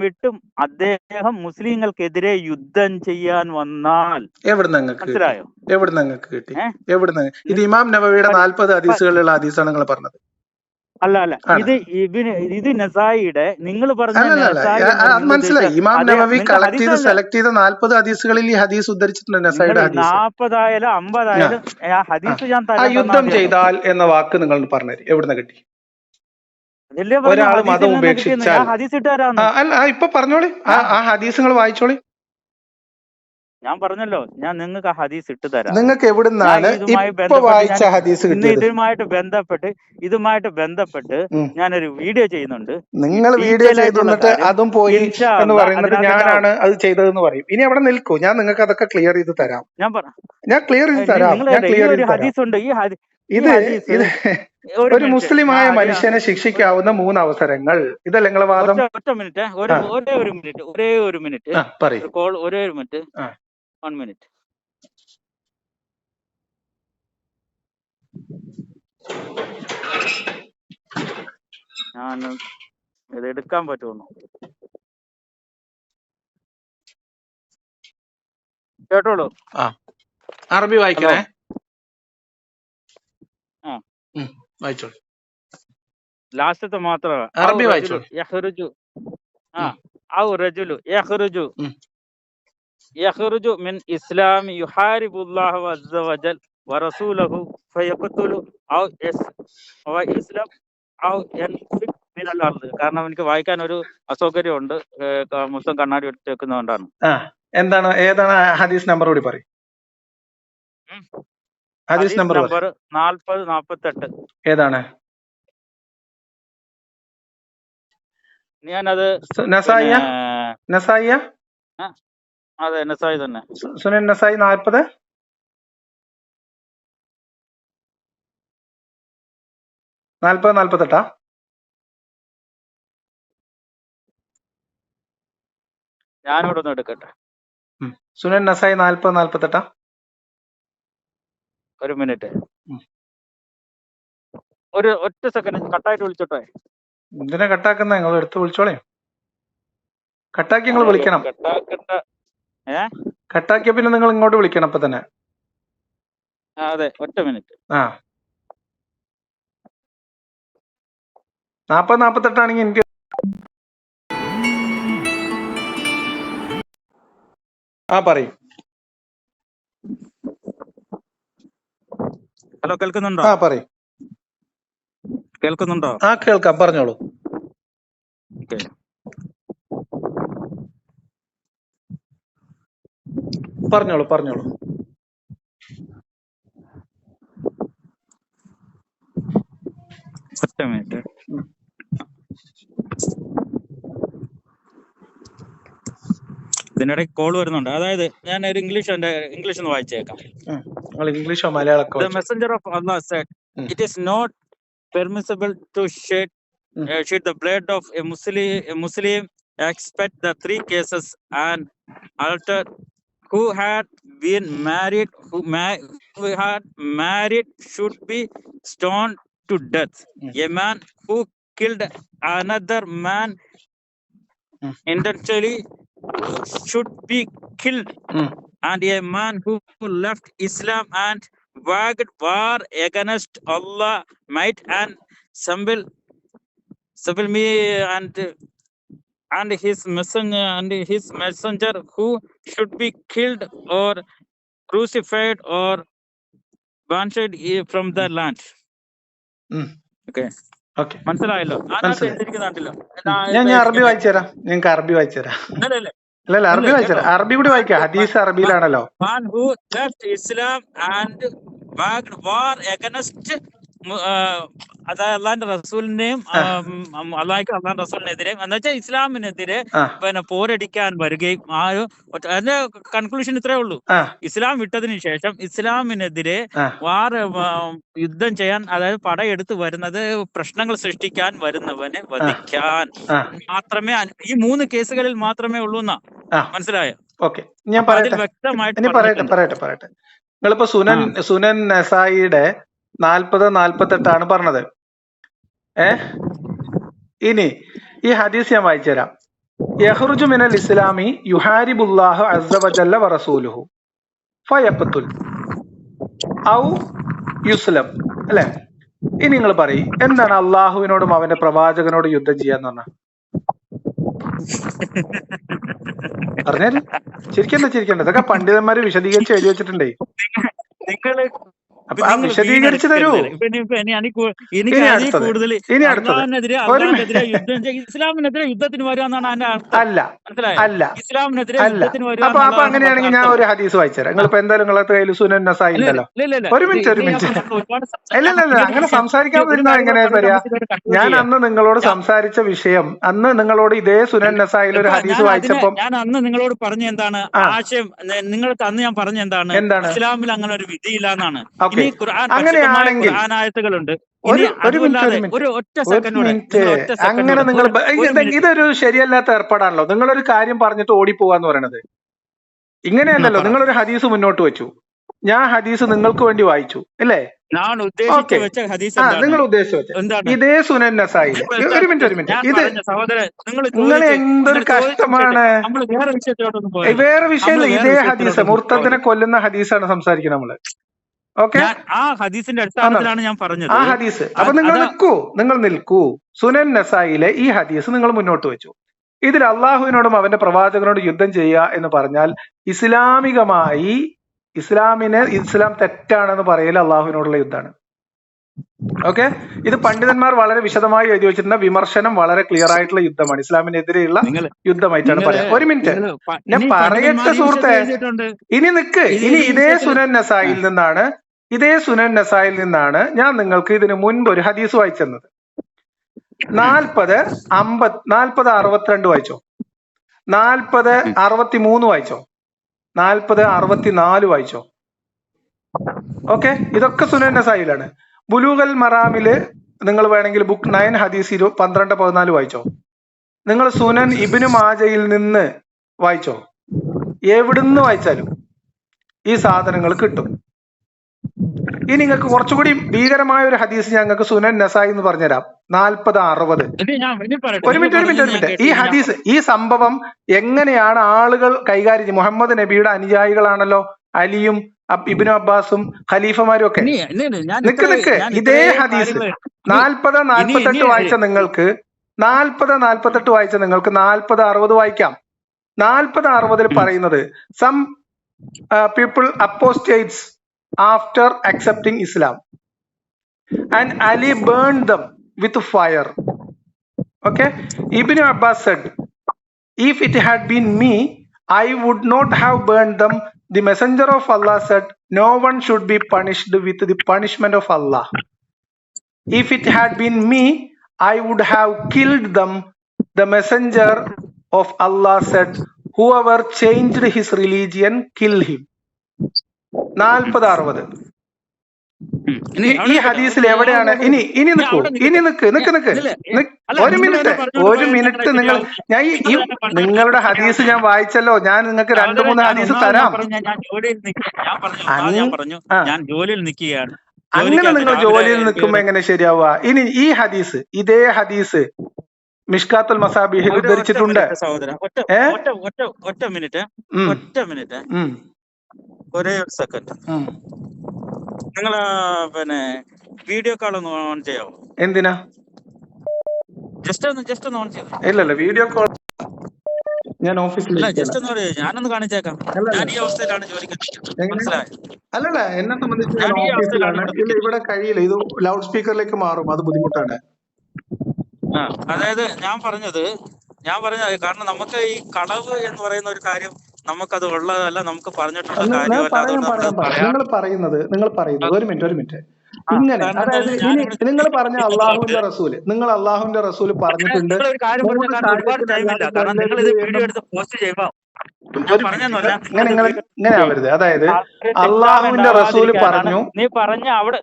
വിട്ട് അദ്ദേഹം മുസ്ലിങ്ങൾക്കെതിരെ യുദ്ധം ചെയ്യാൻ വന്നാൽ. മനസ്സിലായോ? ഇത് ഇമാം നവവിയുടെ 40 ഹദീസുകളിലുള്ള ഹദീസാണ് നിങ്ങൾ പറഞ്ഞത്. അല്ല ഇത് നസായിയുടെ നിങ്ങൾ പറഞ്ഞ മനസ്സിലായി. ഇമാം നവവി കളക്ട് ചെയ്ത് സെലക്ട് ചെയ്ത 40 ഹദീസുകളിൽ ഈ ഹദീസ് ഉദ്ധരിച്ചിട്ടുണ്ട്. നസായിയുടെ 40 ആയാലും 50 ആയാലും ആ ഹദീസ് ഞാൻ യുദ്ധം ചെയ്താൽ എന്ന വാക്ക് നിങ്ങൾ പറഞ്ഞു എവിടുന്ന് കിട്ടി? ഒരാൾ മതം ഉപേക്ഷിച്ചാൽ അല്ല ഇപ്പൊ പറഞ്ഞോളി, ആ ഹദീസ് നിങ്ങൾ വായിച്ചോളി. ഞാൻ പറഞ്ഞല്ലോ, ഞാൻ നിങ്ങൾക്ക് ആ ഹദീസ് ഇട്ട് തരാം. നിങ്ങൾക്ക് എവിടുന്നാണ് ഇപ്പൊ വായിച്ച ഹദീസ് കിട്ടിയത്? ഇതുമായിട്ട് ബന്ധപ്പെട്ട് ഞാനൊരു വീഡിയോ ചെയ്യുന്നുണ്ട്. നിങ്ങൾ വീഡിയോ ചെയ്തിട്ട് അതും പോയി എന്ന് പറയുന്നത് ഞാനാണ് അത് ചെയ്തതെന്ന് പറയും. ഇനി അവിടെ നിൽക്കൂ, ഞാൻ നിങ്ങൾക്ക് അതൊക്കെ ക്ലിയർ ചെയ്ത് തരാം. ഞാൻ ക്ലിയർ ചെയ്ത് തരാം. ഇത് ഒരു മുസ്ലിമായ മനുഷ്യനെ ശിക്ഷിക്കാവുന്ന 3 അവസരങ്ങൾ. ഇതല്ല നിങ്ങളെ വാദം? ഒരേ ഒരു മിനിറ്റ് ഞാൻ ഇത് എടുക്കാൻ പറ്റുമോ കേട്ടോളൂ. അറബി വായിക്കണേ. വായിച്ചോളൂ. ലാസ്റ്റത്തെ മാത്രമേ അറബി വായിച്ചോളൂ. يخرج من إسلام يحارب الله عز وجل ورسوله فيقتل أو يسلم أو ينفق من الأرض. കാരണം എനിക്ക് വായിക്കാൻ ഒരു അസൗകര്യമുണ്ട്, മൊത്തം കണ്ണാടി എടുത്ത് വെക്കുന്നതുകൊണ്ടാണ്. എന്താണ്, ഏതാണ് ഹദീസ് നമ്പർ കൂടി പറയും? ഹദീസ് നമ്പർ 4048 ഏതാണ്? ഞാനത് നസായിയ അതെ നസായി തന്നെ. സുനൻ നസായി 40 48 ഞാനിവിടെ ഒന്ന് എടുക്കട്ടെ. സുനൻ നസായി 40 48 ഒരു മിനിറ്റ്, ഒറ്റ സെക്കൻഡ് കട്ടായിട്ട് വിളിച്ചോട്ടെ. എന്തിനാ കട്ടാക്കുന്ന? നിങ്ങൾ എടുത്ത് വിളിച്ചോളേ. കട്ടാക്കി നിങ്ങൾ വിളിക്കണം. കട്ടാക്കിയ പിന്നെ നിങ്ങൾ ഇങ്ങോട്ട് വിളിക്കണം അപ്പൊ തന്നെ. അതെ, ഒറ്റ മിനിറ്റ്. 40 48 ആണെങ്കിൽ എനിക്ക് പറയും. ഹലോ, കേൾക്കുന്നുണ്ടോ? പറയും. കേൾക്കുന്നുണ്ടോ? കേൾക്കാം, പറഞ്ഞോളൂ. പറഞ്ഞോളൂ. ഒറ്റ മിനിറ്റ്. ഇതിനിടയ്ക്ക് കോൾ വരുന്നുണ്ട്. അതായത് ഞാൻ ഒരു ഇംഗ്ലീഷ് ഒന്ന് വായിച്ചേക്കാം. ഇംഗ്ലീഷോ Malayalam? The messenger of Allah said, it is not permissible to shed the blood of a Muslim except the 3 cases: an adulterer who had been married, who had married should be stoned to death. A man who killed another man intentionally should be killed. And a man who left Islam and waged war against Allah might and Sambil me and his messenger who should be killed or crucified or banished from the land. Okay. മനസ്സിലായല്ലോ? ഞാൻ അറബി വായിച്ചുതരാം. നിങ്ങൾക്ക് അറബി വായിച്ചുതരാം. അല്ല, അറബി വായിച്ചുതരാം. അറബി കൂടി വായിക്കാം. ഹദീസ് അറബിയിലാണല്ലോ. Man who left Islam and waged war against അതായത് അള്ളാന്റെ റസൂലിന്റെയും അള്ളാന്റെ റസൂലിനെതിരെയും എന്ന് വെച്ചാൽ ഇസ്ലാമിനെതിരെ പോരടിക്കാൻ വരികയും അതിന്റെ കൺക്ലൂഷൻ ഇത്രേ ഉള്ളൂ. ഇസ്ലാം വിട്ടതിന് ശേഷം ഇസ്ലാമിനെതിരെ യുദ്ധം ചെയ്യാൻ, അതായത് പടയെടുത്ത് വരുന്നത് പ്രശ്നങ്ങൾ സൃഷ്ടിക്കാൻ വരുന്നവനെ വധിക്കാൻ മാത്രമേ ഈ 3 കേസുകളിൽ മാത്രമേ ഉള്ളൂ എന്നാ മനസ്സിലായോ? ഞാൻ വ്യക്തമായിട്ട് പറയട്ടെ. നിങ്ങളിപ്പോ സുനൻ നസായിയുടെ 40-48 പറഞ്ഞത്. ഇനി ഈ ഹദീസ് ഞാൻ വായിച്ചുതരാം. യഖ്റുജു മിനൽ ഇസ്ലാമി യുഹാരിബുല്ലാഹു അസ്സ വജല്ല വറസൂലുഹു ഫയഖ്തുൽ ഔ യുസ്ലം. അല്ലെ? ഇനി നിങ്ങൾ പറയും, എന്താണ് അള്ളാഹുവിനോടും അവന്റെ പ്രവാചകനോട് യുദ്ധം ചെയ്യാന്ന് പറഞ്ഞ? പറഞ്ഞാല് ചിരിക്കണ്ട. ഇതൊക്കെ പണ്ഡിതന്മാര് വിശദീകരിച്ച് എഴുതി വെച്ചിട്ടുണ്ടേ. അപ്പൊ ആ വിശദീകരിച്ചു തരൂ. ഇനി അടുത്തത് ഇസ്ലാമിനെതിരെ യുദ്ധത്തിന് വരാന്നാണ് അല്ല. അപ്പൊ അങ്ങനെയാണെങ്കിൽ ഞാൻ ഒരു ഹദീസ് വായിച്ചുതരാം. നിങ്ങളിപ്പോ എന്തായാലും നിങ്ങളെ കയ്യിൽ സുനൻ നസായി ഉണ്ടല്ലോ. ഒരു മിനിറ്റ്. അല്ലല്ല, അങ്ങനെ സംസാരിക്കാൻ പറ്റുന്ന എങ്ങനെയാ പറയാ? ഞാൻ അന്ന് നിങ്ങളോട് സംസാരിച്ച വിഷയം, അന്ന് നിങ്ങളോട് ഇതേ സുനൻ നസായിൽ ഒരു ഹദീസ് വായിച്ചപ്പോ ഞാൻ അന്ന് നിങ്ങളോട് പറഞ്ഞ എന്താണ് ആശയം, നിങ്ങൾക്ക് അന്ന് ഞാൻ പറഞ്ഞ എന്താണ് ഇസ്ലാമിൽ അങ്ങനെ ഒരു വിധിയില്ല എന്നാണ്. അങ്ങനെയാണെങ്കിൽ അങ്ങനെ നിങ്ങൾ ഇതൊരു ശരിയല്ലാത്ത ഏർപ്പാടാണല്ലോ. നിങ്ങളൊരു കാര്യം പറഞ്ഞിട്ട് ഓടിപ്പോവാന്ന് പറയണത് ഇങ്ങനെയല്ലല്ലോ. നിങ്ങളൊരു ഹദീസ് മുന്നോട്ട് വെച്ചു, ഞാൻ ഹദീസ് നിങ്ങൾക്ക് വേണ്ടി വായിച്ചു, അല്ലേ? നിങ്ങൾ ഉദ്ദേശിച്ചു വെച്ച ഇതേ സുനൻ നസായി. ഒരു മിനിറ്റ്. ഇത് നിങ്ങൾ എന്തൊരു കഷ്ടമാണ്. വേറെ വിഷയമല്ല, ഇതേ ഹദീസ് മുർത്തദിനെ കൊല്ലുന്ന ഹദീസാണ് സംസാരിക്കുന്നത് നമ്മള്. ആ ഹദീസിന്റെ അടിസ്ഥാനത്തിലാണ് ഞാൻ പറഞ്ഞത്. ആ ഹദീസ് അപ്പൊ നിങ്ങൾ നിൽക്കൂ. സുനൻ നസായിലെ ഈ ഹദീസ് നിങ്ങൾ മുന്നോട്ട് വെച്ചു. ഇതിൽ അള്ളാഹുവിനോടും അവന്റെ പ്രവാചകനോടും യുദ്ധം ചെയ്യുക എന്ന് പറഞ്ഞാൽ ഇസ്ലാമികമായി ഇസ്ലാം തെറ്റാണെന്ന് പറയൽ അള്ളാഹുവിനോടുള്ള യുദ്ധമാണ്. ഓക്കെ, ഇത് പണ്ഡിതന്മാർ വളരെ വിശദമായി എഴുതി വെച്ചിരുന്ന വിമർശനം വളരെ ക്ലിയർ ആയിട്ടുള്ള യുദ്ധമാണ്, ഇസ്ലാമിനെതിരെയുള്ള യുദ്ധമായിട്ടാണ് പറയാം. ഒരു മിനിറ്റ് ഞാൻ പറയട്ടെ സുഹൃത്തെ. ഇനി ഇതേ സുനൻ നസായിൽ നിന്നാണ് ഞാൻ നിങ്ങൾക്ക് ഇതിനു മുൻപ് ഒരു ഹദീസ് വായിച്ചത്. 40-62 വായിച്ചോ, 40-63 വായിച്ചോ, 40-64 വായിച്ചോ. ഓക്കെ, ഇതൊക്കെ സുനൻ നസായിലാണ്. ബുലൂഗൽ മറാമില് നിങ്ങൾ വേണമെങ്കിൽ ബുക്ക് 9 ഹദീസ് 12-14 വായിച്ചോ. നിങ്ങൾ സുനൻ ഇബ്നു മാജയിൽ നിന്ന് വായിച്ചോ. എവിടുന്ന് വായിച്ചാലും ഈ സാധനങ്ങൾ കിട്ടും. ഇനി നിങ്ങൾക്ക് കുറച്ചുകൂടി ഭീകരമായ ഒരു ഹദീസ് ഞങ്ങൾക്ക് സുനൻ നസായി എന്ന് പറഞ്ഞുതരാം. 40-60. ഒരു മിനിറ്റ്. ഈ സംഭവം എങ്ങനെയാണ് ആളുകൾ കൈകാര്യം ചെയ്യും? മുഹമ്മദ് നബിയുടെ അനുയായികളാണല്ലോ അലിയും ഇബ്നു അബ്ബാസും ഖലീഫമാരും ഒക്കെ. നിക്ക് ഇതേ ഹദീസ് 40-48 വായിച്ച നിങ്ങൾക്ക് 40-60 വായിക്കാം. 40-60 പറയുന്നത് some people apostates after accepting Islam and Ali burned them with fire. Okay, Ibn Abbas said, if it had been me, I would not have burned them. The messenger of Allah said, no one should be punished with the punishment of Allah. If it had been me, I would have killed them. The messenger of Allah said, whoever changed his religion, kill him. 40-60. ഈ ഹദീസിൽ എവിടെയാണ്? ഇനി നിക്ക്. ഒരു minute നിങ്ങൾ നിങ്ങളുടെ ഹദീസ് ഞാൻ വായിച്ചല്ലോ. ഞാൻ നിങ്ങൾക്ക് 2-3 ഹദീസ് തരാം. അങ്ങനെ നിങ്ങൾ ജോലിയിൽ നിൽക്കുമ്പോ എങ്ങനെ ശരിയാവുക? ഇനി ഈ ഹദീസ്, ഇതേ ഹദീസ് മിഷ്കാത്തുൽ മസാബിഹിൽ ഉദ്ധരിച്ചിട്ടുണ്ട്. ഒറ്റ മിനിറ്റ് ഒരേ ഒരു സെക്കൻഡ്. നിങ്ങള് വീഡിയോ കോൾ ഒന്ന് ഓൺ ചെയ്യാവോ? എന്തിനാ? ജസ്റ്റ് ഒന്ന് ഓൺ ചെയ്യാം. ഇല്ലല്ല, വീഡിയോ കോൾ ഞാൻ ഓഫീസിൽ ജസ്റ്റ് ഒന്ന് പറയൂ, ഞാനൊന്ന് കാണിച്ചേക്കാം. ഞാൻ ഈ അവസ്ഥയിലാണ് ജോലിക്ക്. മനസ്സിലായോ? അല്ലല്ല, എന്നെ സംബന്ധിച്ച് ഇവിടെ കഴിയില്ല. ഇത് ലൗഡ് സ്പീക്കറിലേക്ക് മാറും, അത് ബുദ്ധിമുട്ടാണ്. അതായത് ഞാൻ പറഞ്ഞത് കാരണം നമുക്ക് ഈ കളവ് എന്ന് പറയുന്ന ഒരു കാര്യം നമുക്കത് ഉള്ളതല്ല, നമുക്ക് പറഞ്ഞിട്ടുള്ള കാര്യമല്ല. നിങ്ങൾ പറയുന്നത് ഒരു മിനിറ്റ് ഇങ്ങനെ, അതായത് ഇനി നിങ്ങൾ പറഞ്ഞ അള്ളാഹുവിന്റെ റസൂല്, നിങ്ങൾ അള്ളാഹുവിന്റെ റസൂല് പറഞ്ഞിട്ടുണ്ട് ഇങ്ങനെ ആവരുത്. അതായത് അള്ളാഹുവിന്റെ റസൂല് പറഞ്ഞു, നീ പറഞ്ഞ അവിടെ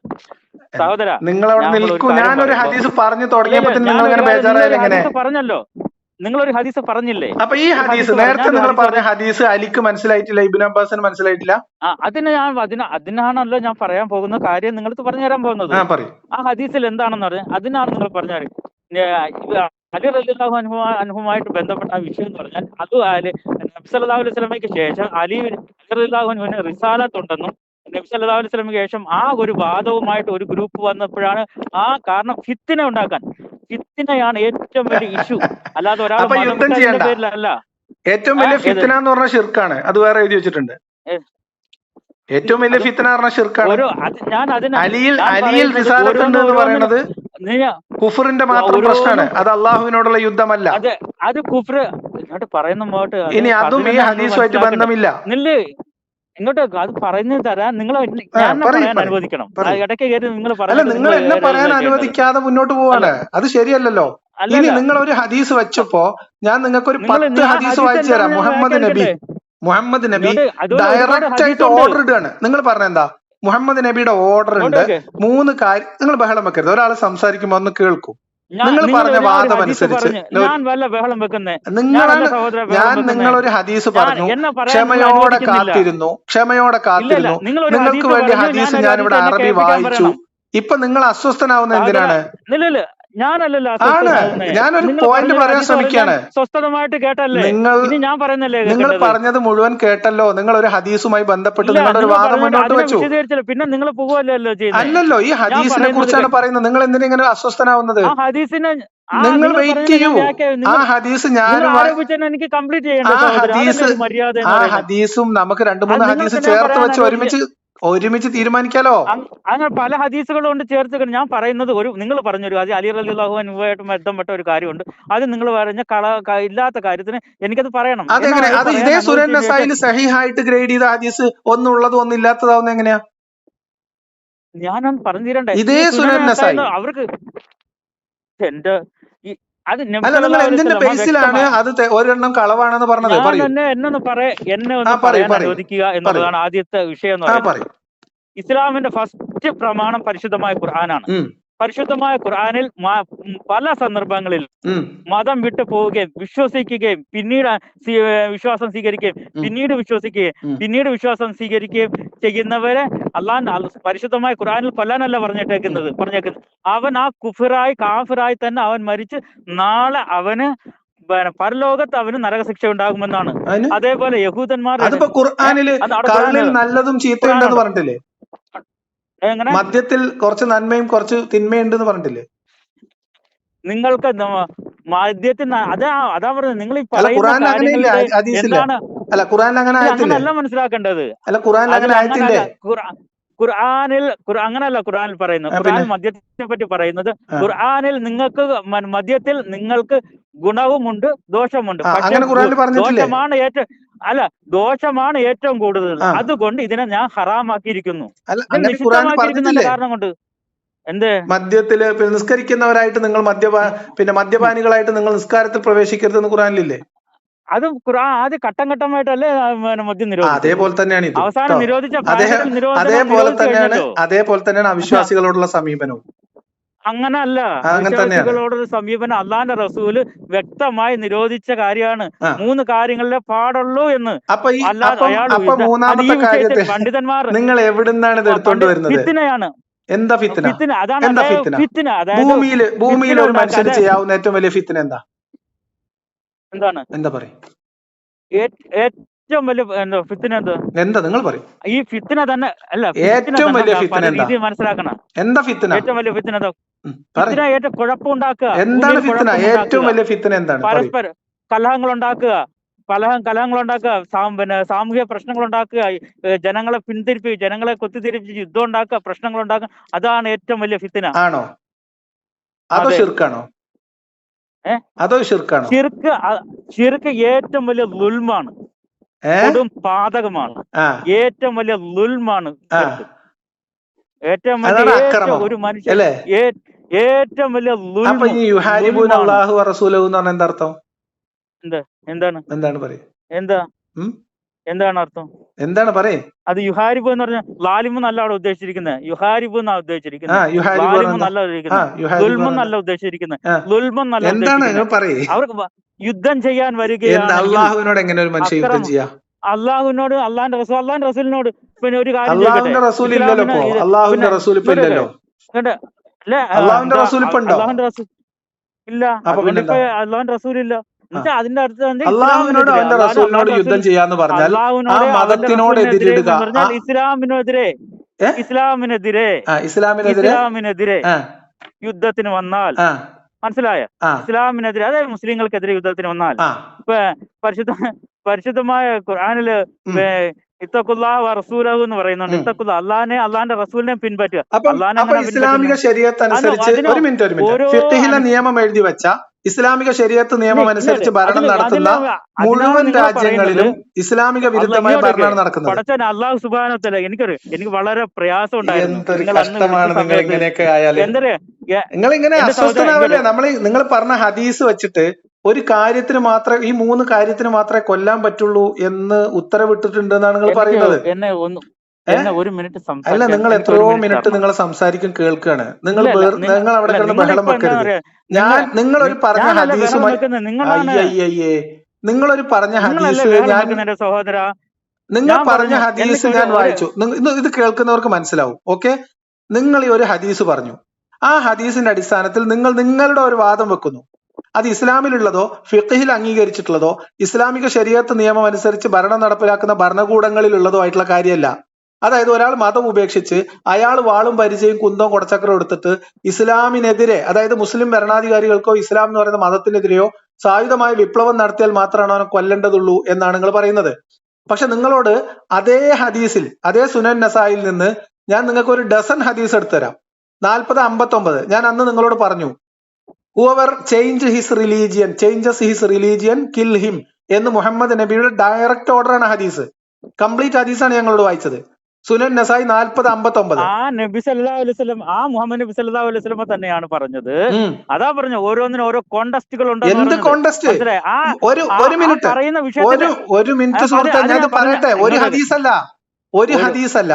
സഹോദര നിങ്ങൾ അവിടെ നിൽക്കൂ. ഞാനൊരു ഹദീസ് പറഞ്ഞു തുടങ്ങിയപ്പോ നിങ്ങൾ അങ്ങനെ ബേജാറായാലും എങ്ങനെ? പറഞ്ഞല്ലോ, നിങ്ങളൊരു ഹദീസ് പറഞ്ഞില്ലേ? അപ്പൊ ഈ ഹദീസ് നേരത്തെ നിങ്ങൾ പറഞ്ഞ ഹദീസ് അലിക്ക് മനസ്സിലായിട്ടില്ല, ഇബ്നു അബ്ബാസിന് മനസ്സിലായിട്ടില്ല. അതിനാണല്ലോ ഞാൻ പറയാൻ പോകുന്ന കാര്യം നിങ്ങൾക്ക് പറഞ്ഞു തരാൻ പോകുന്നത്. ആ ഹദീസിൽ എന്താണെന്ന് പറഞ്ഞാൽ അതിനാണ് നിങ്ങൾ പറഞ്ഞു തരും. അലി റളിയല്ലാഹു അൻഹുമായിട്ട് ബന്ധപ്പെട്ട ആ വിഷയം എന്ന് പറഞ്ഞാൽ അത് നബി സല്ലല്ലാഹു അലൈഹി വസല്ലമയ്ക്ക് ശേഷം അലി റളിയല്ലാഹു അൻഹുവിന് റിസാലത്ത് ഉണ്ടെന്നും നബി സല്ലല്ലാഹു അലൈഹി വസല്ലമയ്ക്ക് ശേഷം ആ ഒരു വാദവുമായിട്ട് ഒരു ഗ്രൂപ്പ് വന്നപ്പോഴാണ് കാരണം ഫിത്തിന ഉണ്ടാക്കാൻ. ഫിത്തിനയാണ് ഏറ്റവും വലിയ ഇഷ്യൂ, അല്ലാതെ ഒരാൾ പേരിലല്ല. ഏറ്റവും വലിയ ഫിത്തിന എന്ന് പറഞ്ഞ ഷിർക്കാണ്, അത് വേറെ എഴുതി വെച്ചിട്ടുണ്ട്. ഏറ്റവും വലിയ ഫിത്തിന പറഞ്ഞ ഷിർക്കാണ്. അലിയിൽ റിസാലത്ത് ഉണ്ട് എന്ന് പറയുന്നത് കുഫറിന്റെ മാത്രം പ്രശ്നമാണ്, അത് അള്ളാഹുവിനോടുള്ള യുദ്ധമല്ല. അത് കുഫർ ഇങ്ങോട്ട് പറയുന്ന ഇനി അതും ഈ ഹദീസുമായിട്ട് ബന്ധമില്ല. ഇങ്ങോട്ട് അത് പറഞ്ഞു തരാൻ നിങ്ങൾ അനുവദിക്കണം. ഇടയ്ക്ക് കയറി നിങ്ങൾ നിങ്ങൾ എന്നെ പറയാൻ അനുവദിക്കാതെ മുന്നോട്ട് പോവാണ്, അത് ശരിയല്ലല്ലോ. ഇനി നിങ്ങൾ ഒരു ഹദീസ് വെച്ചപ്പോ ഞാൻ നിങ്ങൾക്ക് ഒരു 10 ഹദീസ് വായിച്ചു തരാം. മുഹമ്മദ് നബി ഡയറക്റ്റ് ആയിട്ട് ഓർഡർ ഇടുകയാണ്. നിങ്ങൾ പറഞ്ഞെന്താ? മുഹമ്മദ് നബിയുടെ ഓർഡർ ഉണ്ട് 3 കാര്യം. നിങ്ങൾ ബഹളം വെക്കരുത്, ഒരാൾ സംസാരിക്കുമ്പോ ഒന്ന് കേൾക്കും. നിങ്ങൾ പറഞ്ഞ വാദം അനുസരിച്ച് ഞാൻ നിങ്ങളൊരു ഹദീസ് പറഞ്ഞു, ക്ഷമയോടെ കാത്തിരുന്നു. നിങ്ങൾക്ക് വേണ്ടി ഹദീസ് ഞാൻ ഇവിടെ അറബി വായിച്ചു. ഇപ്പൊ നിങ്ങൾ അസ്വസ്ഥനാവുന്ന എന്തിനാണ്? ഞാനല്ലല്ലോ, ഞാനൊരു പോയിന്റ് പറയാൻ ശ്രമിക്കാണ്. സ്വസ്ഥമായിട്ട് കേട്ടല്ലേ നിങ്ങൾ പറഞ്ഞത് മുഴുവൻ കേട്ടല്ലോ. നിങ്ങൾ ഒരു ഹദീസുമായി ബന്ധപ്പെട്ട് നിങ്ങളുടെ ഒരു വാദം മുന്നോട്ട് വെച്ചു. പിന്നെ നിങ്ങൾ പോകുമല്ലോ. അല്ലല്ലോ, ഈ ഹദീസിനെ കുറിച്ചാണ് പറയുന്നത്. നിങ്ങൾ എന്തിനാ ഇങ്ങനെ അസ്വസ്ഥനാവുന്നത്? നിങ്ങൾ വെയിറ്റ് ചെയ്യൂ. ആ ഹദീസ് എനിക്ക് കംപ്ലീറ്റ് ചെയ്യണം. ആ ഹദീസും നമുക്ക് 2-3 ഹദീസ് ചേർത്ത് വെച്ച് ഒരുമിച്ച് തീരുമാനിക്കാലോ. അങ്ങനെ പല ഹദീസുകളും കൊണ്ട് ചേർത്ത് ഞാൻ പറയുന്നത് നിങ്ങൾ പറഞ്ഞൊരു അത് അലി റളിയല്ലാഹു അൻഹുമായിട്ട് ബന്ധപ്പെട്ട ഒരു കാര്യമുണ്ട്. അത് നിങ്ങൾ പറഞ്ഞ ഇല്ലാത്ത കാര്യത്തിന് എനിക്കത് പറയണം. അതെങ്ങനെ? അത് ഇതേ സുനൻ നസായില് സഹീഹായിട്ട് ഗ്രേഡ് ചെയ്ത ഹദീസ് ഒന്നുള്ളത് ഒന്നില്ലാത്തതാവുന്ന എങ്ങനെയാ? ഞാൻ പറഞ്ഞു തരണ്ടേ? ഇതേ സുനൻ നസായി അവർക്ക് എന്റെ എന്തിന്റെ ബേസിലാണ് അത് ഒരെണ്ണം കളവാണെന്ന് പറഞ്ഞത്? എന്നെ ഒന്ന് പറയാൻ അനുവദിക്കുക എന്നുള്ളതാണ് ആദ്യത്തെ വിഷയം എന്ന് പറയുന്നത്. ഇസ്ലാമിന്റെ ഫസ്റ്റ് പ്രമാണം പരിശുദ്ധമായ ഖുർആനാണ്. പരിശുദ്ധമായ ഖുർആനിൽ പല സന്ദർഭങ്ങളിൽ മതം വിട്ടു പോവുകയും വിശ്വസിക്കുകയും പിന്നീട് വിശ്വാസം സ്വീകരിക്കുകയും പിന്നീട് വിശ്വാസം സ്വീകരിക്കുകയും ചെയ്യുന്നവരെ പരിശുദ്ധമായ ഖുർആനിൽ കൊല്ലാനല്ല പറഞ്ഞേക്കുന്നത്. അവൻ ആ കാഫിറായി തന്നെ അവൻ മരിച്ച് നാളെ അവന് പരലോകത്ത് അവന് നരകശിക്ഷ ഉണ്ടാകുമെന്നാണ്. അതേപോലെ യഹൂദന്മാർ നല്ലതും ചീത്തയുണ്ടെന്ന് പറഞ്ഞിട്ടില്ലേ? മദ്യത്തിൽ കുറച്ച് നന്മയും കുറച്ച് തിന്മയുണ്ടെന്ന് പറഞ്ഞിട്ടില്ലേ? നിങ്ങൾക്ക് മദ്യത്തിൽ അതാ പറഞ്ഞത്. നിങ്ങൾ ഈ അങ്ങനല്ല മനസ്സിലാക്കേണ്ടത്. അങ്ങനല്ല ഖുർആനിൽ പറയുന്നത്. ഖുർആൻ മദ്യത്തിനെ പറ്റി പറയുന്നത്. ഖുർആനിൽ മദ്യത്തിൽ നിങ്ങൾക്ക് ഗുണവുമുണ്ട് ദോഷമുണ്ട്. ദോഷമാണ് ഏറ്റവും കൂടുതൽ. അതുകൊണ്ട് ഇതിനെ ഞാൻ ഹറാമാക്കിയിരിക്കുന്നു. കാരണം കൊണ്ട് മദ്യത്തില് നിസ്കരിക്കുന്നവരായിട്ട് നിങ്ങൾ മദ്യപാനികളായിട്ട് നിങ്ങൾ നിസ്കാരത്തിൽ പ്രവേശിക്കരുതെന്ന് ഖുർആനിലില്ലേ? അത് ഖുർആൻ ആദ്യം ഘട്ടം ഘട്ടമായിട്ടല്ലേ മദ്യം നിരോധിച്ചത്. അതേപോലെ തന്നെയാണ് അവസാനം നിരോധിച്ച അതേപോലെ തന്നെയാണ് അവിശ്വാസികളോടുള്ള സമീപനവും. അങ്ങനല്ല, വിശ്വാസികളോടൊരു സമീപനം അള്ളാന്റെ റസൂല് വ്യക്തമായി നിരോധിച്ച കാര്യമാണ്. 3 കാര്യങ്ങളിലെ പാടുള്ളൂ എന്ന്. പണ്ഡിതന്മാർ നിങ്ങൾ എവിടുന്നാണ് എടുത്തോണ്ട് വരുന്നത്? ഫിത്നയാണ്. എന്താ ഫിത്ന? അതാണ് ഫിത്ന. ഭൂമിയിൽ ഒരു മനുഷ്യന് ചെയ്യാവുന്ന ഏറ്റവും വലിയ ഫിത്ന എന്താ പറയും? ഏറ്റവും വലിയ ഫിത്ന എന്താ നിങ്ങൾ പറയും? ഈ ഫിത്ന തന്നെ അല്ല, ഏറ്റവും വലിയ ഫിത്ന ഇത് മനസ്സിലാക്കണം. എന്താ ഫിത്ന? ഏറ്റവും വലിയ ഫിത്ന ഏറ്റവും കുഴപ്പമുണ്ടാക്കുക. എന്താണ് ഫിത്ന? ഏറ്റവും വലിയ ഫിത്ന എന്താണ്? പരസ്പരം കലഹങ്ങൾ ഉണ്ടാക്കുക, സാമൂഹിക പ്രശ്നങ്ങൾ ഉണ്ടാക്കുക, ജനങ്ങളെ പിന്തിരിപ്പി, ജനങ്ങളെ കൊത്തിത്തിരിപ്പിച്ച് യുദ്ധം ഉണ്ടാക്കുക, പ്രശ്നങ്ങൾ ഉണ്ടാക്കുക. അതാണ് ഏറ്റവും വലിയ ഫിത്ന. ആണോ? അതോ ശിർക്കാണോ? ശിർക്ക് ഏറ്റവും വലിയ ദുൽമാണ്, കൊടും പാതകമാണ്, ഏറ്റവും വലിയ ദുൽമാണ്. ഏറ്റവും അതാണ് വലിയ അക്രമം ഒരു മനുഷ്യൻ അല്ലേ? ഏറ്റവും വലിയ അപ്പൊ ഈ യുഹാരിബൂൻ അല്ലാഹു റസൂലഹു എന്ന് പറഞ്ഞ എന്താ അർത്ഥം? എന്താണ് പറയും? എന്താണ് അർത്ഥം? എന്താണ് പറയേ? അത് യുഹാരിബു എന്ന് പറഞ്ഞാൽ ലാലിമു നല്ല അവിടെ ഉദ്ദേശിച്ചിരിക്കുന്നത്. യുഹാരിബു എന്നാ ഉദ്ദേശിച്ചിരിക്കുന്നത്. ലാലിമു നല്ല ലുൽമെന്നല്ല ഉദ്ദേശിച്ചിരിക്കുന്നത്. ലുൽമെന്നല്ല ഉദ്ദേശിക്കുന്നത്. അവർക്ക് യുദ്ധം ചെയ്യാൻ വരികയാണ്. അള്ളാഹുവിനോട് എങ്ങനെ ഒരു മനുഷ്യൻ യുദ്ധം ചെയ്യാ? അള്ളാഹുവിനോട്, അള്ളാന്റെ റസൂലിനോട്. പിന്നെ ഒരു കാര്യം അള്ളാഹുവിന്റെ റസൂൽ ഇല്ലല്ലോ. അള്ളാഹുവിന്റെ റസൂൽ ഇപ്പൊ ഇല്ലല്ലോ. അള്ളാഹുവിന്റെ റസൂൽ ഇപ്പൊ ഉണ്ടോ? ഇല്ല. അള്ളാഹുന്റെ റസൂൽ ഇല്ല. അതിന്റെ അർത്ഥം അള്ളാഹുവിനോട് അവന്റെ റസൂലിനോട് യുദ്ധം ചെയ്യാന്ന് പറഞ്ഞാൽ ആ മതത്തിനോട് എതിരിടുക. ഇസ്ലാമിനെതിരെ യുദ്ധത്തിന് വന്നാൽ, മനസ്സിലായ? ഇസ്ലാമിനെതിരെ, അതായത് മുസ്ലിങ്ങൾക്കെതിരെ യുദ്ധത്തിന് വന്നാൽ, ഇപ്പൊ പരിശുദ്ധമായ ഖുർആനില് ഇത്തഖുല്ലാഹ റസൂലഹു എന്ന് പറയുന്നുണ്ട്. ഇത്തഖുല്ലാഹ്, അള്ളാഹിനെ അള്ളാഹിന്റെ റസൂലിനെ പിൻപറ്റുക. ഇസ്ലാമിക ശരീഅത്ത് അനുസരിച്ച് ഒരു മിനിറ്റ് ഫിഖ്ഹിലെ നിയമം എഴുതി വെച്ച ഇസ്ലാമിക ശരീഅത്ത് നിയമം അനുസരിച്ച് ഭരണം നടത്തുന്ന മുഴുവൻ രാജ്യങ്ങളിലും ഇസ്ലാമിക വിരുദ്ധമായ ഭരണമാണ് നടക്കുന്നത്. അള്ളാഹു സുബ്ഹാനഹു വ തആല എനിക്ക് വളരെ പ്രയാസം ഉണ്ടായിരുന്നു. നിങ്ങൾ ഇങ്ങനെയൊക്കെ ആയാലും നിങ്ങൾ ഇങ്ങനെ അസ്വസ്ഥനാവല്ലേ? നിങ്ങൾ പറഞ്ഞ ഹദീസ് വെച്ചിട്ട് ഒരു കാര്യത്തിന് മാത്രമേ, ഈ 3 കാര്യത്തിന് മാത്രമേ കൊല്ലാൻ പറ്റുള്ളൂ എന്ന് ഉത്തരവിട്ടിട്ടുണ്ട് എന്നാണ് നിങ്ങൾ പറയുന്നത്. അല്ല, നിങ്ങൾ എത്രയോ മിനിറ്റ് നിങ്ങൾ സംസാരിക്കും കേൾക്കുകയാണ്. നിങ്ങൾ അവിടെ കിടന്ന് ബഹളം വെക്കരുത്. നിങ്ങളൊരു പറഞ്ഞ ഹദീസുമായി നിങ്ങളൊരു പറഞ്ഞ ഹദീസ് നിങ്ങൾ പറഞ്ഞ ഹദീസ് ഞാൻ വായിച്ചു. ഇത് കേൾക്കുന്നവർക്ക് മനസ്സിലാവും. ഓക്കെ, നിങ്ങൾ ഈ ഒരു ഹദീസ് പറഞ്ഞു. ആ ഹദീസിന്റെ അടിസ്ഥാനത്തിൽ നിങ്ങൾ നിങ്ങളുടെ ഒരു വാദം വെക്കുന്നു. അത് ഇസ്ലാമിലുള്ളതോ ഫിഖ്ഹിൽ അംഗീകരിച്ചിട്ടുള്ളതോ ഇസ്ലാമിക ശരീഅത്ത് നിയമം അനുസരിച്ച് ഭരണം നടപ്പിലാക്കുന്ന ഭരണകൂടങ്ങളിലുള്ളതോ ആയിട്ടുള്ള കാര്യമല്ല. അതായത് ഒരാൾ മതം ഉപേക്ഷിച്ച് അയാൾ വാളും പരിചയം കുന്തവും കൊടച്ചക്രം എടുത്തിട്ട് ഇസ്ലാമിനെതിരെ, അതായത് മുസ്ലിം ഭരണാധികാരികൾക്കോ ഇസ്ലാം എന്ന് പറയുന്ന മതത്തിനെതിരെയോ സായുധമായ വിപ്ലവം നടത്തിയാൽ മാത്രമാണ് അവനെ കൊല്ലേണ്ടതുള്ളൂ എന്നാണ് നിങ്ങൾ പറയുന്നത്. പക്ഷെ നിങ്ങളോട് അതേ ഹദീസിൽ, അതേ സുനൻ നസായിൽ നിന്ന് ഞാൻ നിങ്ങൾക്ക് ഒരു ഡസൻ ഹദീസ് എടുത്തുതരാം. 40-59 ഞാൻ അന്ന് നിങ്ങളോട് പറഞ്ഞു, whoever changes his religion kill him എന്ന് മുഹമ്മദ് നബിയുടെ ഡയറക്റ്റ് ഓർഡർ ആണ് ഹദീസ്. കംപ്ലീറ്റ് ഹദീസാണ് ഞങ്ങളോട് വായിച്ചത്. സുനൻ നസായി 40-59. ആ നബി സല്ലല്ലാഹു അലൈഹി വസല്ലം, ആ മുഹമ്മദ് നബി സല്ലല്ലാഹു അലൈഹി വസല്ലം തന്നെയാണ് പറഞ്ഞത്. അതാ പറഞ്ഞു, ഓരോന്നിനും ഓരോ കോണ്ടസ്റ്റുകൾ ഉണ്ട്. എന്ത് കോണ്ടസ്റ്റ്? ഒരു മിനിറ്റ് സുഹൃത്തെ, ഞാൻ പറയട്ടെ. ഒരു ഹദീസല്ല.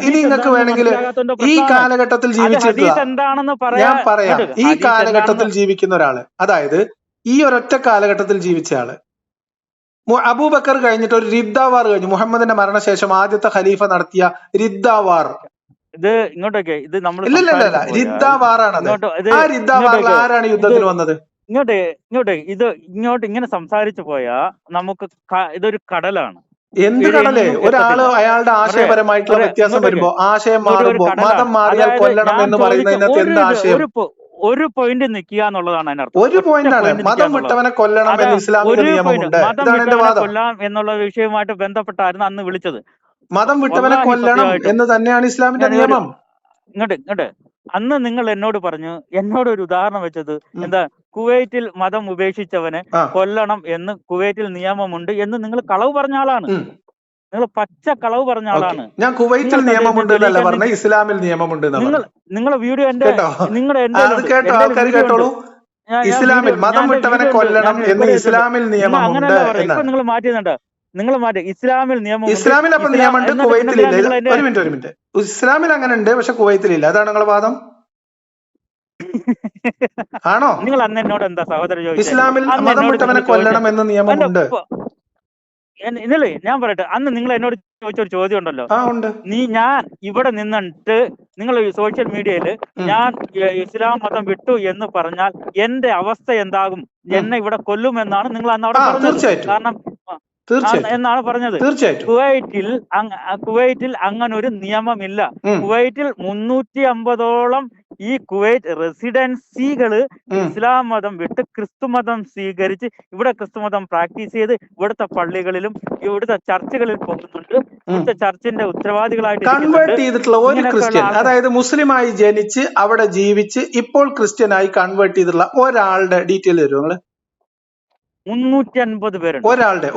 ഇനി നിങ്ങൾക്ക് വേണമെങ്കിൽ ഈ കാലഘട്ടത്തിൽ ജീവിച്ചിട്ടുള്ള, ഞാൻ പറയാം, ഈ കാലഘട്ടത്തിൽ ജീവിക്കുന്ന ഒരാള്, അതായത് ഈ ഒരൊറ്റ കാലഘട്ടത്തിൽ ജീവിച്ച ആള്, അബൂബക്കർ കഴിഞ്ഞിട്ട് ഒരു റിദ്ദാവാർ കഴിഞ്ഞു. മുഹമ്മദിന്റെ മരണശേഷം ആദ്യത്തെ ഖലീഫ നടത്തിയ റിദ്ദാവാർ. ഇത് ഇങ്ങോട്ടേക്ക്, ഇത് നമ്മൾ ഇല്ല റിദ്ദാവാറാണത്. ആ റിദ്ദാവാറിൽ ആരാണ് യുദ്ധത്തിന് വന്നത്? ഇങ്ങോട്ട് ഇങ്ങനെ സംസാരിച്ചു പോയാ നമുക്ക് ഇതൊരു കടലാണ്. എന്ത് കടല്? ഒരാള് അയാളുടെ ആശയപരമായിട്ടുള്ള വ്യത്യാസം വരുമ്പോ, ആശയം മാറുമ്പോ, മതം മാറിയാൽ കൊല്ലണം എന്ന് പറയുന്നതിനകത്ത് എന്ത് ആശയം? ഒരു പോയിന്റ് നിൽക്കുക എന്നുള്ളതാണ് അതിനർത്ഥം. ഒരു പോയിന്റാണ് മതം വിട്ടവനെ കൊല്ലണം എന്ന് ഇസ്ലാമിക നിയമമുണ്ട്. കൊല്ലാം എന്നുള്ള വിഷയവുമായിട്ട് ബന്ധപ്പെട്ടായിരുന്നു അന്ന് വിളിച്ചത്. മതം വിട്ടവനെ കൊല്ലണം എന്ന് തന്നെയാണ് ഇസ്ലാമിന്റെ നിയമം. ഇങ്ങോട്ട് അന്ന് നിങ്ങൾ എന്നോട് പറഞ്ഞു, എന്നോട് ഒരു ഉദാഹരണം വെച്ചത് എന്താ, കുവൈറ്റിൽ മതം ഉപേക്ഷിച്ചവനെ കൊല്ലണം എന്ന് കുവൈറ്റിൽ നിയമമുണ്ട് എന്ന് നിങ്ങൾ കളവ് പറഞ്ഞ ആളാണ്. നിങ്ങൾ പച്ച കളവ് പറഞ്ഞ ആളാണ്. ഞാൻ കുവൈറ്റിൽ നിയമമുണ്ട് എന്നല്ല പറഞ്ഞ, ഇസ്ലാമിൽ നിയമമുണ്ട്. നിങ്ങളുടെ വീഡിയോ നിങ്ങളുടെ കേട്ടോളൂ. ഇസ്ലാമിൽ മതം വിട്ടവനെ കൊല്ലണം എന്ന് ഇസ്ലാമിൽ നിയമമുണ്ട്. നിങ്ങൾ മാറ്റിയുന്നുണ്ട്. ഇസ്ലാമിൽ നിയമം, ഇസ്ലാമിൽ അപ്പൊ നിയമമുണ്ട്, കുവൈത്തിലില്ല. ഒരു മിനിറ്റ് ഇസ്ലാമിൽ അങ്ങനെ ഉണ്ട്, പക്ഷെ കുവൈത്തിലില്ല. അതാണ് നിങ്ങളുടെ വാദം ആണോ? നിങ്ങൾ അന്ന് എന്നോട് എന്താ സഹോദരൻ ചോദിച്ചത്? ഇസ്ലാമിൽ മതം വിട്ടവനെ കൊല്ലണം എന്ന് നിയമമുണ്ട്. ഇന്നലെ ഞാൻ പറയട്ടെ, അന്ന് നിങ്ങൾ എന്നോട് ചോദിച്ചൊരു ചോദ്യം ഉണ്ടല്ലോ. ഞാൻ ഇവിടെ നിന്നിട്ട് നിങ്ങൾ സോഷ്യൽ മീഡിയയിൽ ഞാൻ ഇസ്ലാം മതം വിട്ടു എന്ന് പറഞ്ഞാൽ എന്റെ അവസ്ഥ എന്താകും, എന്നെ ഇവിടെ കൊല്ലുമെന്നാണ് നിങ്ങൾ അന്ന് അവിടെ പറഞ്ഞത്. കാരണം എന്നാണ് പറഞ്ഞത്. കുവൈറ്റിൽ അങ്ങനെ ഒരു നിയമമില്ല. കുവൈറ്റിൽ 350ഓളം ഈ കുവൈറ്റ് റെസിഡൻസികള് ഇസ്ലാം മതം വിട്ട് ക്രിസ്തു മതം സ്വീകരിച്ച് ഇവിടെ ക്രിസ്തു മതം പ്രാക്ടീസ് ചെയ്ത് ഇവിടുത്തെ പള്ളികളിലും ഇവിടുത്തെ ചർച്ചുകളിൽ പോകുന്നുണ്ട്. ഇവിടുത്തെ ചർച്ചിന്റെ ഉത്തരവാദികളായിട്ട് കൺവേർട്ട് ചെയ്തിട്ടുള്ള ഒരു ക്രിസ്ത്യൻ, അതായത് മുസ്ലിമായി ജനിച്ച് അവിടെ ജീവിച്ച് ഇപ്പോൾ ക്രിസ്ത്യനായി കൺവേർട്ട് ചെയ്തിട്ടുള്ള ഒരാളുടെ ഡീറ്റെയിൽ തരുമോ നിങ്ങള്? 350 പേരുണ്ട്. ഒരാളുടെ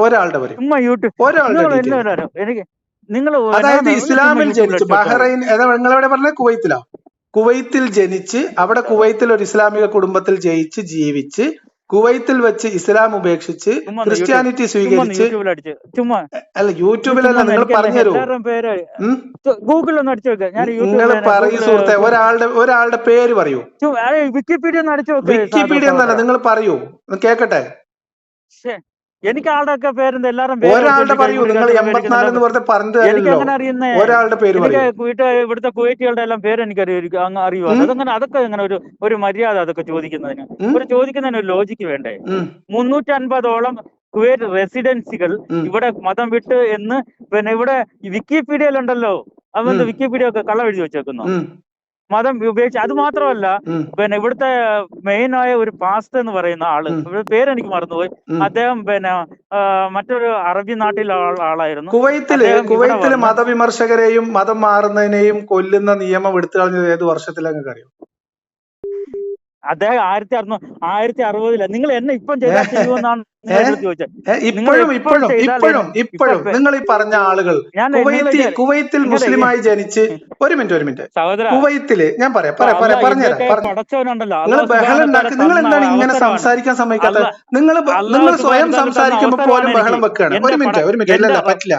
ചുമ്മാ യൂട്യൂബ്. എനിക്ക് നിങ്ങൾ അതായത് ഇസ്ലാമിൽ ജനിച്ച് ബഹ്റൈൻ നിങ്ങൾ എവിടെ പറഞ്ഞത്? കുവൈത്തിലോ? കുവൈത്തിൽ ജനിച്ച് അവിടെ കുവൈത്തിൽ ഒരു ഇസ്ലാമിക കുടുംബത്തിൽ ജയിച്ച് ജീവിച്ച് കുവൈത്തിൽ വെച്ച് ഇസ്ലാം ഉപേക്ഷിച്ച് ക്രിസ്ത്യാനിറ്റി സ്വീകരിച്ച്, അല്ല യൂട്യൂബിലല്ല, നിങ്ങൾ പറഞ്ഞു തരൂ, ഗൂഗിളിൽ അടിച്ചു വെക്കുക. നിങ്ങൾ പറയൂ സുഹൃത്തെ, ഒരാളുടെ പേര് പറയൂ. വിക്കിപീഡിയ അടിച്ചു വെക്കുക. വിക്കിപീഡിയ എന്നല്ല, നിങ്ങൾ പറയൂ, കേക്കട്ടെ. എനിക്ക് ആളുടെ ഒക്കെ പേരെന്താ? എല്ലാരും ഒരാളുടെ പറയൂ. നിങ്ങൾ 84 എന്ന് പറഞ്ഞ പറഞ്ഞത് ഒരാളുടെ പേര് പറയൂ. ഇവിടുത്തെ കുവൈറ്റികളുടെ എല്ലാം പേര് എനിക്കറിയാം, അങ്ങ് അറിയുമോ? അതൊക്കെ എങ്ങനെ ഒരു മര്യാദ അതൊക്കെ ചോദിക്കുന്നതിന്? ചോദിക്കുന്നതിന് ഒരു ലോജിക്ക് വേണ്ടേ? 350ഓളം കുവൈറ്റ് റെസിഡൻസികൾ ഇവിടെ മതം വിട്ട് എന്ന് പിന്നെ ഇവിടെ വിക്കിപീഡിയയിലുണ്ടല്ലോ, അവന്റെ വിക്കിപീഡിയ ഒക്കെ കള്ളം എഴുതി വെച്ചേക്കുന്നു, മതം ഉപയോഗിച്ച്. അത് മാത്രമല്ല, പിന്നെ ഇവിടുത്തെ മെയിൻ ആയ ഒരു പാസ്റ്റർ എന്ന് പറയുന്ന ആള്, പേരെനിക്ക് മറന്നുപോയി, അദ്ദേഹം പിന്നെ മറ്റൊരു അറബി നാട്ടിലെ ആളായിരുന്നു. കുവൈത്തില് മതവിമർശകരെയും മതം മാറുന്നതിനെയും കൊല്ലുന്ന നിയമം എടുത്തു കളഞ്ഞത് ഏത് വർഷത്തിലൊക്കെ അറിയോ? അദ്ദേഹം 1960 നിങ്ങൾ എന്നെ ഇപ്പം ചെയ്താൽ ചെയ്യുമെന്നാണ് ചോദിച്ചത്. ഇപ്പോഴും നിങ്ങൾ ഈ പറഞ്ഞ ആളുകൾ കുവൈത്തിൽ മുസ്ലിമായി ജനിച്ച് ഒരു മിനിറ്റ് കുവൈത്തില് ഞാൻ പറഞ്ഞുതരാം. നിങ്ങൾ എന്താണ് ഇങ്ങനെ സംസാരിക്കാൻ സമ്മതിക്കാത്തത്? നിങ്ങൾ സ്വയം സംസാരിക്കുമ്പോ പോലും ബഹളം വെക്കുകയാണ്. ഒരു മിനിറ്റ് ഇല്ലല്ല, പറ്റില്ല.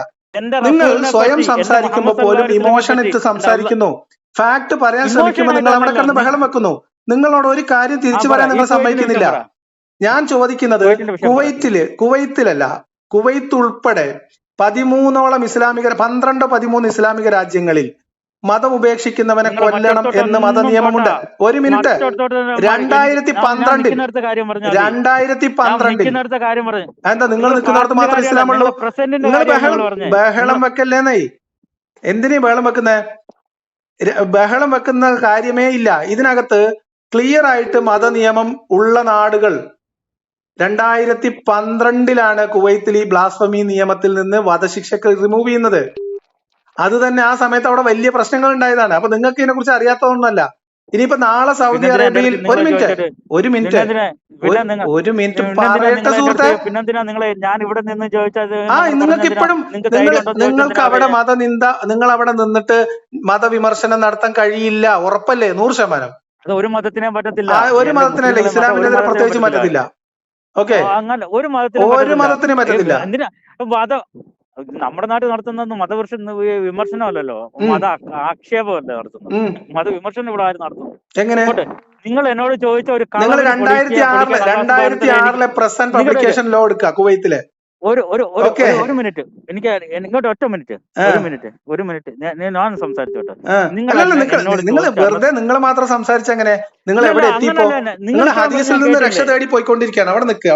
നിങ്ങൾ സ്വയം സംസാരിക്കുമ്പോ പോലും ഇമോഷൻ ഇട്ട് സംസാരിക്കുന്നു. ഫാക്ട് പറയാൻ ശ്രമിക്കുമ്പോൾ നിങ്ങൾ അവിടെ കിടന്ന് ബഹളം വെക്കുന്നു. നിങ്ങളോട് ഒരു കാര്യം തിരിച്ചു പറയാൻ നിങ്ങൾ സമ്മതിക്കുന്നില്ല. ഞാൻ ചോദിക്കുന്നത് കുവൈത്തിലല്ല, കുവൈത്ത് ഉൾപ്പെടെ 13 ഇസ്ലാമിക രാജ്യങ്ങളിൽ മതം ഉപേക്ഷിക്കുന്നവനെ കൊല്ലണം എന്ന് മത നിയമമുണ്ട്. ഒരു മിനിറ്റ്, 2012 എന്താ നിങ്ങൾ നിൽക്കുന്നിടത്ത് മാത്രം ഇസ്ലാമുള്ളൂ? നിങ്ങൾ ബഹളം വെക്കല്ലേന്നേ. എന്തിനീ ബഹളം വെക്കുന്നേ? ബഹളം വെക്കുന്ന കാര്യമേ ഇല്ല. ഇതിനകത്ത് ക്ലിയർ ആയിട്ട് മതനിയമം ഉള്ള നാടുകൾ 2012 കുവൈത്തിൽ ഈ ബ്ലാസ്ഫമി നിയമത്തിൽ നിന്ന് വധശിക്ഷക്ക് റിമൂവ് ചെയ്യുന്നത്. അത് തന്നെ ആ സമയത്ത് അവിടെ വലിയ പ്രശ്നങ്ങൾ ഉണ്ടായതാണ്. അപ്പൊ നിങ്ങൾക്ക് ഇതിനെ കുറിച്ച് അറിയാത്തതൊന്നുമല്ല. ഇനിയിപ്പോ നാളെ സൗദി അറേബ്യയിൽ ഒരു മിനിറ്റ് പറയട്ടെ സുഹൃത്തെ. നിങ്ങൾക്ക് ഇപ്പോഴും നിങ്ങൾക്ക് അവിടെ നിങ്ങൾ അവിടെ നിന്നിട്ട് മതവിമർശനം നടത്താൻ കഴിയില്ല, ഉറപ്പല്ലേ? 100%. ഒരു മതത്തിനെ പറ്റത്തില്ല. ഒരു മതത്തിനല്ലേ, ഇസ്ലാമിന്റെ പ്രത്യേകിച്ച് പറ്റത്തില്ല. ഓക്കെ, അങ്ങനെ ഒരു മതത്തിനെ പറ്റത്തില്ല. എന്തിനാ നമ്മുടെ നാട്ടിൽ നടത്തുന്നത് വിമർശനമല്ലല്ലോ, മത ആക്ഷേപമല്ല നടത്തുന്നത്. മതവിമർശനം ഇവിടെ ആരും നടത്തുന്നു? എങ്ങനെ? നിങ്ങൾ എന്നോട് ചോദിച്ച ഒരു 2006 പ്രസ് ആൻഡ് പബ്ലിക്കേഷൻ ലോ എടുക്കുക കുവൈത്തിലെ. ഒരു മിനിറ്റ്, എനിക്ക് ഇങ്ങോട്ട് ഒറ്റ മിനിറ്റ്, ഒരു മിനിറ്റ് ഞാൻ സംസാരിച്ചോട്ടെ. നിങ്ങൾ വെറുതെ നിങ്ങൾ മാത്രം സംസാരിച്ചെങ്ങനെ? നിങ്ങൾ എവിടെ എത്തിയപ്പോ? നിങ്ങൾ ഹദീസിൽ നിന്ന് രക്ഷ തേടി പോയിക്കൊണ്ടിരിക്കുകയാണ്. അവിടെ നിൽക്കുക.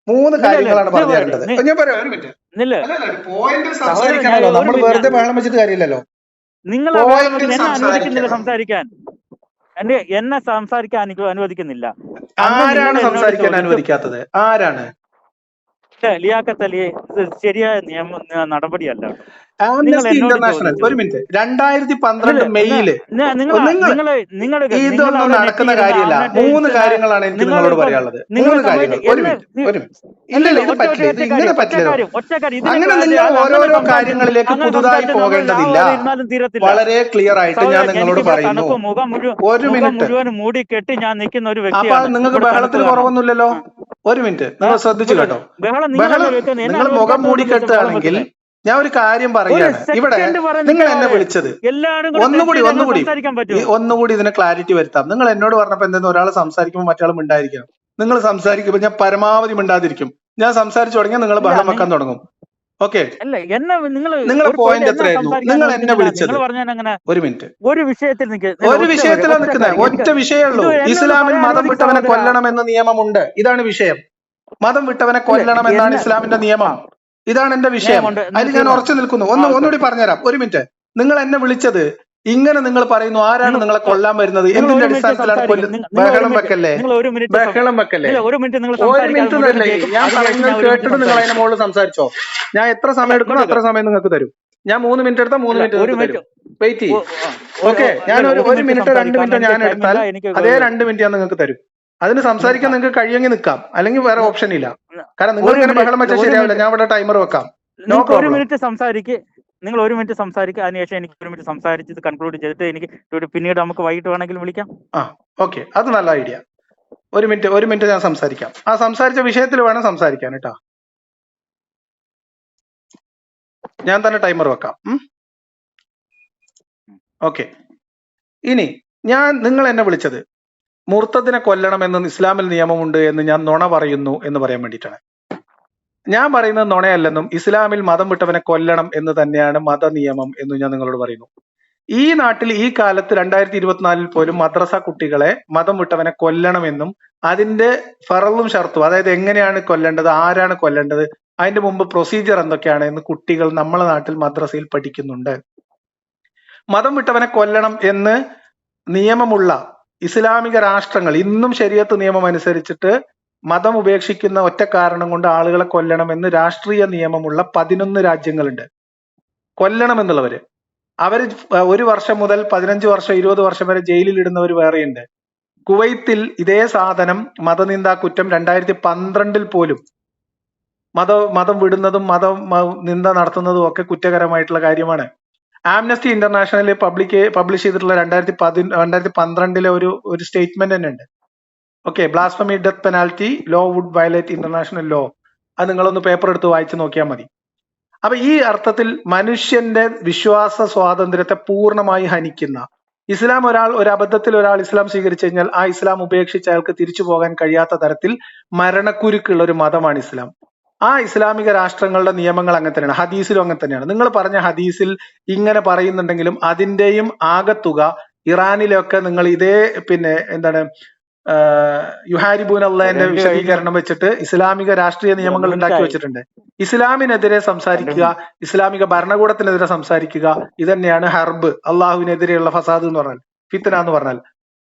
3 കാര്യങ്ങളാണ് പറഞ്ഞു തരേണ്ടത്. ഞാൻ പറയാം, ഒരു മിനിറ്റ്. നമ്മൾ വെറുതെ ബഹളം വെച്ചിട്ട് കാര്യമില്ലല്ലോ. നിങ്ങൾ അനുവദിക്കുന്നില്ല സംസാരിക്കാൻ. എന്നെ സംസാരിക്കാൻ അനുവദിക്കുന്നില്ല. ആരാണ് സംസാരിക്കാൻ അനുവദിക്കാത്തത്? ആരാണ്? ലിയാഖത്ത് അലി ശരിയായ നടപടിയല്ല. ഇന്റർനാഷണൽ, ഒരു മിനിറ്റ്, 2012 മെയ്യില് ഇതൊന്നും നടക്കുന്ന കാര്യമല്ല. 3 കാര്യങ്ങളാണ് എനിക്ക് നിങ്ങളോട് പറയാനുള്ളത്. 3 കാര്യങ്ങൾ. ഒരു മിനിറ്റ്. ഇല്ലല്ല, ഇത് പറ്റില്ല, ഇത് ഇങ്ങനെ പറ്റില്ല. അങ്ങനെ നിങ്ങൾ ഓരോരോ കാര്യങ്ങളിലേക്ക് പുതുതായി പോകേണ്ടതില്ല. വളരെ ക്ലിയർ ആയിട്ട് ഞാൻ നിങ്ങളോട് പറയുന്നു. ഒരു മിനിറ്റ്. മൂടി കെട്ടി ഞാൻ നിൽക്കുന്ന ഒരു വ്യക്തി. അപ്പൊ നിങ്ങൾക്ക് ബഹളത്തിന് കുറവൊന്നുമില്ലല്ലോ. ഒരു മിനിറ്റ്, നിങ്ങൾ ശ്രദ്ധിച്ചു കേട്ടോ. നിങ്ങൾ മുഖം മൂടി കെട്ടുകയാണെങ്കിൽ ഞാൻ ഒരു കാര്യം പറയുകയാണ്. ഇവിടെ നിങ്ങൾ എന്നെ വിളിച്ചത് ഒന്നുകൂടി ഇതിനെ ക്ലാരിറ്റി വരുത്താം. നിങ്ങൾ എന്നോട് പറഞ്ഞപ്പോ എന്തെന്ന് ഒരാൾ സംസാരിക്കുമ്പോൾ മറ്റാൾ മിണ്ടായിരിക്കണം. നിങ്ങൾ സംസാരിക്കുമ്പോൾ ഞാൻ പരമാവധി മിണ്ടാതിരിക്കും. ഞാൻ സംസാരിച്ചു തുടങ്ങിയാൽ നിങ്ങൾ ബഹളം വെക്കാൻ തുടങ്ങും. ഓക്കെ, നിങ്ങളുടെ പോയിന്റ് എത്രയായിരുന്നു? നിങ്ങൾ എന്നെ വിളിച്ചത് ഒരു മിനിറ്റ്. ഒരു വിഷയത്തിലാണ് നിൽക്കുന്നത്. ഒറ്റ വിഷയമുള്ളൂ. ഇസ്ലാമിൽ മതം വിട്ടവനെ കൊല്ലണമെന്ന നിയമമുണ്ട്. ഇതാണ് വിഷയം. മതം വിട്ടവനെ കൊല്ലണമെന്നാണ് ഇസ്ലാമിന്റെ നിയമം. ഇതാണ് എന്റെ വിഷയം. അതിൽ ഞാൻ ഉറച്ചു നിൽക്കുന്നു. ഒന്നുകൂടി പറഞ്ഞുതരാം. ഒരു മിനിറ്റ്. നിങ്ങൾ എന്നെ വിളിച്ചത് ഇങ്ങനെ നിങ്ങൾ പറയുന്നു, ആരാണ് നിങ്ങളെ കൊല്ലാൻ വരുന്നത്? എന്തിന്റെ അടിസ്ഥാനത്തിലാണ് കൊല്ലുന്നത്? ബഹളം വെക്കല്ലേ. ഒരു മിനിറ്റ് തന്നെ. ഞാൻ പറയുന്നത് കേട്ടിട്ട് നിങ്ങൾ അതിന്റെ മുകളിൽ സംസാരിച്ചോ. ഞാൻ എത്ര സമയം എടുക്കണോ അത്ര സമയം നിങ്ങൾക്ക് തരും. ഞാൻ 3 മിനിറ്റ് എടുത്താൽ 3 മിനിറ്റ് തരും. വെയിറ്റ് ചെയ്യും. ഓക്കെ, ഞാൻ 1 മിനിറ്റ് 2 മിനിറ്റ് ഞാൻ എടുത്താൽ അതേ 2 മിനിറ്റ് ഞാൻ നിങ്ങൾക്ക് തരും. അതിന് സംസാരിക്കാൻ നിങ്ങൾക്ക് കഴിയുമെങ്കിൽ നിൽക്കാം, അല്ലെങ്കിൽ വേറെ ഓപ്ഷൻ ഇല്ല. കാരണം നിങ്ങൾ ഇങ്ങനെ ബഹളം വെച്ചാൽ ശരിയാവില്ല. ഞാൻ ഇവിടെ ടൈമർ വെക്കാം. No problem. നിങ്ങൾ 1 മിനിറ്റ് സംസാരിക്കുക, അതിനുശേഷം എനിക്ക് 1 മിനിറ്റ് സംസാരിച്ചത് കൺക്ലൂഡ് ചെയ്തിട്ട് എനിക്ക് പിന്നീട് നമുക്ക് വൈകിട്ട് വേണമെങ്കിലും വിളിക്കാം. ഓക്കെ, അത് നല്ല ഐഡിയ. 1 മിനിറ്റ് ഞാൻ സംസാരിക്കാം. ആ സംസാരിച്ച വിഷയത്തിൽ വേണം സംസാരിക്കാൻ കേട്ടോ. ഞാൻ തന്നെ ടൈമർ വെക്കാം. ഓക്കെ, ഇനി നിങ്ങൾ എന്നെ വിളിച്ചത് മുർത്തദിനെ കൊല്ലണം എന്ന് ഇസ്ലാമിൽ നിയമമുണ്ട് എന്ന് ഞാൻ നുണ പറയുന്നു എന്ന് പറയാൻ വേണ്ടിയിട്ടാണ്. ഞാൻ പറയുന്നത് നുണയല്ലെന്നും ഇസ്ലാമിൽ മതം വിട്ടവനെ കൊല്ലണം എന്ന് തന്നെയാണ് മത നിയമം എന്നും ഞാൻ നിങ്ങളോട് പറയുന്നു. ഈ നാട്ടിൽ ഈ കാലത്ത് 2024 പോലും മദ്രസ കുട്ടികളെ മതം വിട്ടവനെ കൊല്ലണമെന്നും അതിന്റെ ഫറളും ഷർത്തും, അതായത് എങ്ങനെയാണ് കൊല്ലേണ്ടത്, ആരാണ് കൊല്ലേണ്ടത്, അതിന്റെ മുമ്പ് പ്രൊസീജിയർ എന്തൊക്കെയാണ് എന്ന് കുട്ടികൾ നമ്മളെ നാട്ടിൽ മദ്രസയിൽ പഠിക്കുന്നുണ്ട്. മതം വിട്ടവനെ കൊല്ലണം എന്ന് നിയമമുള്ള ഇസ്ലാമിക രാഷ്ട്രങ്ങൾ ഇന്നും ശരീഅത്ത് നിയമം അനുസരിച്ചിട്ട് മതം ഉപേക്ഷിക്കുന്ന ഒറ്റ കാരണം കൊണ്ട് ആളുകളെ കൊല്ലണമെന്ന് രാഷ്ട്രീയ നിയമമുള്ള 11 രാജ്യങ്ങളുണ്ട്. കൊല്ലണമെന്നുള്ളവര് അവര് 1 വർഷം മുതൽ 15 വർഷം 20 വർഷം വരെ ജയിലിൽ ഇടുന്നവർ വേറെയുണ്ട്. കുവൈത്തിൽ ഇതേ സാധനം മതനിന്ദാ കുറ്റം 2012 പോലും മതം വിടുന്നതും നിന്ദ നടത്തുന്നതും ഒക്കെ കുറ്റകരമായിട്ടുള്ള കാര്യമാണ്. ആംനസ്റ്റി ഇന്റർനാഷണൽ പബ്ലിഷ് ചെയ്തിട്ടുള്ള 2012 ഒരു സ്റ്റേറ്റ്മെന്റ് തന്നെ ഉണ്ട്. Okay, blasphemy death penalty law would violate international law. അത് നിങ്ങളൊന്ന് പേപ്പർ എടുത്ത് വായിച്ചു നോക്കിയാൽ മതി. അപ്പൊ ഈ അർത്ഥത്തിൽ മനുഷ്യന്റെ വിശ്വാസ സ്വാതന്ത്ര്യത്തെ പൂർണ്ണമായി ഹനിക്കുന്ന ഇസ്ലാം, ഒരു അബദ്ധത്തിൽ ഒരാൾ ഇസ്ലാം സ്വീകരിച്ചു കഴിഞ്ഞാൽ ആ ഇസ്ലാം ഉപേക്ഷിച്ച് അയാൾക്ക് തിരിച്ചു പോകാൻ കഴിയാത്ത തരത്തിൽ മരണക്കുരുക്കുള്ള ഒരു മതമാണ് ഇസ്ലാം. ആ ഇസ്ലാമിക രാഷ്ട്രങ്ങളുടെ നിയമങ്ങൾ അങ്ങനെ തന്നെയാണ്. ഹദീസിലും അങ്ങനെ തന്നെയാണ്. നിങ്ങൾ പറഞ്ഞ ഹദീസിൽ ഇങ്ങനെ പറയുന്നുണ്ടെങ്കിലും അതിന്റെയും ആകത്തുക ഇറാനിലൊക്കെ നിങ്ങൾ ഇതേ യുഹാരിബൂൻ അള്ളാന്റെ വിശദീകരണം വെച്ചിട്ട് ഇസ്ലാമിക രാഷ്ട്രീയ നിയമങ്ങൾ ഉണ്ടാക്കി വെച്ചിട്ടുണ്ട്. ഇസ്ലാമിനെതിരെ സംസാരിക്കുക, ഇസ്ലാമിക ഭരണകൂടത്തിനെതിരെ സംസാരിക്കുക, ഇതന്നെയാണ് ഹർബ്, അള്ളാഹുവിനെതിരെയുള്ള ഫസാദ് എന്ന് പറഞ്ഞാൽ, ഫിത്ന എന്ന് പറഞ്ഞാൽ.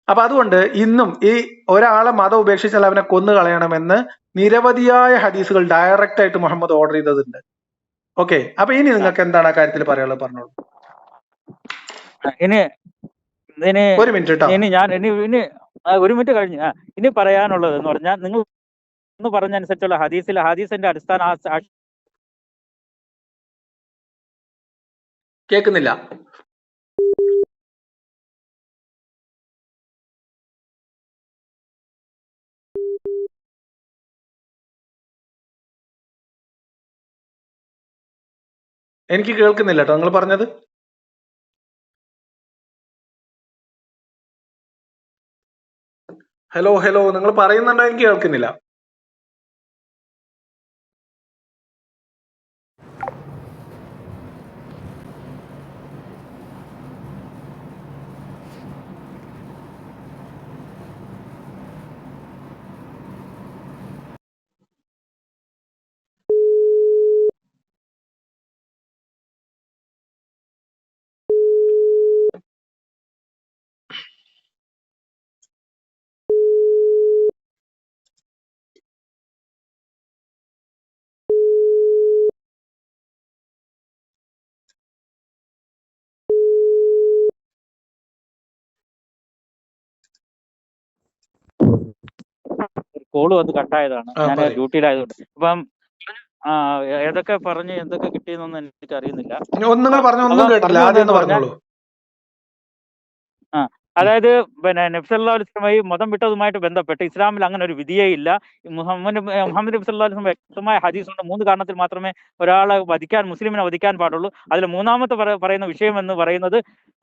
അപ്പൊ അതുകൊണ്ട് ഇന്നും ഈ ഒരാളെ മതം ഉപേക്ഷിച്ചാൽ അവനെ കൊന്നു കളയണമെന്ന് നിരവധിയായ ഹദീസുകൾ ഡയറക്റ്റ് ആയിട്ട് മുഹമ്മദ് ഓർഡർ ചെയ്തതുണ്ട്. ഓക്കെ, അപ്പൊ ഇനി നിങ്ങൾക്ക് എന്താണ് ആ കാര്യത്തിൽ പറയാനുള്ളത് പറഞ്ഞോളൂ. ഒരു മിനിറ്റ് 1 മിനിറ്റ് കഴിഞ്ഞു. ഇനി പറയാനുള്ളത് എന്ന് പറഞ്ഞാൽ, നിങ്ങൾ ഒന്ന് പറഞ്ഞനുസരിച്ചുള്ള ഹദീസിന്റെ അടിസ്ഥാന കേൾക്കുന്നില്ല. എനിക്ക് കേൾക്കുന്നില്ല കേട്ടോ നിങ്ങൾ പറഞ്ഞത്. ഹലോ നിങ്ങൾ പറയുന്നുണ്ടോ? എനിക്ക് കേൾക്കുന്നില്ല. കോള് വന്ന് കട്ടായതാണ്, ഞാൻ ഡ്യൂട്ടിയിലായതുകൊണ്ട്. അപ്പം ഏതൊക്കെ പറഞ്ഞ് എന്തൊക്കെ കിട്ടിയെന്നൊന്നും എനിക്ക് അറിയുന്നില്ല. അതായത് നബി സല്ലല്ലാഹു അലൈഹി വസല്ലമയെ മതം വിട്ടതുമായിട്ട് ബന്ധപ്പെട്ട് ഇസ്ലാമിൽ അങ്ങനെ ഒരു വിധിയേ ഇല്ല. മുഹമ്മദ് നബി സല്ലല്ലാഹു അലൈഹി വസല്ലം വ്യക്തമായ ഹദീസുണ്ട്. 3 കാരണത്തിൽ മാത്രമേ ഒരാളെ മുസ്ലിമിനെ വധിക്കാൻ പാടുള്ളൂ. അതിൽ മൂന്നാമത്തെ പറയുന്ന വിഷയം എന്ന് പറയുന്നത്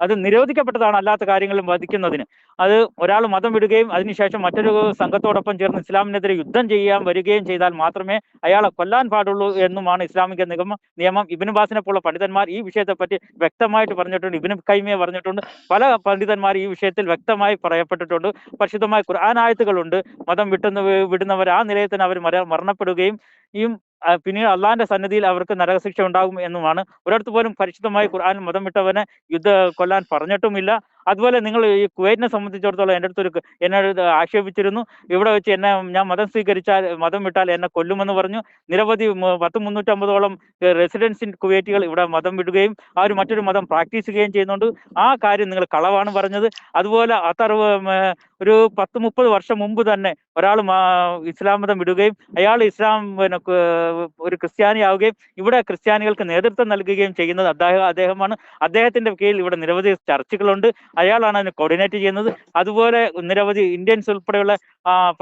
അത് നിരോധിക്കപ്പെട്ടതാണ് അല്ലാത്ത കാര്യങ്ങളും വധിക്കുന്നതിന്. അത് ഒരാൾ മതം വിടുകയും അതിനുശേഷം മറ്റൊരു സംഘത്തോടൊപ്പം ചേർന്ന് ഇസ്ലാമിനെതിരെ യുദ്ധം ചെയ്യാൻ വരികയും ചെയ്താൽ മാത്രമേ അയാളെ കൊല്ലാൻ പാടുള്ളൂ എന്നുമാണ് ഇസ്ലാമിക നിയമം. ഇബ്നു ബാസിനെ പോലുള്ള പണ്ഡിതന്മാർ ഈ വിഷയത്തെ പറ്റി വ്യക്തമായിട്ട് പറഞ്ഞിട്ടുണ്ട്. ഇബ്നു ഖൈമിയെ പറഞ്ഞിട്ടുണ്ട്. പല പണ്ഡിതന്മാർ ഈ വിഷയത്തിൽ വ്യക്തമായി പറയപ്പെട്ടിട്ടുണ്ട്. പരിശുദ്ധമായ ഖുർആൻ ആയത്തുകളുണ്ട്. മതം വിടുന്നവർ ആ നിലയത്തിന് അവർ മരണപ്പെടുകയും പിന്നീട് അള്ളാഹിന്റെ സന്നിധിയിൽ അവർക്ക് നരകശിക്ഷ ഉണ്ടാകും എന്നുമാണ്. ഒരിടത്ത് പോലും പരിശുദ്ധമായി ഖുർആനിൽ മതം വിട്ടവനെ കൊല്ലാൻ പറഞ്ഞിട്ടുമില്ല. അതുപോലെ നിങ്ങൾ ഈ കുവൈറ്റിനെ സംബന്ധിച്ചിടത്തോളം എന്നോട് ആക്ഷേപിച്ചിരുന്നു. ഇവിടെ വെച്ച് ഞാൻ മതം വിട്ടാൽ എന്നെ കൊല്ലുമെന്ന് പറഞ്ഞു. നിരവധി 350ഓളം റെസിഡൻസ് കുവൈറ്റികൾ ഇവിടെ മതം വിടുകയും അവർ മറ്റൊരു മതം പ്രാക്ടീസ് ചെയ്യുകയും ചെയ്യുന്നുണ്ട്. ആ കാര്യം നിങ്ങൾ കളവാണ് പറഞ്ഞത്. അതുപോലെ ഒരു 10-30 വർഷം മുമ്പ് തന്നെ ഒരാൾ ഇസ്ലാം മതം വിടുകയും അയാൾ ഒരു ക്രിസ്ത്യാനിയാവുകയും ഇവിടെ ക്രിസ്ത്യാനികൾക്ക് നേതൃത്വം നൽകുകയും ചെയ്യുന്നത് അദ്ദേഹമാണ്. അദ്ദേഹത്തിന്റെ കീഴിൽ ഇവിടെ നിരവധി ചർച്ചുകളുണ്ട്. അയാളാണ് അതിനെ കോർഡിനേറ്റ് ചെയ്യുന്നത്. അതുപോലെ നിരവധി ഇന്ത്യൻസ് ഉൾപ്പെടെയുള്ള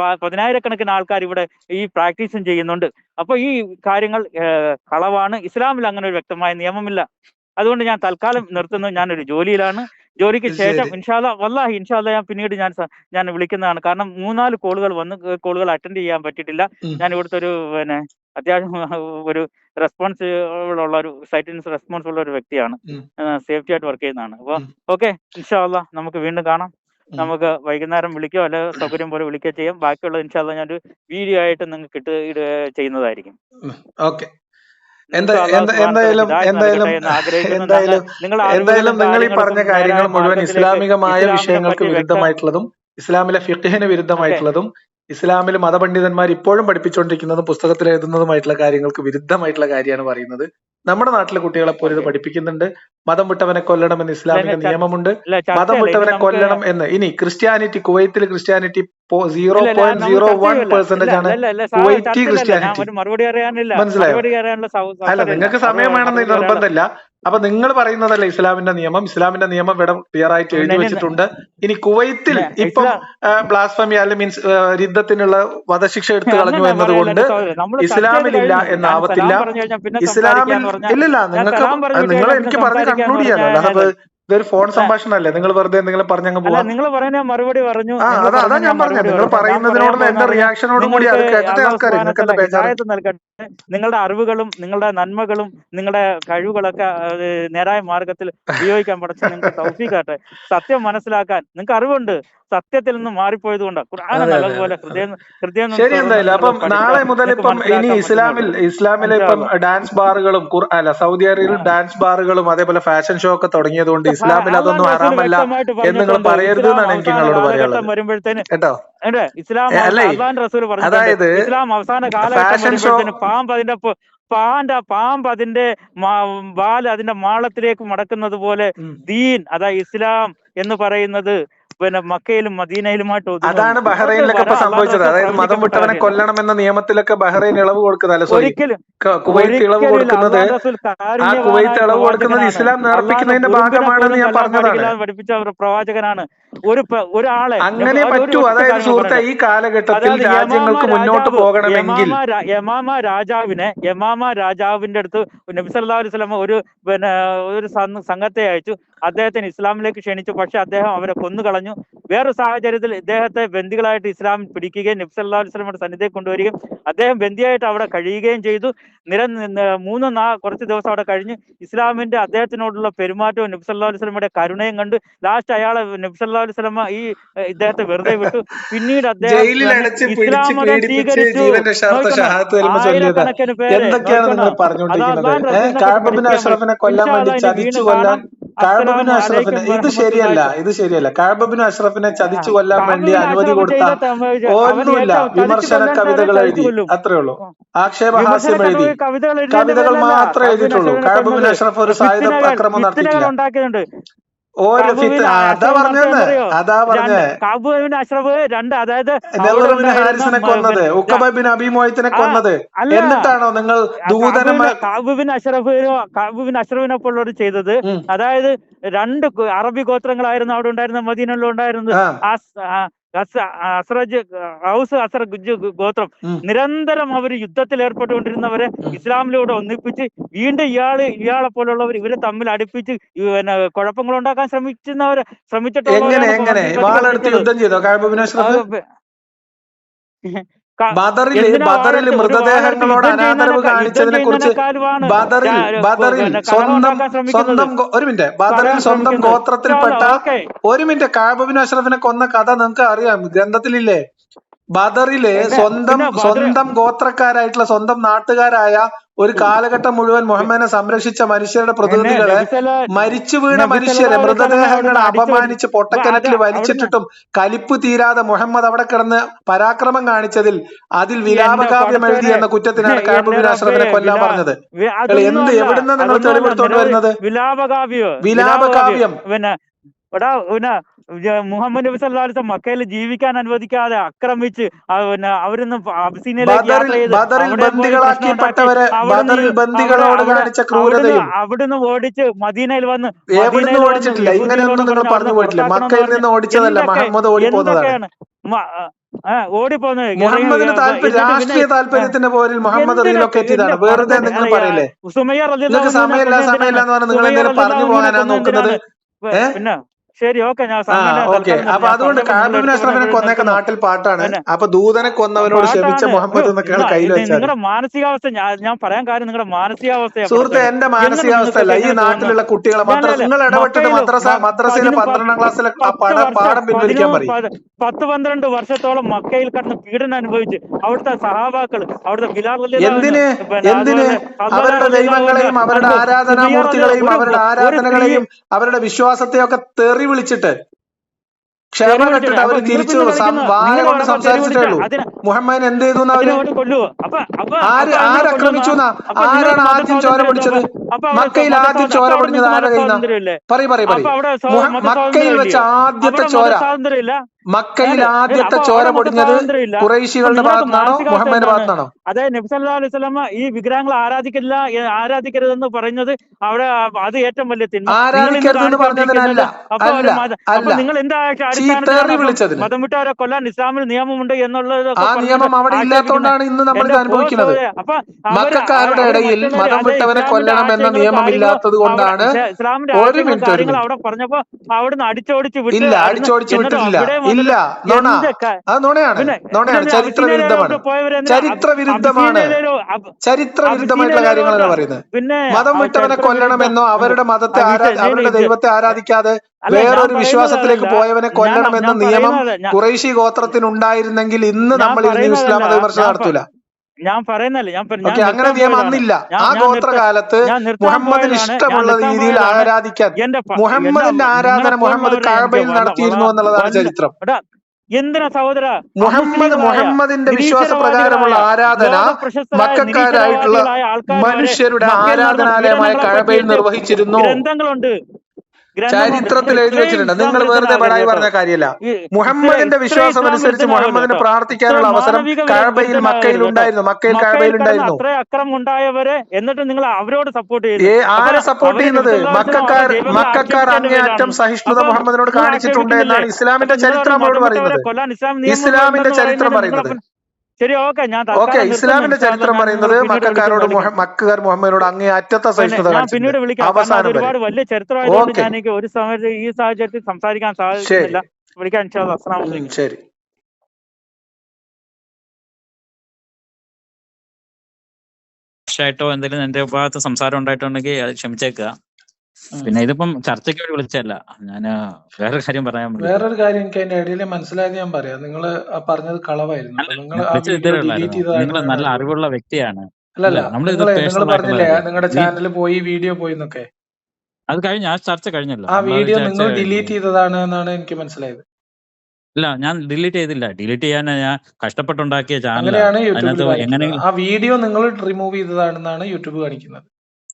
10,000-കണക്കിന് ആൾക്കാർ ഇവിടെ ഈ പ്രാക്ടീസും ചെയ്യുന്നുണ്ട്. അപ്പൊ ഈ കാര്യങ്ങൾ കളവാണ്. ഇസ്ലാമിൽ അങ്ങനെ ഒരു വ്യക്തമായ നിയമമില്ല. അതുകൊണ്ട് ഞാൻ തൽക്കാലം നിർത്തുന്നു. ഞാനൊരു ജോലിയിലാണ്. ജോലിക്ക് ശേഷം വല്ലാഹി ഇൻഷാല്ലാ ഞാൻ പിന്നീട് ഞാൻ വിളിക്കുന്നതാണ്. കാരണം 3-4 കോളുകൾ അറ്റൻഡ് ചെയ്യാൻ പറ്റിയിട്ടില്ല. ഞാൻ ഇവിടുത്തെ ഒരു അത്യാവശ്യം ഒരു റെസ്പോൺസിബിൾ ഉള്ള ഒരു സൈറ്റിന് റെസ്പോൺസിബിൾ ഉള്ള ഒരു വ്യക്തിയാണ്. സേഫ്റ്റി ആയിട്ട് വർക്ക് ചെയ്യുന്നതാണ്. അപ്പൊ ഓക്കെ, ഇൻഷാല്ലാ നമുക്ക് വീണ്ടും കാണാം. നമുക്ക് വൈകുന്നേരം വിളിക്കോ അല്ലെ സൗകര്യം പോലെ വിളിക്കുകയോ ചെയ്യാം. ബാക്കിയുള്ളത് ഇൻഷാല്ലാ ഞാനൊരു വീഡിയോ ആയിട്ട് നിങ്ങൾക്ക് ചെയ്യുന്നതായിരിക്കും. ഓക്കെ, എന്തായാലും നിങ്ങൾ ഈ പറഞ്ഞ കാര്യങ്ങൾ മുഴുവൻ ഇസ്ലാമികമായ വിഷയങ്ങൾക്ക് വിരുദ്ധമായിട്ടുള്ളതും ഇസ്ലാമിലെ ഫിഖ്ഹിന് വിരുദ്ധമായിട്ടുള്ളതും ഇസ്ലാമിൽ മതപണ്ഡിതന്മാർ ഇപ്പോഴും പഠിപ്പിച്ചുകൊണ്ടിരിക്കുന്നതും പുസ്തകത്തിൽ എഴുതുന്നതുമായിട്ടുള്ള കാര്യങ്ങൾക്ക് വിരുദ്ധമായിട്ടുള്ള കാര്യമാണ് പറയുന്നത്. നമ്മുടെ നാട്ടിലെ കുട്ടികളെ പോലും ഇത് പഠിപ്പിക്കുന്നുണ്ട്. മതം വിട്ടവനെ കൊല്ലണം എന്ന് ഇസ്ലാമിക നിയമമുണ്ട്. മതം വിട്ടവനെ കൊല്ലണം എന്ന്. ഇനി ക്രിസ്ത്യാനിറ്റി, കുവൈത്തിൽ ക്രിസ്ത്യാനിറ്റി 0.01% ആണ് കുവൈറ്റി ക്രിസ്ത്യാനിറ്റി. മനസ്സിലായോ? അല്ല, നിങ്ങൾക്ക് സമയം വേണമെന്ന് നിർബന്ധമില്ല. അപ്പൊ നിങ്ങൾ പറയുന്നതല്ല ഇസ്ലാമിന്റെ നിയമം. ഇസ്ലാമിന്റെ നിയമം ഇവിടെ ക്ലിയർ ആയിട്ട് എഴുതി വെച്ചിട്ടുണ്ട്. ഇനി കുവൈത്തിൽ ഇപ്പം ബ്ലാസ്ഫമി അല്ലെ മീൻസ് യുദ്ധത്തിനുള്ള വധശിക്ഷ എടുത്തു കളഞ്ഞു എന്നതുകൊണ്ട് ഇസ്ലാമിലില്ല എന്നാവത്തില്ല. ഇസ്ലാമിൽ ഇല്ലില്ല. നിങ്ങൾ എനിക്ക് പറഞ്ഞ് കൺക്ലൂഡ് ചെയ്യാലോ. അല്ലാതെ ഇതൊരു ഫോൺ സംഭാഷണമല്ലേ? നിങ്ങൾ വെറുതെ എന്തെങ്കിലും പറഞ്ഞങ്ങ് പോവാം. നിങ്ങൾ പറയുന്ന മറുപടി പറഞ്ഞു. അതാ ഞാൻ പറഞ്ഞത്. നിങ്ങൾ പറയുന്നതിനോടുള്ള എന്റെ റിയാക്ഷനോടും കൂടി അത് കേട്ടിട്ട് ആൾക്കാർ നൽകട്ടെ. നിങ്ങളുടെ അറിവുകളും നിങ്ങളുടെ നന്മകളും നിങ്ങളുടെ കഴിവുകളൊക്കെ നേരായ മാർഗത്തിൽ ഉപയോഗിക്കാൻ പഠിച്ച് നിങ്ങൾക്ക് തൗഫീഖാട്ടെ. സത്യം മനസ്സിലാക്കാൻ നിങ്ങൾക്ക് അറിവുണ്ട്. സത്യത്തിൽ നിന്ന് മാറിപ്പോയത് കൊണ്ടാണ് ഖുർആൻ നല്ലതുപോലെ ഹൃദയം. ശരി, എന്തായാലും അപ്പം നാളെ മുതൽ ഇപ്പം ഇനി ഇസ്ലാമിലെ ഇപ്പം ഡാൻസ് ബാറുകളും സൗദി അറേബ്യയിൽ ഡാൻസ് ബാറുകളും അതേപോലെ ഫാഷൻ ഷോ ഒക്കെ തുടങ്ങിയത് കൊണ്ട് ഇസ്ലാമിൽ അതൊന്നും ഹറാമല്ല എന്ന് നിങ്ങൾ പറയരുത് എന്നാണ് എനിക്ക് നിങ്ങളോട് പറയാനുള്ളത്. വരുമ്പോഴത്തേന് കേട്ടോ, അതായത് ഇസ്ലാം അവസാന കാലഘട്ടം പാമ്പ് അതിന്റെ വാല് അതിന്റെ മാളത്തിലേക്ക് മടക്കുന്നത് പോലെ ദീൻ, അതായത് ഇസ്ലാം എന്ന് പറയുന്നത് മക്കയിലും മദീനയിലുമായിട്ട് അതാണ് ബഹ്റൈനിലൊക്കെ ഇപ്പൊ സംഭവിച്ചത്. അതായത് മതം വിട്ടവനെ കൊല്ലണം എന്ന നിയമത്തിലൊക്കെ ബഹ്റൈൻ ഇളവ് കൊടുക്കുന്നതല്ല, ഒരിക്കലും കുവൈത്ത് ഇളവ് കൊടുക്കുന്നത്. ആ കുവൈത്ത് ഇളവ് കൊടുക്കുന്നത് ഇസ്ലാം നേർപ്പിക്കുന്നതിന്റെ ഭാഗമാണെന്ന് ഞാൻ പറഞ്ഞതാണ്. പഠിപ്പിച്ച പ്രവാചകനാണ്. ഒരാളെ അങ്ങനെ പറ്റൂ. അതായത് സുഹൃത്തെ, ഈ കാലഘട്ടത്തിൽ രാജ്യങ്ങൾക്ക് മുന്നോട്ട് പോകണമെങ്കിൽ യമാമ രാജാവിന്റെ അടുത്ത് നബി സല്ലല്ലാഹു അലൈഹി വസല്ലം ഒരു സംഘത്തെ അയച്ചു. അദ്ദേഹത്തിന് ഇസ്ലാമിലേക്ക് ക്ഷണിച്ചു. പക്ഷെ അദ്ദേഹം അവരെ കൊന്നുകളഞ്ഞു. വേറൊരു സാഹചര്യത്തിൽ ഇദ്ദേഹത്തെ ബന്ദികളായിട്ട് ഇസ്ലാം പിടിക്കുകയും നബി സല്ലല്ലാഹു അലൈഹി വസല്ലമയുടെ സന്നിധിയിൽ കൊണ്ടുവരികയും അദ്ദേഹം ബന്ദിയായിട്ട് അവിടെ കഴിയുകയും ചെയ്തു. കുറച്ച് ദിവസം അവിടെ കഴിഞ്ഞ് ഇസ്ലാമിന്റെ അദ്ദേഹത്തിനോടുള്ള പെരുമാറ്റവും നബി സല്ലല്ലാഹു അലൈഹി വസല്ലമയുടെ കരുണയും കണ്ട് ലാസ്റ്റ് അയാളെ നബി സല്ലല്ലാഹു അലൈഹി വസല്ലമ ഇദ്ദേഹത്തെ വെറുതെ വിട്ടു. പിന്നീട് അദ്ദേഹം ഇസ്ലാം മതം സ്വീകരിച്ചു. ആയിരക്കണക്കിന് പേര് ഇത് ശരിയല്ല. കഅബ് ബിൻ അഷ്റഫിനെ ചതിച്ചു കൊല്ലാൻ വേണ്ടി അനുമതി കൊടുത്ത ഒന്നുമില്ല. വിമർശന കവിതകൾ എഴുതി, അത്രേ ഉള്ളൂ. ആക്ഷേപഹാസ്യം എഴുതി, കവിതകൾ മാത്രമേ എഴുതിയിട്ടുള്ളൂ. കഅബ് ബിൻ അഷ്റഫ് ഒരു സായുധ ആക്രമണം നടത്തിയിട്ടില്ല. അതാ പറഞ്ഞത് ഹാരിസിനെ കൊന്നത്, ഉഖബ ബിൻ അബീ മുഅയ്ത്തിനെ കൊന്നത്. എന്നിട്ടാണോ നിങ്ങൾ കഅബ് ബിൻ അഷ്റഫിനൊപ്പമുള്ളവർ ചെയ്തത്? അതായത് 2 അറബി ഗോത്രങ്ങളായിരുന്നു അവിടെ ഉണ്ടായിരുന്ന, മദീനയിലും ഉണ്ടായിരുന്നത്. അസ്റജ് ഗോത്രം നിരന്തരം അവർ യുദ്ധത്തിൽ ഏർപ്പെട്ടുകൊണ്ടിരുന്നവരെ ഇസ്ലാമിലൂടെ ഒന്നിപ്പിച്ച് വീണ്ടും ഇയാളെ പോലുള്ളവർ ഇവരെ തമ്മിൽ അടുപ്പിച്ച് കുഴപ്പങ്ങൾ ഉണ്ടാക്കാൻ ബദറിൽ മൃതദേഹങ്ങളോട് അനാദരവ് കാണിച്ചതിനെ കുറിച്ച് ബദറിൽ സ്വന്തം ഗോത്രത്തിൽപ്പെട്ട കഅബ് ബിൻ അഷ്റഫിനെ കൊന്ന കഥ നിങ്ങൾക്ക് അറിയാം, ഗ്രന്ഥത്തിലില്ലേ? ബദറിലെ സ്വന്തം ഗോത്രക്കാരായിട്ടുള്ള സ്വന്തം നാട്ടുകാരായ ഒരു കാലഘട്ടം മുഴുവൻ മുഹമ്മദിനെ സംരക്ഷിച്ച മനുഷ്യരുടെ പ്രതിനിധികളെ, മരിച്ചു വീണ മനുഷ്യരെ മൃതദേഹങ്ങളെ അപമാനിച്ച് പൊട്ടക്കിണറ്റിൽ വലിച്ചിട്ടിട്ടും കലിപ്പ് തീരാതെ മുഹമ്മദ് അവിടെ കിടന്ന് പരാക്രമം കാണിച്ചതിൽ അതിൽ വിലാപകാവ്യം എഴുതി എന്ന കുറ്റത്തിനാണ് കഅബ് ബിൻ അഷ്റഫിനെ കൊല്ലാൻ പറഞ്ഞത്. എവിടുന്ന നിങ്ങൾ തെളിവെടുത്തോണ്ട് വരുന്നത്? വിലാപകാവ്യം മുഹമ്മദ് നബി സല്ലല്ലാഹു അലൈഹി വസല്ലം മക്കയിൽ ജീവിക്കാൻ അനുവദിക്കാതെ ആക്രമിച്ച് പിന്നെ അവരിന്ന് അബിസീനിയയിലേക്ക് യാത്ര ചെയ്ത് അവിടുന്ന് ഓടിച്ച് മദീനയിൽ വന്ന് എന്തൊക്കെയാണ് ഓടിപ്പോന്നത്? രാഷ്ട്രീയ താല്പര്യത്തിന്റെ പേരിൽ മുഹമ്മദ് റീലൊക്കേറ്റ് ചെയ്താണ്. വെറുതെ നിങ്ങൾ പറയില്ലേ? പിന്നെ ശരി, ഓക്കെ. അപ്പൊ അതുകൊണ്ട് കാബിബിൻ അഷ്റഫിനെ കൊന്നൊക്കെ നാട്ടിൽ പാട്ടാണ്. അപ്പൊ ദൂതനെ കൊന്നവനോട് ക്ഷമിച്ച മുഹമ്മദ് എന്നൊക്കെ കയ്യിൽ വെച്ചാൽ നിങ്ങളുടെ മാനസികാവസ്ഥ ഞാൻ പറയാൻ കാര്യം നിങ്ങളുടെ മാനസികാവസ്ഥ. സുഹൃത്തെ, എന്റെ മാനസികാവസ്ഥ അല്ല, ഈ നാട്ടിലുള്ള കുട്ടികളെ നിങ്ങൾ ഇടപെട്ടിട്ട് മദ്രസയിലെ 12ാം ക്ലാസ്സിലെ പാഠം പിൻവലിക്കാൻ പറയും. 10-12 വർഷത്തോളം മക്കയിൽ കടന്ന് പീഡനം അനുഭവിച്ച് അവിടുത്തെ സഹാബാക്കൾ, അവിടുത്തെ എന്തിന് അവരുടെ ദൈവങ്ങളെയും അവരുടെ ആരാധനാമൂർത്തികളെയും അവരുടെ ആരാധനകളെയും അവരുടെ വിശ്വാസത്തെയും ഒക്കെ തെറി വിളിച്ചിട്ട് ക്ഷമ കെട്ടിട്ട് അവർ തിരിച്ചു വായ കൊണ്ട് സംസാരിച്ചിട്ടേ ഉള്ളൂ. മുഹമ്മദിനെ എന്ത് ചെയ്തു? ആരക്രമിച്ചു? ആരാണ് ആദ്യം ചോര പൊടിച്ചത്? മക്കയിൽ ആദ്യം ചോര പൊടിഞ്ഞത് ആരുടെ കയ്യിലാ? പറയ്. മക്കയിൽ വെച്ച ആദ്യത്തെ ചോര, മക്കയിൽ ആദ്യത്തെ ചോര പൊടിഞ്ഞത് ഖുറൈശികളുടെ ഭാഗത്തുനിന്നാണോ മുഹമ്മദിന്റെ ഭാഗത്തുനിന്നാണോ? അതെ, നബി സല്ലല്ലാഹു അലൈഹി വസല്ലം ഈ വിഗ്രഹങ്ങൾ ആരാധിക്കരുതെന്ന് പറയുന്നത് അവിടെ അത് ഏറ്റവും വലിയ തിന്മ. ആരാധിക്കരുതെന്ന് പറഞ്ഞതിനല്ല, നിങ്ങൾ എന്താ മതം വിട്ടവരെ കൊല്ലാൻ ഇസ്ലാമിൽ നിയമമുണ്ട് എന്നുള്ളത്? ആ നിയമം അവിടെ ഇല്ലാത്തതുകൊണ്ടാണ് ഇന്ന് നമ്മൾ ഇത് അനുഭവിക്കുന്നത്. മക്കക്കാരുടെ ഇടയിൽ മതം വിട്ടവനെ കൊല്ലണം എന്ന നിയമം ഇല്ലാത്തത് കൊണ്ടാണ്. ഒരു മിനിറ്റ്, അവിടെ പറഞ്ഞപ്പോ അവിടുന്ന് അടിച്ചോടിച്ച് വിട്ടില്ല. ഇല്ല, അത് നുണയാണ്. ചരിത്രവിരുദ്ധമായിട്ടുള്ള കാര്യങ്ങളാണ് പറയുന്നത്. മതം വിട്ടവനെ കൊല്ലണമെന്നോ അവരുടെ മതത്തെ അവരുടെ ദൈവത്തെ ആരാധിക്കാതെ വേറൊരു വിശ്വാസത്തിലേക്ക് പോയവനെ കൊല്ലണമെന്ന നിയമം ഖുറൈശി ഗോത്രത്തിനുണ്ടായിരുന്നെങ്കിൽ ഇന്ന് നമ്മൾ ഇസ്ലാം മതവിമർശനം നടത്തൂല. ഞാൻ പറയുന്നല്ലേ, അങ്ങനെ നിയമം അന്നില്ല. ആ ഗോത്രകാലത്ത് മുഹമ്മദിന് ഇഷ്ടമുള്ള രീതിയിൽ ആരാധിക്കാൻ മുഹമ്മദിന്റെ ആരാധന മുഹമ്മദ് കഅബയിൽ നടത്തിയിരുന്നു എന്നുള്ളതാണ് ചരിത്രം. എന്തിനാ സഹോദര? മുഹമ്മദിന്റെ വിശ്വാസപ്രകാരമുള്ള ആരാധന മക്കക്കാരായിട്ടുള്ള മനുഷ്യരുടെ ആരാധനാലയമായ കഅബയിൽ നിർവഹിച്ചിരുന്നു. ഗ്രന്ഥങ്ങളുണ്ട്, ചരിത്രത്തിൽ എഴുതി വെച്ചിട്ടുണ്ട്. നിങ്ങൾ വെറുതെ ബടായി പറഞ്ഞ കാര്യമല്ല. മുഹമ്മദിന്റെ വിശ്വാസം അനുസരിച്ച് മുഹമ്മദിന് പ്രാർത്ഥിക്കാനുള്ള അവസരം കഅബയിൽ മക്കയിൽ ഉണ്ടായിരുന്നു. അത്ര അക്രമം ഉണ്ടായവരെ എന്നിട്ട് നിങ്ങൾ അവരോട് സപ്പോർട്ട് ചെയ്തു. ആരെ സപ്പോർട്ട് ചെയ്യുന്നത്? മക്കക്കാർ അങ്ങേയറ്റം സഹിഷ്ണുത മുഹമ്മദിനോട് കാണിച്ചിട്ടുണ്ട് എന്നാണ് ഇസ്ലാമിന്റെ ചരിത്രം നമ്മളോട് പറയുന്നത്. ഇസ്ലാമിന്റെ ചരിത്രം പറയുന്നത്. ശരി, ഓക്കെ. ഇസ്ലാമിന്റെ ചരിത്രം പറയുന്നത് മക്കക്കാർ മുഹമ്മദിനോട് അങ്ങേ അറ്റത്തെ സഹിഷ്ണുത കാണിച്ചു. പിന്നീട് വിളിക്കാം. ഒരുപാട് വലിയ ചരിത്രമായതുകൊണ്ട് ഞാൻ ഒരു സമയത്ത് ഈ സാഹചര്യത്തിൽ സംസാരിക്കാൻ സാധിക്കുന്നില്ല. വിളിക്കാം. ഇൻഷാ അല്ലാഹ്. അസ്സലാമു അലൈക്കും. ശരി. ായിട്ടോ എന്തെങ്കിലും എന്റെ ഭാഗത്ത് സംസാരം ഉണ്ടായിട്ടുണ്ടെങ്കിൽ അത് ക്ഷമിച്ചേക്കുക. പിന്നെ ഇതിപ്പം ചർച്ചയ്ക്ക് വേണ്ടി വിളിച്ചല്ല, ഞാൻ വേറൊരു കാര്യം പറയാൻ. വേറൊരു കാര്യം എനിക്ക് അതിന്റെ ഇടയിൽ മനസ്സിലായത് ഞാൻ പറയാം. നിങ്ങൾ പറഞ്ഞത് കളവായിരുന്നു. നിങ്ങൾ നല്ല അറിവുള്ള വ്യക്തിയാണ്. നിങ്ങൾ പറഞ്ഞില്ലേ നിങ്ങളുടെ ചാനലിൽ പോയി വീഡിയോ പോയി എന്നൊക്കെ? അത് കഴിഞ്ഞ ആ ചർച്ച കഴിഞ്ഞല്ലോ. ആ വീഡിയോ നിങ്ങൾ ഡിലീറ്റ് ചെയ്തതാണ് എന്നാണ് എനിക്ക് മനസ്സിലായത്. ഇല്ല, ഞാൻ ഡിലീറ്റ് ചെയ്തില്ല. ഡിലീറ്റ് ചെയ്യാൻ ഞാൻ കഷ്ടപ്പെട്ടുണ്ടാക്കിയ ചാനൽ. ആ വീഡിയോ നിങ്ങൾ റിമൂവ് ചെയ്തതാണെന്നാണ് യൂട്യൂബ് കാണിക്കുന്നത്.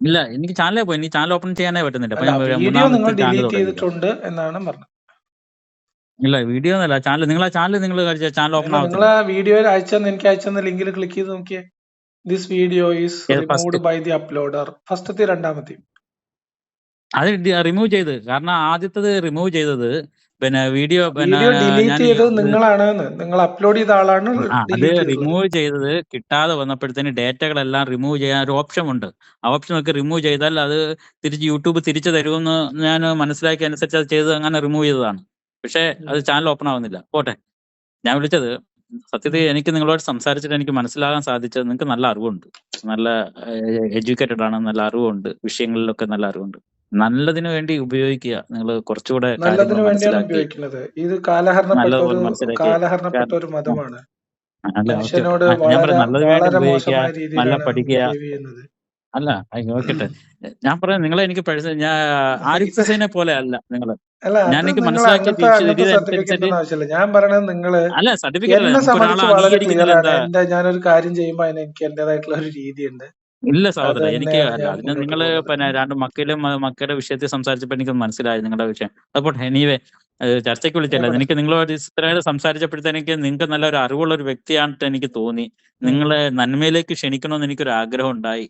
ഇല്ല, എനിക്ക് ചാനലേ പോയി. എനിക്ക് ചാനൽ ഓപ്പൺ ചെയ്യാനേ പറ്റുന്നില്ല. വീഡിയോ നിങ്ങൾ ഡിലീറ്റ് ചെയ്തിട്ടുണ്ട് എന്നാണ് പറഞ്ഞത്. ഇല്ല, വീഡിയോ ഒന്നല്ല, ചാനൽ. നിങ്ങൾ ആ ചാനൽ ചാനൽ ഓപ്പൺ ആവും. നിങ്ങൾ ആ വീഡിയോ എനിക്ക് അയച്ചെന്ന ലിങ്കിൽ ക്ലിക്ക് ചെയ്ത് നോക്കിയേ. This video is removed by the uploader. ഫസ്റ്റത്തെ രണ്ടാമത്തെ അത് റിമൂവ് ചെയ്ത്. കാരണം ആദ്യത്തത് റിമൂവ് ചെയ്തത് പിന്നെ വീഡിയോ ഡിലീറ്റ് ചെയ്തത് നിങ്ങളാണ്. നിങ്ങൾ അപ്ലോഡ് ചെയ്ത ആളാണ്. അത് റിമൂവ് ചെയ്തത് കിട്ടാതെ വന്നപ്പോഴത്തേന് ഡേറ്റകളെല്ലാം റിമൂവ് ചെയ്യാൻ ഒരു ഓപ്ഷൻ ഉണ്ട്. ആ ഓപ്ഷൻ ഒക്കെ റിമൂവ് ചെയ്താൽ അത് തിരിച്ച് യൂട്യൂബ് തിരിച്ചു തരുമെന്ന് ഞാൻ മനസ്സിലാക്കിയ അനുസരിച്ച് അത് ചെയ്ത് അങ്ങനെ റിമൂവ് ചെയ്തതാണ്. പക്ഷെ അത് ചാനൽ ഓപ്പൺ ആവുന്നില്ല. പോട്ടെ, ഞാൻ വിളിച്ചത് സത്യത്തിൽ എനിക്ക് നിങ്ങളോട് സംസാരിച്ചിട്ട് എനിക്ക് മനസ്സിലാകാൻ സാധിച്ചത് നിങ്ങൾക്ക് നല്ല അറിവുണ്ട്, നല്ല എഡ്യൂക്കേറ്റഡ് ആണ്, നല്ല അറിവുണ്ട്, വിഷയങ്ങളിലൊക്കെ നല്ല അറിവുണ്ട്. നല്ലതിനു വേണ്ടി ഉപയോഗിക്കുക. നിങ്ങൾ കുറച്ചുകൂടെ നല്ലതിനു വേണ്ടിയാണ് ഉപയോഗിക്കുന്നത്. ഇത് കാലഹരണപ്പെട്ട ഒരു മതമാണ്. മനുഷ്യനോട് വളരെ മോശമായ രീതിയിലാണ് പഠിക്കുക. അല്ല, നോക്കട്ടെ, ഞാൻ പറയാം, നിങ്ങളെ എനിക്ക് ഞാൻ ആരിഫ് ഹുസൈനെ പോലെ അല്ല നിങ്ങള്. ഞാൻ എനിക്ക് മനസ്സിലാക്കിയ ഞാൻ പറയണത് നിങ്ങള് എന്നെ സംബന്ധിച്ച് വളരെ ക്ലിയർ ആണ്. ഞാനൊരു കാര്യം ചെയ്യുമ്പോ അതിന് എനിക്ക് എന്റേതായിട്ടുള്ള ഒരു രീതിയുണ്ട്. ഇല്ല അത് സഹോദര, എനിക്ക് തന്നെയാണ് അല്ല ഞാൻ അതിന് മുന്നോട്ട് നിങ്ങള് പോകുന്നത്. പിന്നെ രണ്ട് മക്കളുടെ വിഷയത്തിൽ സംസാരിച്ചപ്പോൾ എനിക്ക് മനസ്സിലായി നിങ്ങളുടെ വിഷയം. അതുപോലെ എനിവേ ചർച്ചയ്ക്ക് വിളിച്ചല്ല, ആയിക്കോട്ടെ. എനിക്ക് നിങ്ങളോട് ഇത്രയും സംസാരിച്ചപ്പോഴത്തേക്ക് നിങ്ങൾക്ക് നല്ലൊരു അറിവുള്ള ഒരു വ്യക്തിയായിട്ട് എനിക്ക് തോന്നി. നിങ്ങളെ നന്മയിലേക്ക് ക്ഷണിക്കണമെന്ന് എനിക്കൊരു ആഗ്രഹം ഉണ്ടായി.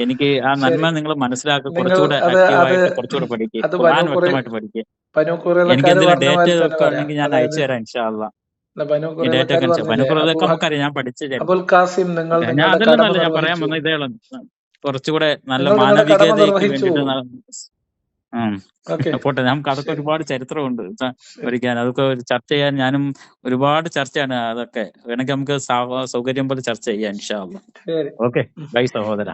എനിക്ക് ആ ശരി. നന്മ നിങ്ങൾ മനസ്സിലാക്കുക, നിങ്ങൾ കുറച്ചുകൂടെ അത് ആക്റ്റീവായിട്ട് കുറച്ചുകൂടെ പഠിക്കുക, അത് ഖുർആൻ വ്യക്തമായിട്ട് പഠിക്കുക. ബനു എനിക്ക് ഖുറൈളക്കാര് എന്തെങ്കിലും പറഞ്ഞ ഡേറ്റ മാതിരി തന്നെ ഒക്കെ പറയാം. ഉണ്ടെങ്കിൽ ഞാൻ അതായത് അയച്ചു തരാം ഇൻഷാ അള്ളാ. ബനു ഈ ഡേറ്റ ഖുറൈളക്കാര് ഒക്കെ പറഞ്ഞില്ലേ, അതൊക്കെ നമുക്കറിയാം, ഞാൻ പഠിച്ച അബുൽ ഖാസിം നിങ്ങൾ ഞാൻ നിങ്ങളുടെ കടമ അതിലൊന്നല്ല ഞാൻ പറയാൻ നിർവഹിച്ചു. വന്ന ഇതേ ഉള്ളൂ. കുറച്ചുകൂടെ നല്ല നിങ്ങൾ നിങ്ങളുടെ കടമ മാനവികതയ്ക്ക് നിർവഹിച്ചു. വേണ്ടിയിട്ട് ഓക്കെ, പോട്ടെ, നമുക്ക് അതൊക്കെ ശരി. ഒരുപാട് ചരിത്രമുണ്ട് ശരി. പഠിക്കാൻ. അതൊക്കെ ചർച്ച ചെയ്യാൻ ഞാനും ഒരുപാട് ചർച്ചയാണ്. അതൊക്കെ വേണമെങ്കിൽ നമുക്ക് സൗകര്യം പോലെ ചർച്ച ചെയ്യാം ഇൻഷാ അള്ളാ. ശരി. ഓക്കെ, ബൈ സഹോദര.